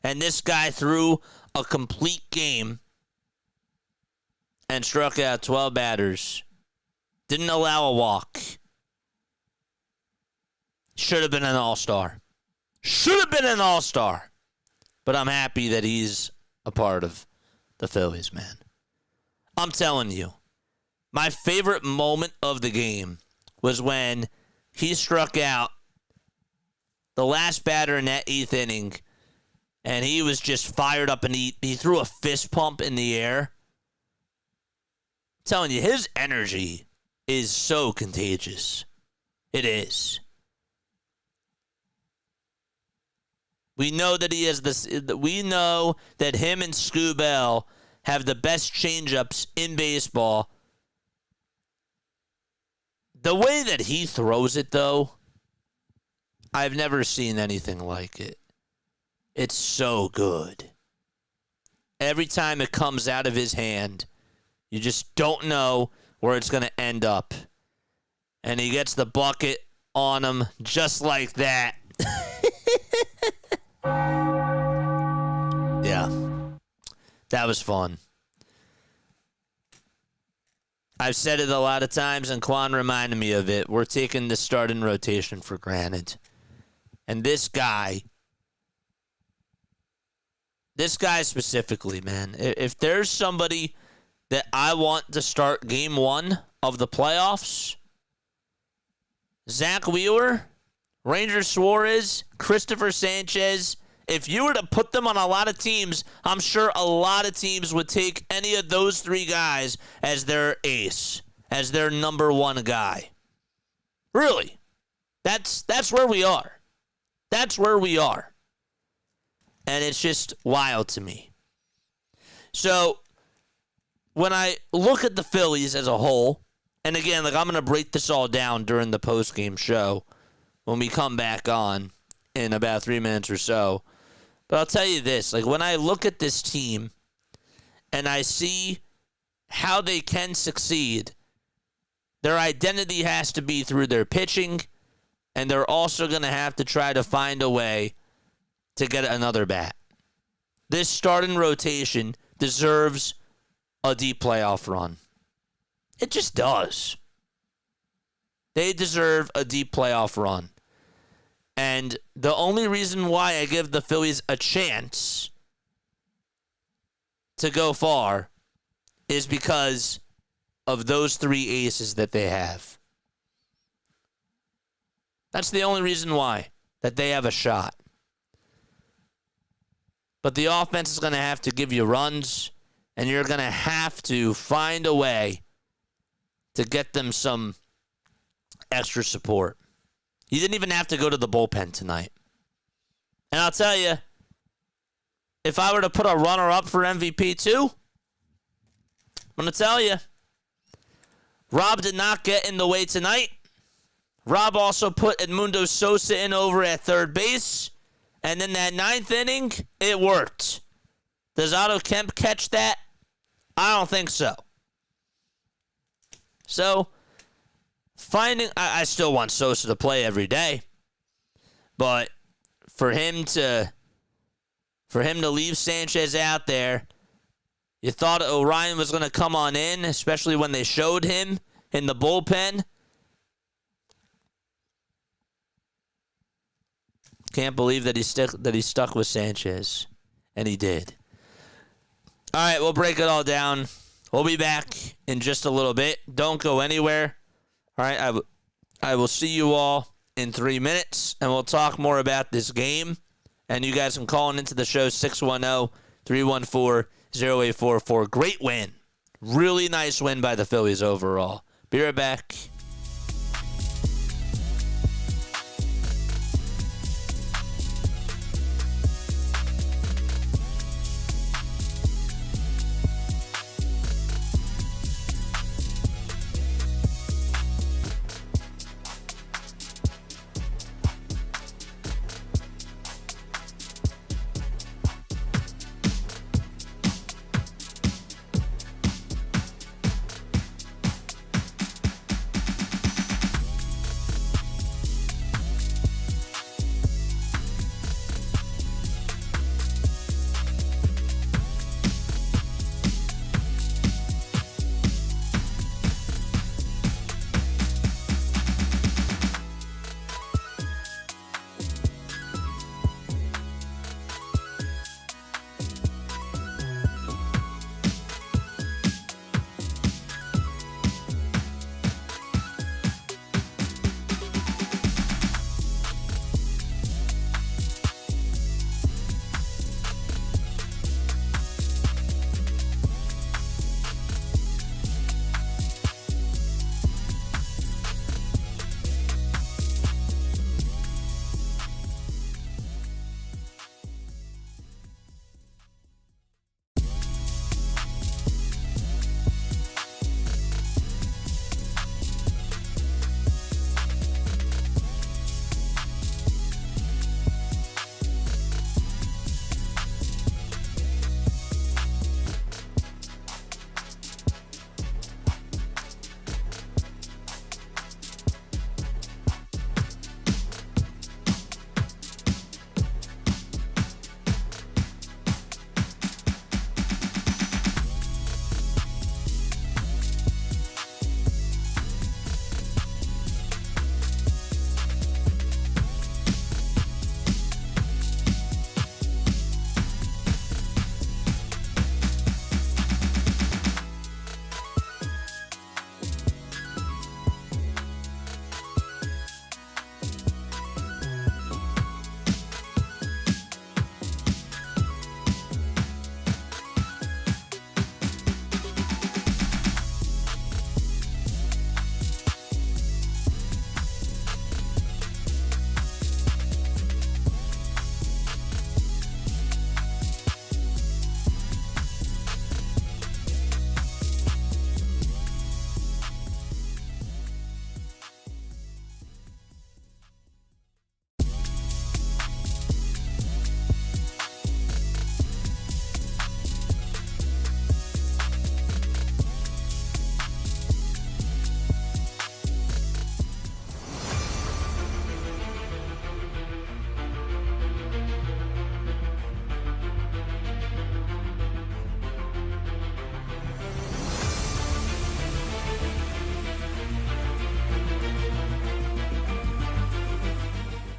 And this guy threw a complete game and struck out 12 batters. Didn't allow a walk. Should have been an all-star. Should have been an all-star. But I'm happy that he's a part of the Phillies, man. I'm telling you, my favorite moment of the game was when he struck out the last batter in that 8th inning. And he was just fired up, and he threw a fist pump in the air. I'm telling you, his energy is so contagious. It is. We know that he has this. We know that him and Scubell have the best changeups in baseball. The way that he throws it, though, I've never seen anything like it. It's so good. Every time it comes out of his hand, you just don't know where it's going to end up. And he gets the bucket on him just like that. Yeah. That was fun. I've said it a lot of times, and Quan reminded me of it. We're taking the starting rotation for granted. And this guy specifically, man, if there's somebody that I want to start game one of the playoffs, Zach Wheeler, Ranger Suarez, Christopher Sanchez, if you were to put them on a lot of teams, I'm sure a lot of teams would take any of those three guys as their ace, as their number one guy. Really. That's where we are. That's where we are. And it's just wild to me. So, when I look at the Phillies as a whole, And again, like, I'm going to break this all down during the post-game show when we come back on in about 3 minutes or so. But I'll tell you this, like, when I look at this team and I see how they can succeed, their identity has to be through their pitching, and they're also going to have to try to find a way to get another bat. This starting rotation deserves a deep playoff run. It just does. They deserve a deep playoff run. And the only reason why I give the Phillies a chance to go far is because of those three aces that they have. That's the only reason why, that they have a shot. But the offense is going to have to give you runs, and you're going to have to find a way to get them some extra support. You didn't even have to go to the bullpen tonight. And I'll tell you, if I were to put a runner-up for MVP too, I'm going to tell you, Rob did not get in the way tonight. Rob also put Edmundo Sosa in over at third base. And in that ninth inning, it worked. Does Otto Kemp catch that? I don't think so. So, I still want Sosa to play every day. But for him to leave Sanchez out there, you thought Orion was going to come on in, especially when they showed him in the bullpen. Can't believe that he stuck with Sanchez, and he did. All right, we'll break it all down. We'll be back in just a little bit. Don't go anywhere. All right, I will see you all in 3 minutes, and we'll talk more about this game. And you guys can call into the show 610-314-0844. Great win. Really nice win by the Phillies overall. Be right back.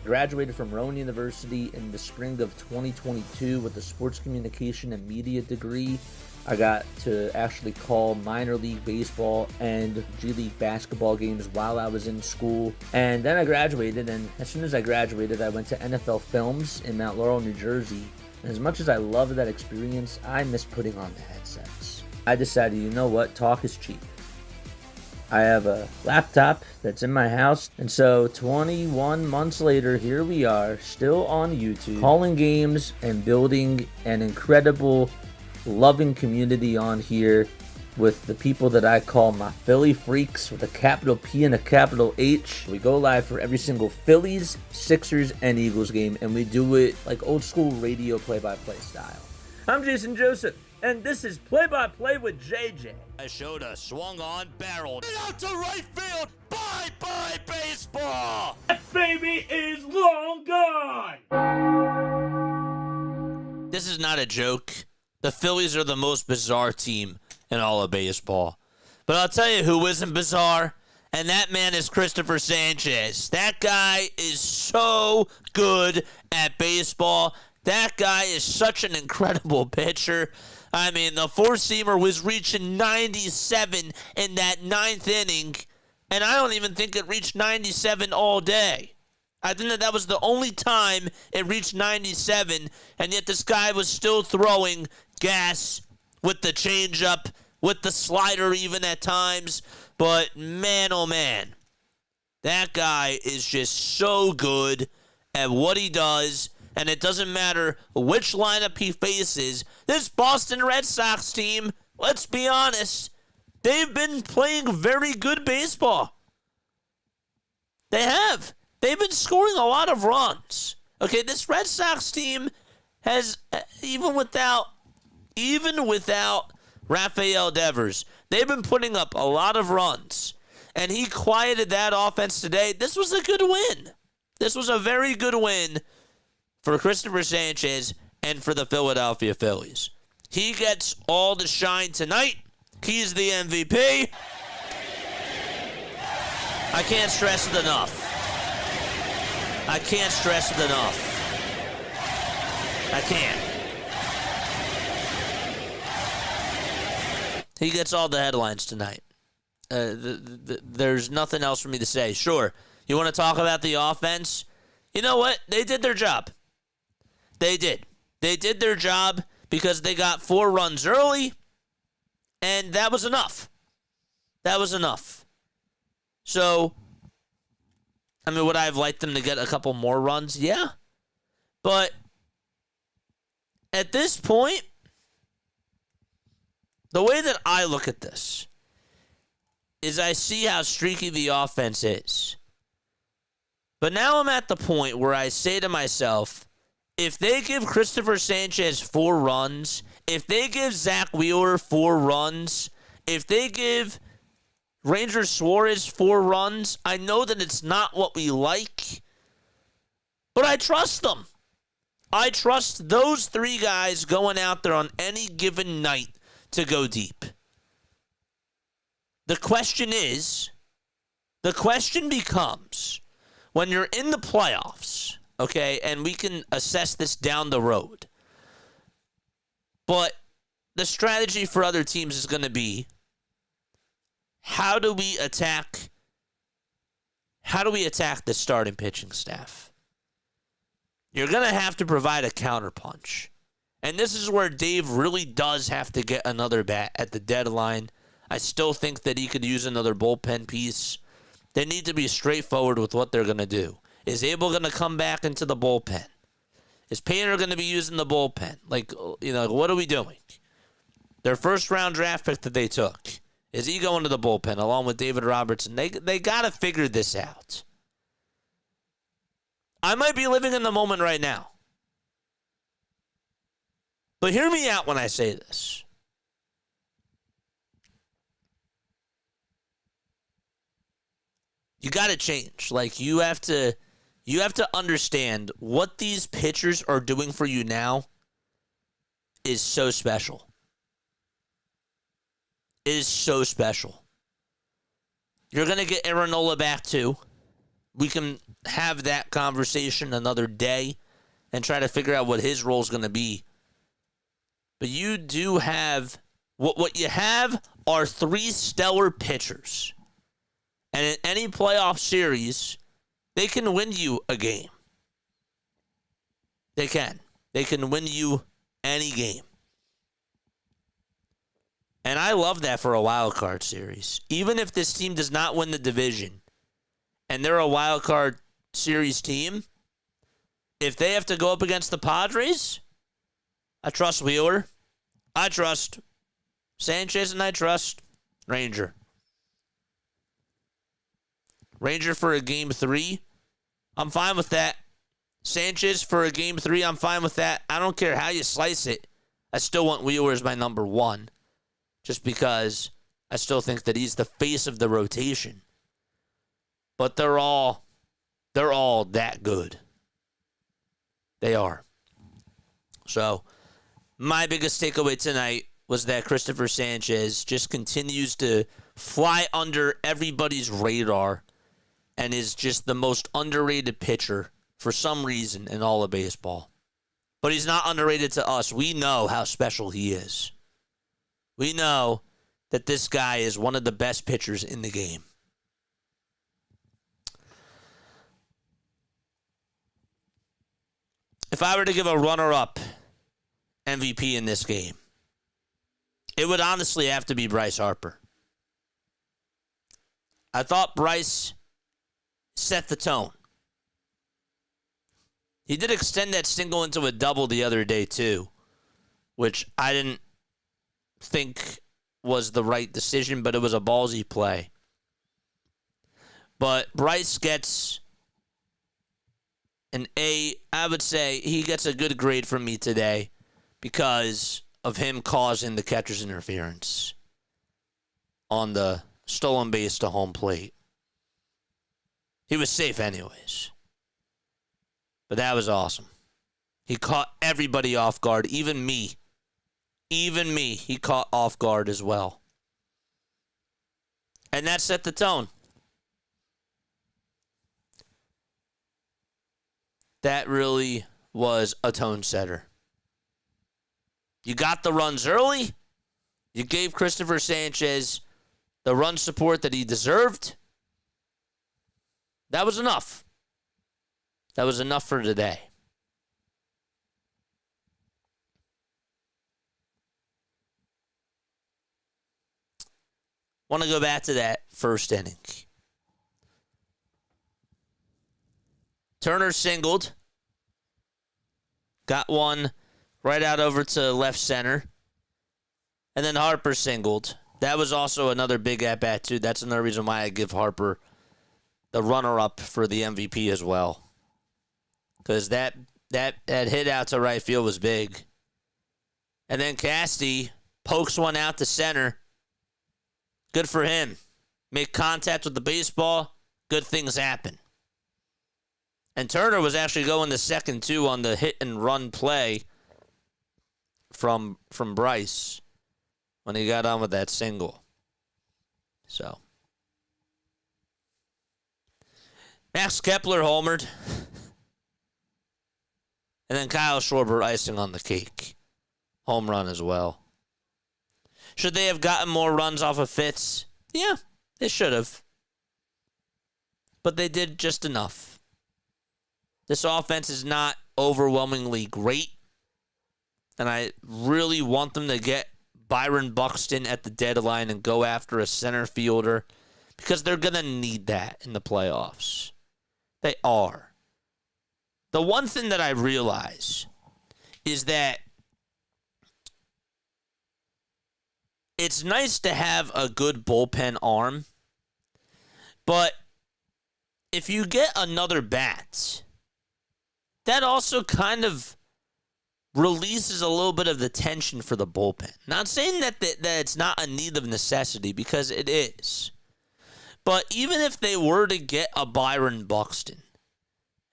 Graduated from Rowan University in the spring of 2022 with a sports communication and media degree. I got to actually call minor league baseball and G League basketball games while I was in school. And then I graduated, and as soon as I graduated, I went to NFL Films in Mount Laurel, New Jersey. And as much as I loved that experience, I miss putting on the headsets. I decided, you know what, talk is cheap. I have a laptop that's in my house, and so 21 months later, here we are, still on YouTube, calling games and building an incredible, loving community on here with the people that I call my Philly freaks with a capital P and a capital H. We go live for every single Phillies, Sixers, and Eagles game, and we do it like old school radio play-by-play style. I'm Jason Joseph, and this is Play-by-Play with JJ. Showed swung on, barreled out to right field. Bye-bye baseball. That baby is long gone. This is not a joke. The Phillies are the most bizarre team in all of baseball. But I'll tell you who isn't bizarre, and that man is Christopher Sanchez. That guy is so good at baseball. That guy is such an incredible pitcher. I mean, the four-seamer was reaching 97 in that ninth inning, and I don't even think it reached 97 all day. I think that was the only time it reached 97, and yet this guy was still throwing gas with the changeup, with the slider even at times. But man, oh man, that guy is just so good at what he does, and it doesn't matter which lineup he faces. This Boston Red Sox team, let's be honest, they've been playing very good baseball. They have. They've been scoring a lot of runs. Okay, this Red Sox team has, even without Rafael Devers, they've been putting up a lot of runs. And he quieted that offense today. This was a good win. This was a very good win for Christopher Sanchez and for the Philadelphia Phillies. He gets all the shine tonight. He's the MVP. I can't stress it enough. I can't stress it enough. I can't. He gets all the headlines tonight. There's nothing else for me to say. Sure, you want to talk about the offense? You know what? They did their job. They did. They did their job because they got 4 runs early, and that was enough. That was enough. So, I mean, would I have liked them to get a couple more runs? Yeah. But at this point, the way that I look at this is I see how streaky the offense is. But now I'm at the point where I say to myself, if they give Christopher Sanchez 4 runs, if they give Zach Wheeler 4 runs, if they give Ranger Suarez 4 runs, I know that it's not what we like, but I trust them. I trust those 3 guys going out there on any given night to go deep. The question becomes, when you're in the playoffs, okay, and we can assess this down the road, but the strategy for other teams is going to be, how do we attack the starting pitching staff? You're going to have to provide a counterpunch. And this is where Dave really does have to get another bat at the deadline. I still think that he could use another bullpen piece. They need to be straightforward with what they're going to do. Is Abel going to come back into the bullpen? Is Painter going to be using the bullpen? Like, you know, what are we doing? Their first-round draft pick that they took, is he going to the bullpen along with David Robertson? They got to figure this out. I might be living in the moment right now. But hear me out when I say this. You got to change. Like, you have to understand what these pitchers are doing for you now is so special. It is so special. You're going to get Aaron Nola back too. we can have that conversation another day and try to figure out what his role is going to be. But you do have, what you have are three stellar pitchers. And in any playoff series, they can win you a game. They can. They can win you any game. And I love that for a wild card series. Even if this team does not win the division and they're a wild card series team, if they have to go up against the Padres, I trust Wheeler, I trust Sanchez, and I trust Ranger. Ranger for a game 3, I'm fine with that. Sanchez for a game 3, I'm fine with that. I don't care how you slice it. I still want Wheeler as my number 1. Just because I still think that he's the face of the rotation. But they're all that good. They are. So, my biggest takeaway tonight was that Christopher Sanchez just continues to fly under everybody's radar and is just the most underrated pitcher for some reason in all of baseball. But he's not underrated to us. We know how special he is. We know that this guy is one of the best pitchers in the game. If I were to give a runner-up MVP in this game, it would honestly have to be Bryce Harper. I thought Bryce set the tone. He did extend that single into a double the other day, too, which I didn't think was the right decision, but it was a ballsy play. But Bryce gets an A. I would say he gets a good grade from me today because of him causing the catcher's interference on the stolen base to home plate. He was safe anyways. But that was awesome. He caught everybody off guard, even me. Even me, he caught off guard as well. And that set the tone. That really was a tone setter. You got the runs early. You gave Christopher Sanchez the run support that he deserved. That was enough. That was enough for today. Want to go back to that first inning. Turner singled. Got one right out over to left center. And then Harper singled. That was also another big at-bat, too. That's another reason why I give Harper the runner-up for the MVP as well. Because that hit out to right field was big. And then Casti pokes one out to center. Good for him. Make contact with the baseball. Good things happen. And Turner was actually going to second, too, on the hit and run play from Bryce when he got on with that single. So. Max Kepler homered. And then Kyle Schwarber icing on the cake. Home run as well. Should they have gotten more runs off of Fitz? Yeah, they should have. But they did just enough. This offense is not overwhelmingly great. And I really want them to get Byron Buxton at the deadline and go after a center fielder because they're going to need that in the playoffs. They are. The one thing that I realize is that it's nice to have a good bullpen arm, but if you get another bat, that also kind of releases a little bit of the tension for the bullpen. Not saying that it's not a need of necessity, because it is. But even if they were to get a Byron Buxton,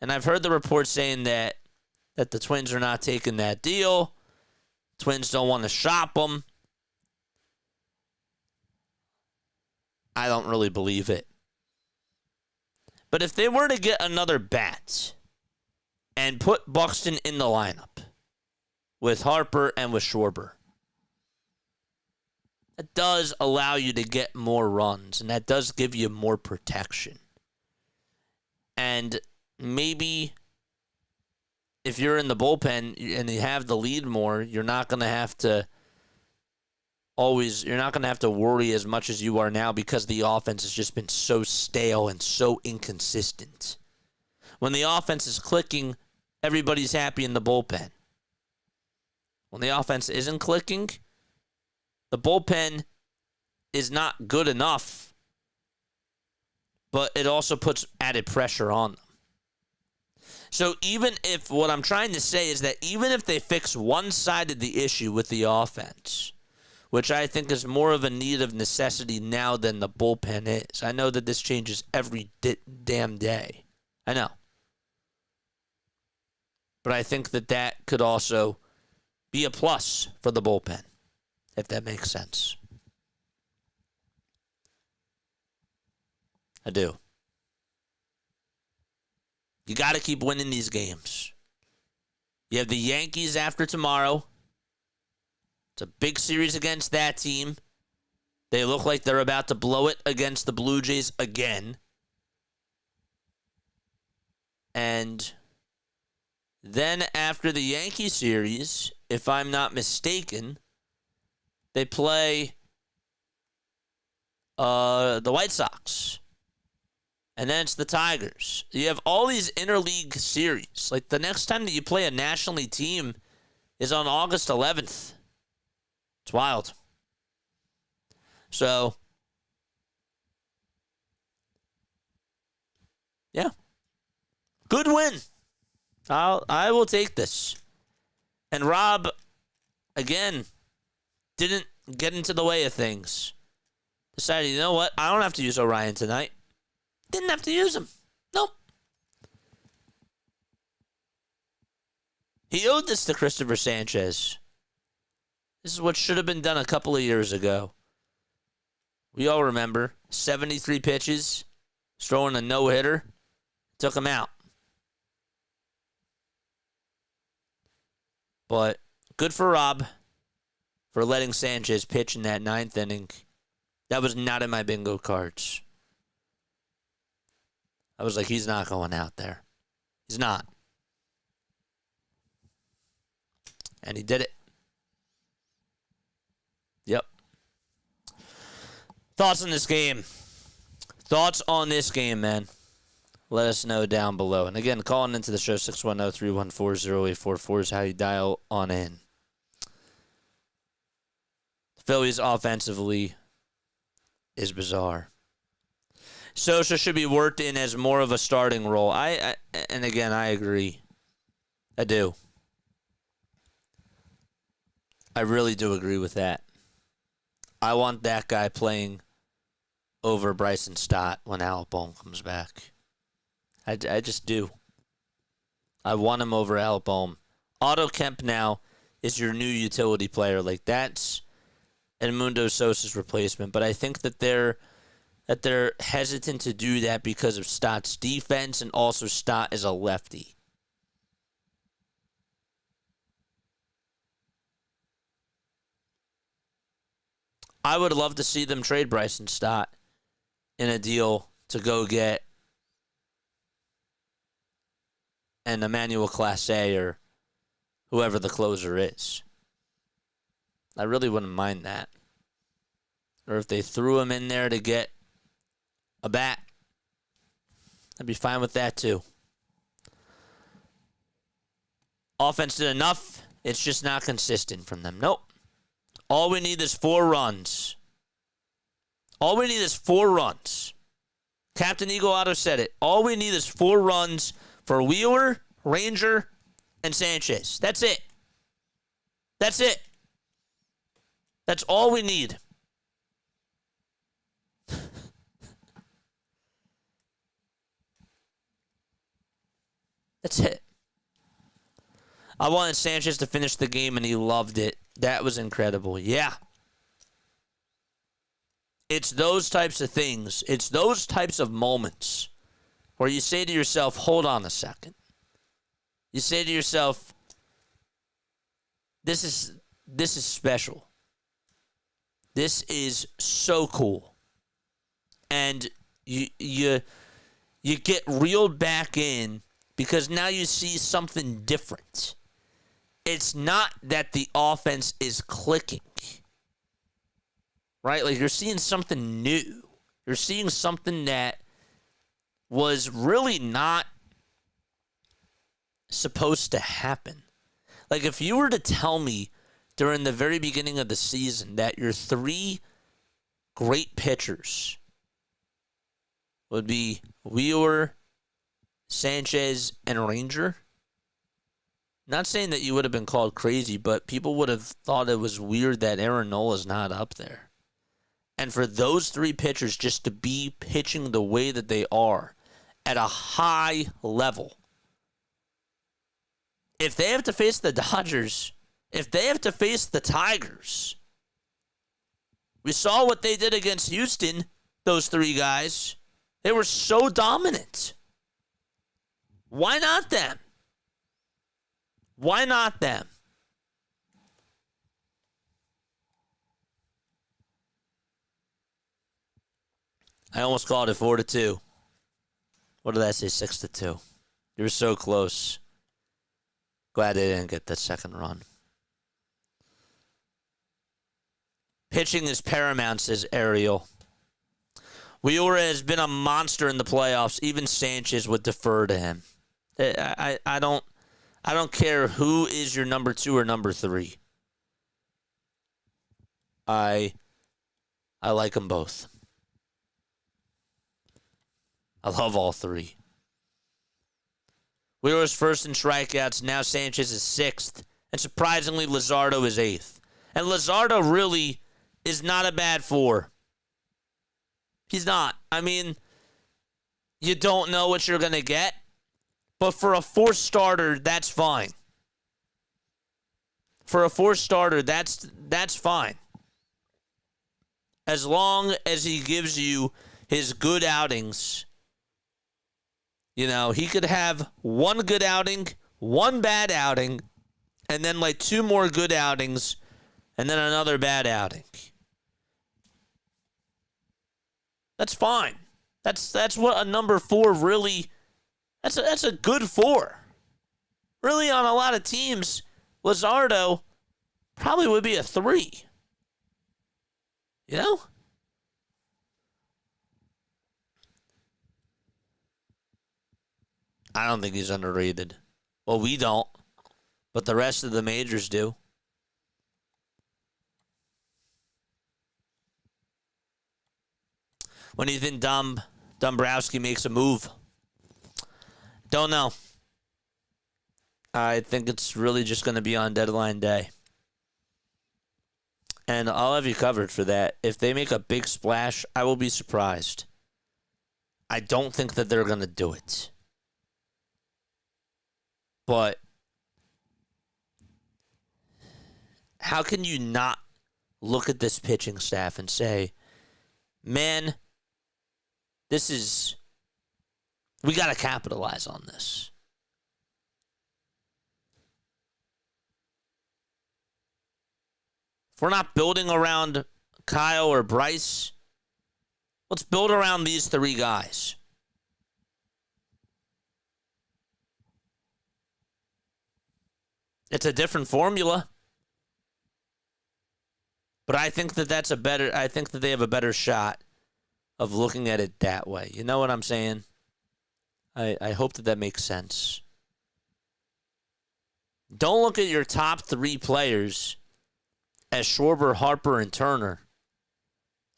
and I've heard the report saying that the Twins are not taking that deal, Twins don't want to shop him. I don't really believe it. But if they were to get another bat and put Buxton in the lineup with Harper and with Schwarber, that does allow you to get more runs, and that does give you more protection. And maybe if you're in the bullpen and you have the lead more, you're not going to have to worry as much as you are now because the offense has just been so stale and so inconsistent. When the offense is clicking, everybody's happy in the bullpen. When the offense isn't clicking, the bullpen is not good enough, but it also puts added pressure on them. So even if, what I'm trying to say is that even if they fix one side of the issue with the offense, which I think is more of a need of necessity now than the bullpen is. I know that this changes every damn day. I know. But I think that that could also be a plus for the bullpen, if that makes sense. I do. You got to keep winning these games. You have the Yankees after tomorrow. It's a big series against that team. They look like they're about to blow it against the Blue Jays again. And then after the Yankee series, if I'm not mistaken, they play the White Sox. And then it's the Tigers. You have all these interleague series. Like the next time that you play a National League team is on August 11th. It's wild. So, yeah. Good win. I will take this. And Rob, again, didn't get into the way of things. Decided, you know what? I don't have to use Orion tonight. Didn't have to use him. Nope. He owed this to Christopher Sanchez. This is what should have been done a couple of years ago. We all remember 73 pitches, throwing a no-hitter, took him out. But good for Rob for letting Sanchez pitch in that ninth inning. That was not in my bingo cards. I was like, he's not going out there. He's not. And he did it. Yep. Thoughts on this game? Thoughts on this game, man? Let us know down below. And again, calling into the show, 610-314-0844 is how you dial on in. The Phillies offensively is bizarre. Sosa should be worked in as more of a starting role. And again, I agree. I do. I really do agree with that. I want that guy playing over Bryson Stott when Alec Bohm comes back. I just do. I want him over Alec Bohm. Otto Kemp now is your new utility player. Like, that's Edmundo Sosa's replacement. But I think that they're hesitant to do that because of Stott's defense, and also Stott is a lefty. I would love to see them trade Bryson Stott in a deal to go get an Emmanuel Clase or whoever the closer is. I really wouldn't mind that. Or if they threw him in there to get a bat, I'd be fine with that too. Offense did enough. It's just not consistent from them. Nope. All we need is 4 runs. All we need is 4 runs. Captain Eagle Otto said it. All we need is 4 runs for Wheeler, Ranger, and Sanchez. That's it. That's it. That's all we need. That's it. I wanted Sanchez to finish the game, and he loved it. That was incredible. Yeah. It's those types of things. It's those types of moments where you say to yourself, hold on a second. You say to yourself, this is special. This is so cool. And you get reeled back in because now you see something different. It's not that the offense is clicking, right? Like, you're seeing something new. You're seeing something that was really not supposed to happen. Like, if you were to tell me during the very beginning of the season that your three great pitchers would be Wheeler, Sanchez, and Ranger, not saying that you would have been called crazy, but people would have thought it was weird that Aaron Nola's not up there. And for those three pitchers just to be pitching the way that they are at a high level, if they have to face the Dodgers, if they have to face the Tigers, we saw what they did against Houston, those three guys. They were so dominant. Why not them? Why not them? I almost called it 4-2. What did I say? 6-2. You were so close. Glad they didn't get that second run. Pitching is paramount, says Ariel. Wheeler has been a monster in the playoffs. Even Sanchez would defer to him. I don't care who is your number 2 or number 3. I like them both. I love all three. Wheeler's first in strikeouts. Now Sanchez is 6th. And surprisingly, Luzardo is 8th. And Luzardo really is not a bad 4. He's not. I mean, you don't know what you're going to get. But for a 4th starter, that's fine. For a 4th starter, that's fine. As long as he gives you his good outings. You know, he could have one good outing, one bad outing, and then like 2 more good outings, and then another bad outing. That's fine. That's what a number 4 really. That's a good 4. Really, on a lot of teams, Luzardo probably would be a 3. You know? I don't think he's underrated. Well, we don't, but the rest of the majors do. When do you think Dombrowski makes a move? Don't know. I think it's really just going to be on deadline day. And I'll have you covered for that. If they make a big splash, I will be surprised. I don't think that they're going to do it. But how can you not look at this pitching staff and say, man, we got to capitalize on this. If we're not building around Kyle or Bryce, let's build around these 3 guys. It's a different formula. But I think that I think that they have a better shot of looking at it that way. You know what I'm saying? I hope that makes sense. Don't look at your top 3 players as Schwarber, Harper, and Turner.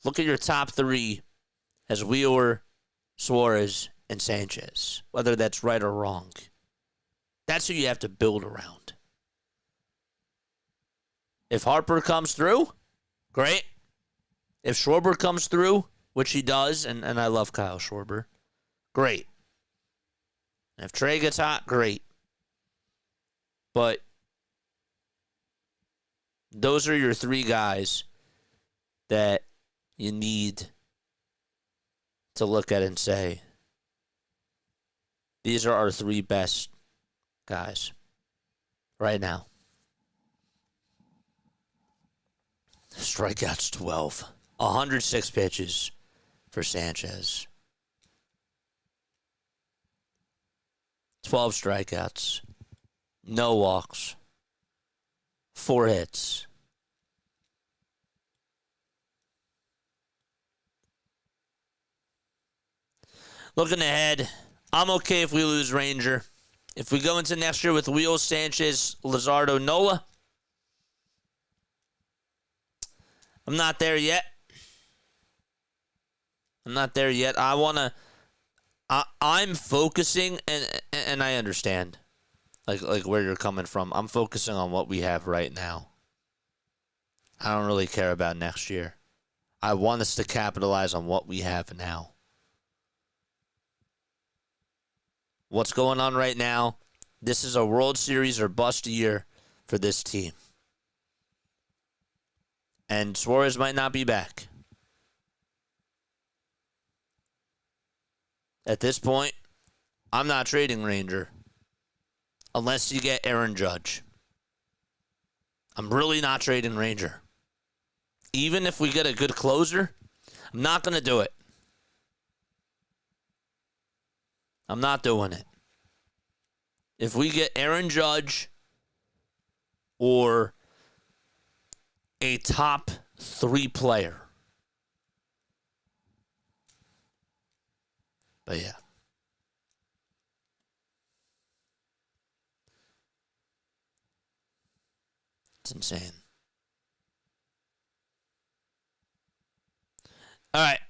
Look at your top 3 as Wheeler, Suarez, and Sanchez, whether that's right or wrong. That's who you have to build around. If Harper comes through, great. If Schwarber comes through, which he does, and I love Kyle Schwarber, great. If Trey gets hot, great. But those are your 3 guys that you need to look at and say, These are our 3 best guys right now. Strikeouts 12. 106 pitches for Sanchez. 12 strikeouts. No walks. 4 hits. Looking ahead, I'm okay if we lose Ranger. If we go into next year with Wheels, Sanchez, Luzardo, Nola, I'm not there yet. I'm focusing, and I understand, like where you're coming from. I'm focusing on what we have right now. I don't really care about next year. I want us to capitalize on what we have now. What's going on right now? This is a World Series or bust year for this team. And Suarez might not be back. At this point, I'm not trading Ranger unless you get Aaron Judge. I'm really not trading Ranger. Even if we get a good closer, I'm not going to do it. I'm not doing it. If we get Aaron Judge or a top 3 player. But yeah. It's insane. All right.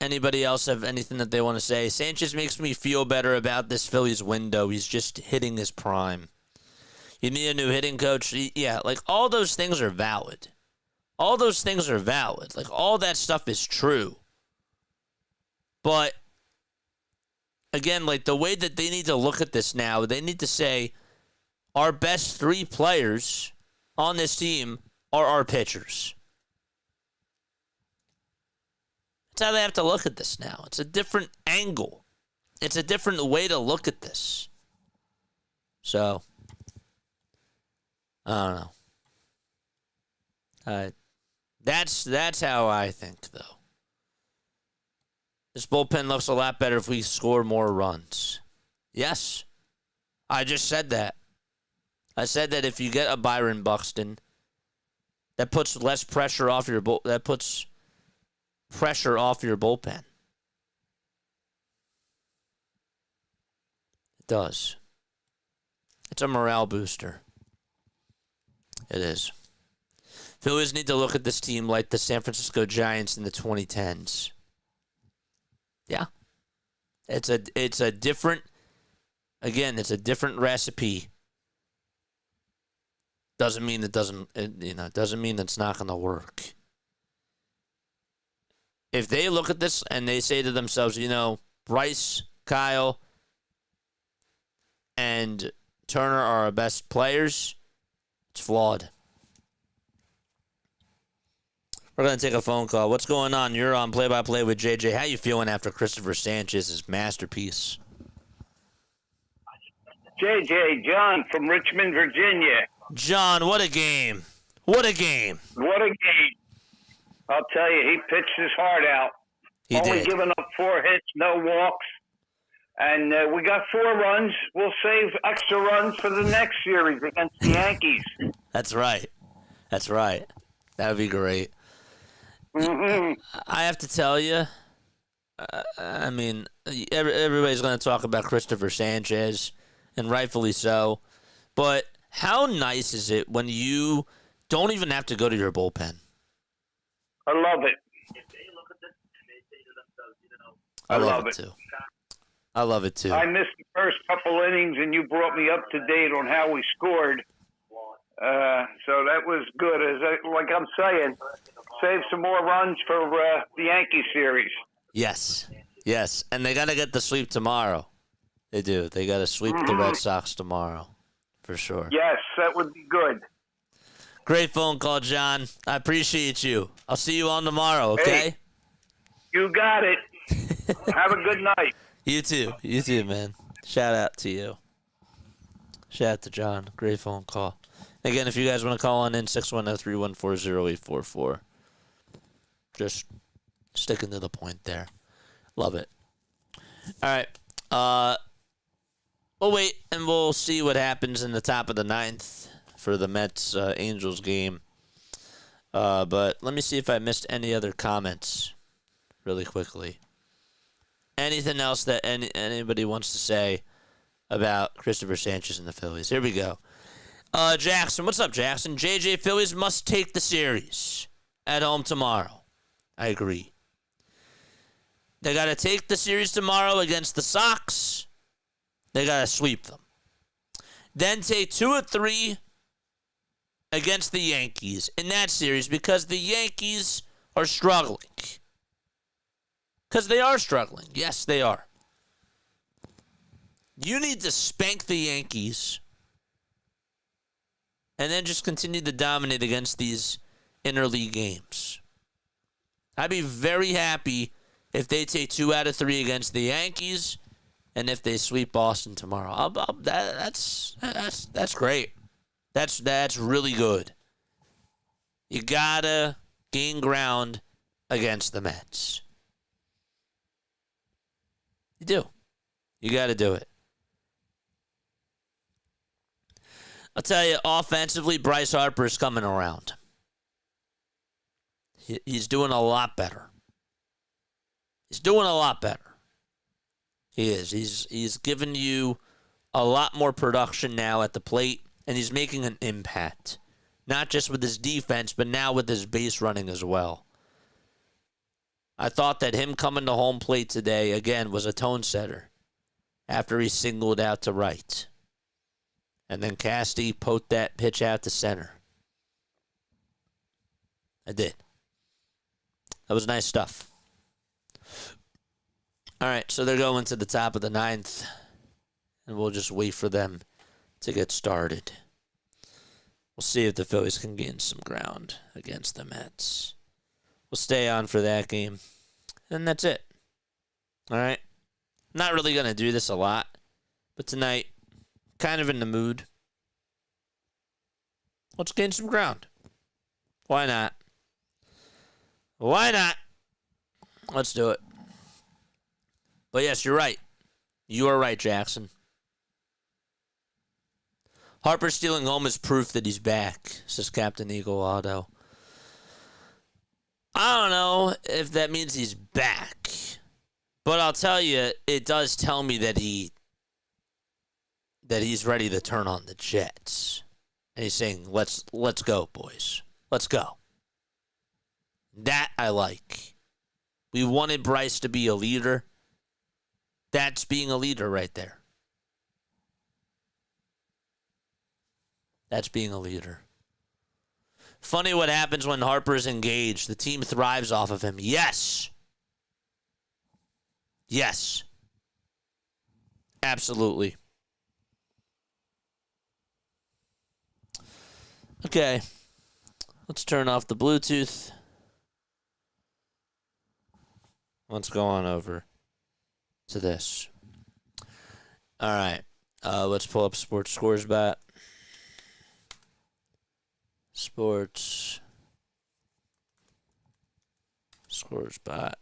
Anybody else have anything that they want to say? Sanchez makes me feel better about this Phillies window. He's just hitting his prime. You need a new hitting coach? Yeah, like all those things are valid. All those things are valid. Like all that stuff is true. But again, like the way that they need to look at this now, they need to say our best 3 players on this team are our pitchers. That's how they have to look at this now. It's a different angle. It's a different way to look at this. So, I don't know. That's how I think, though. This bullpen looks a lot better if we score more runs. Yes. I just said that. I said that if you get a Byron Buxton, that puts less pressure off your pressure off your bullpen. It does. It's a morale booster. It is. Phillies need to look at this team like the San Francisco Giants in the 2010s. Yeah. It's a different, again, it's a different recipe. Doesn't mean doesn't mean it's not going to work. If they look at this and they say to themselves, Bryce, Kyle, and Turner are our best players, it's flawed. We're going to take a phone call. What's going on? You're on Play-by-Play with JJ. How you feeling after Christopher Sanchez's masterpiece? JJ, John from Richmond, Virginia. John, what a game. What a game. What a game. I'll tell you, he pitched his heart out. He Only did. giving up 4 hits, no walks. And we got 4 runs. We'll save extra runs for the next series against the Yankees. That's right. That's right. That would be great. Mm-hmm. I have to tell you, I mean, everybody's going to talk about Christopher Sanchez, and rightfully so. But how nice is it when you don't even have to go to your bullpen? I love it. I love it too. I love it too. I missed the first couple innings, and you brought me up to date on how we scored. So that was good. Like I'm saying, save some more runs for the Yankee series. Yes. And they got to get the sweep tomorrow. They do. They got to sweep the Red Sox tomorrow, for sure. Yes, that would be good. Great phone call, John. I appreciate you. I'll see you on tomorrow, okay? Hey, you got it. Have a good night. You too. You too, man. Shout out to you. Shout out to John. Great phone call. Again, if you guys want to call on in, 610-314-0844. Just sticking to the point there. Love it. All right. We'll wait, and we'll see what happens in the top of the ninth for the Mets-Angels game. But let me see if I missed any other comments really quickly. Anything else that anybody wants to say about Christopher Sanchez and the Phillies? Here we go. Jackson, what's up, Jackson? JJ, Phillies must take the series at home tomorrow. I agree. They got to take the series tomorrow against the Sox. They got to sweep them. Then take 2 or 3 against the Yankees in that series because the Yankees are struggling. Because they are struggling. Yes, they are. You need to spank the Yankees and then just continue to dominate against these interleague games. I'd be very happy if they take 2 out of 3 against the Yankees and if they sweep Boston tomorrow. That's great. That's really good. You gotta gain ground against the Mets. You do. You gotta do it. I'll tell you, offensively, Bryce Harper is coming around. He's doing a lot better. He's doing a lot better. He is. He's giving you a lot more production now at the plate, and he's making an impact. Not just with his defense, but now with his base running as well. I thought that him coming to home plate today, again, was a tone setter after he singled out to right. And then Casty poked that pitch out to center. I did. That was nice stuff. All right, so they're going to the top of the ninth, and we'll just wait for them to get started. We'll see if the Phillies can gain some ground against the Mets. We'll stay on for that game, and that's it. All right? Not really going to do this a lot, but tonight, kind of in the mood. Let's gain some ground. Why not? Why not? Let's do it. But yes, you're right. You are right, Jackson. Harper stealing home is proof that he's back, says Captain Eagle Auto. I don't know if that means he's back, but I'll tell you, it does tell me that he's ready to turn on the Jets. And he's saying, let's go, boys. Let's go. That I like. We wanted Bryce to be a leader. That's being a leader right there. That's being a leader. Funny what happens when Harper's engaged. The team thrives off of him. Yes. Yes. Absolutely. Okay. Let's turn off the Bluetooth. Let's go on over to this. All right. Let's pull up Sports Scores Bat. Sports Scores Bat.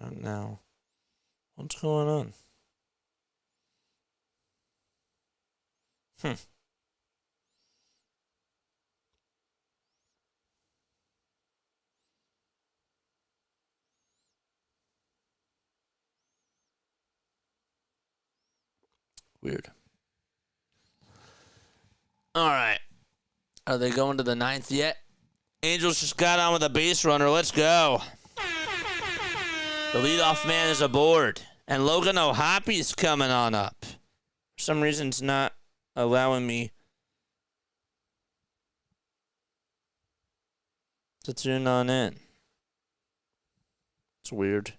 Not now. What's going on? Weird. All right. Are they going to the ninth yet? Angels just got on with a base runner. Let's go. The leadoff man is aboard. And Logan O'Hoppy's coming on up. For some reason, it's not allowing me to tune on in. It's weird.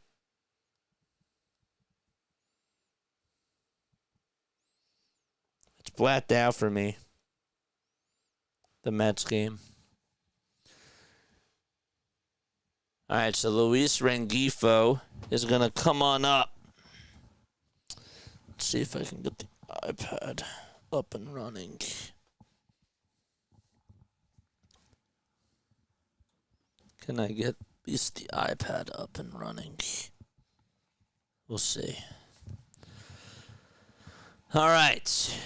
blacked out for me. The Mets game. All right, so Luis Rengifo is going to come on up. Let's see if I can get the iPad up and running. Can I get at least the iPad up and running? We'll see. All right.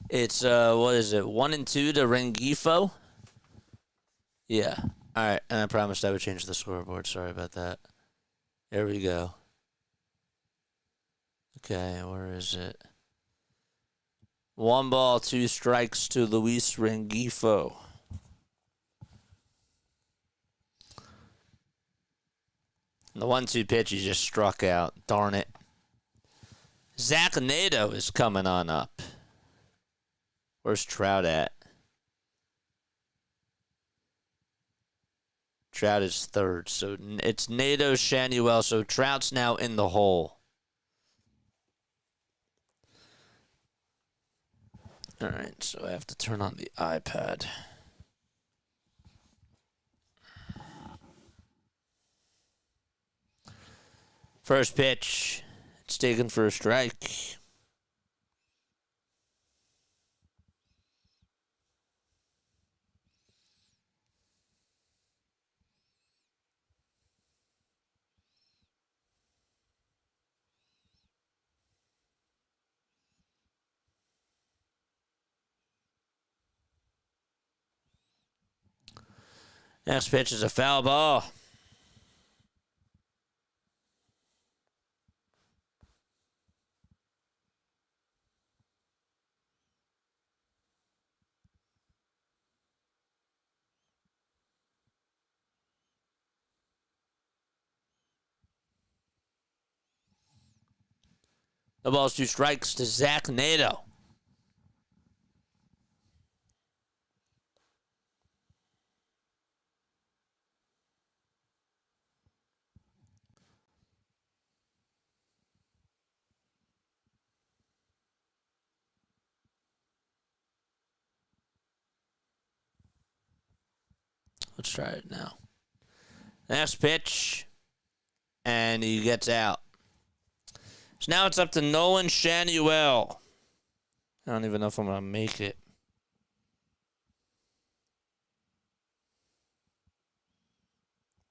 It's, 1-2 to Rengifo? Yeah. All right, and I promised I would change the scoreboard. Sorry about that. There we go. Okay, where is it? 1 ball, 2 strikes to Luis Rengifo. The 1-2 pitch he just struck out. Darn it. Zach Nato is coming on up. Where's Trout at? Trout is third, so it's Nato, Shanuel, so Trout's now in the hole. All right, so I have to turn on the iPad. First pitch, it's taken for a strike. Next pitch is a foul ball. The ball's 2 strikes to Zach Nato. Let's try it now. Next pitch, and he gets out. So now it's up to Nolan Shanuel. I don't even know if I'm going to make it.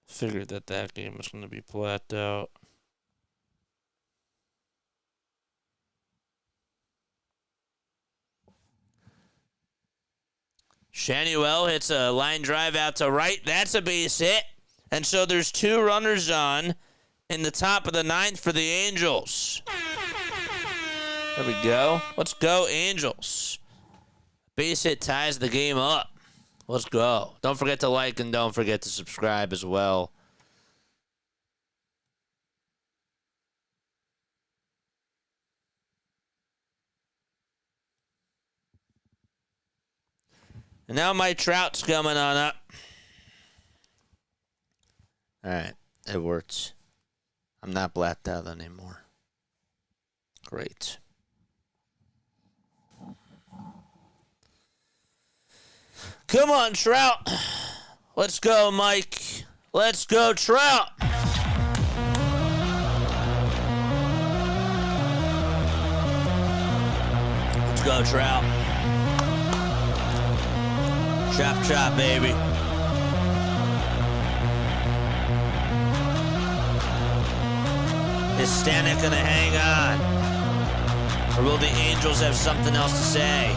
Figured that game was going to be blacked out. Shanuel hits a line drive out to right. That's a base hit. And so there's 2 runners on in the top of the 9th for the Angels. There we go. Let's go, Angels. Base hit ties the game up. Let's go. Don't forget to like and don't forget to subscribe as well. And now Mike Trout's coming on up. All right, it works. I'm not blacked out anymore. Great. Come on, Trout. Let's go, Mike. Let's go, Trout. Let's go, Trout. Chop, chop, baby. Is Stanek going to hang on? Or will the Angels have something else to say?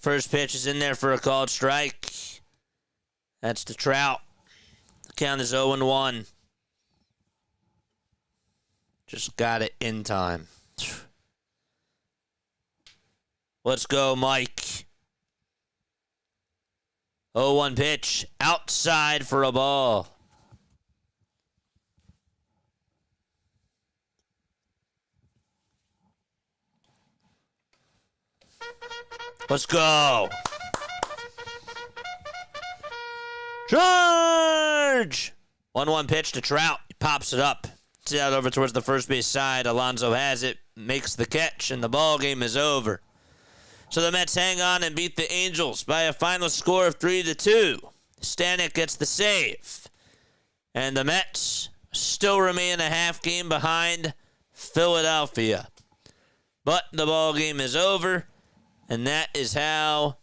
First pitch is in there for a called strike. That's the Trout. The count is 0-1. Just got it in time. Let's go, Mike. 0-1 pitch. Outside for a ball. Let's go. Charge! 1-1 pitch to Trout. He pops it up. It's out over towards the first base side. Alonso has it, makes the catch, and the ball game is over. So the Mets hang on and beat the Angels by a final score of 3-2. Stanek gets the save. And the Mets still remain a half game behind Philadelphia. But the ball game is over, and that is how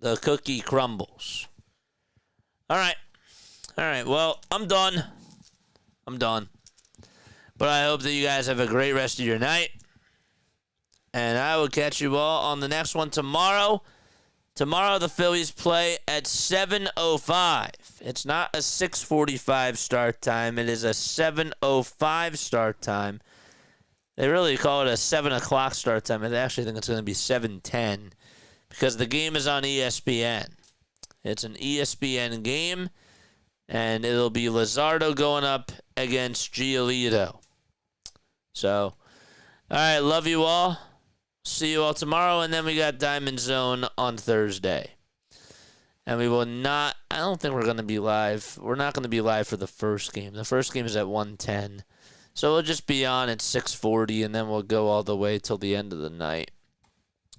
the cookie crumbles. All right. Well, I'm done. But I hope that you guys have a great rest of your night. And I will catch you all on the next one tomorrow. Tomorrow the Phillies play at 7:05. It's not a 6:45 start time. It is a 7:05 start time. They really call it a 7 o'clock start time. I actually think it's going to be 7:10 because the game is on ESPN. It's an ESPN game, and it'll be Luzardo going up against Giolito. So, all right, love you all. See you all tomorrow, and then we got Diamond Zone on Thursday. And we will not, I don't think we're going to be live. We're not going to be live for the first game. The first game is at 1:10. So we'll just be on at 6:40, and then we'll go all the way till the end of the night.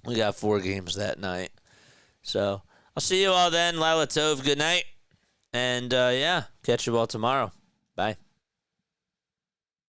We got 4 games that night. So I'll see you all then. Lila Tov, good night. And, catch you all tomorrow. Bye.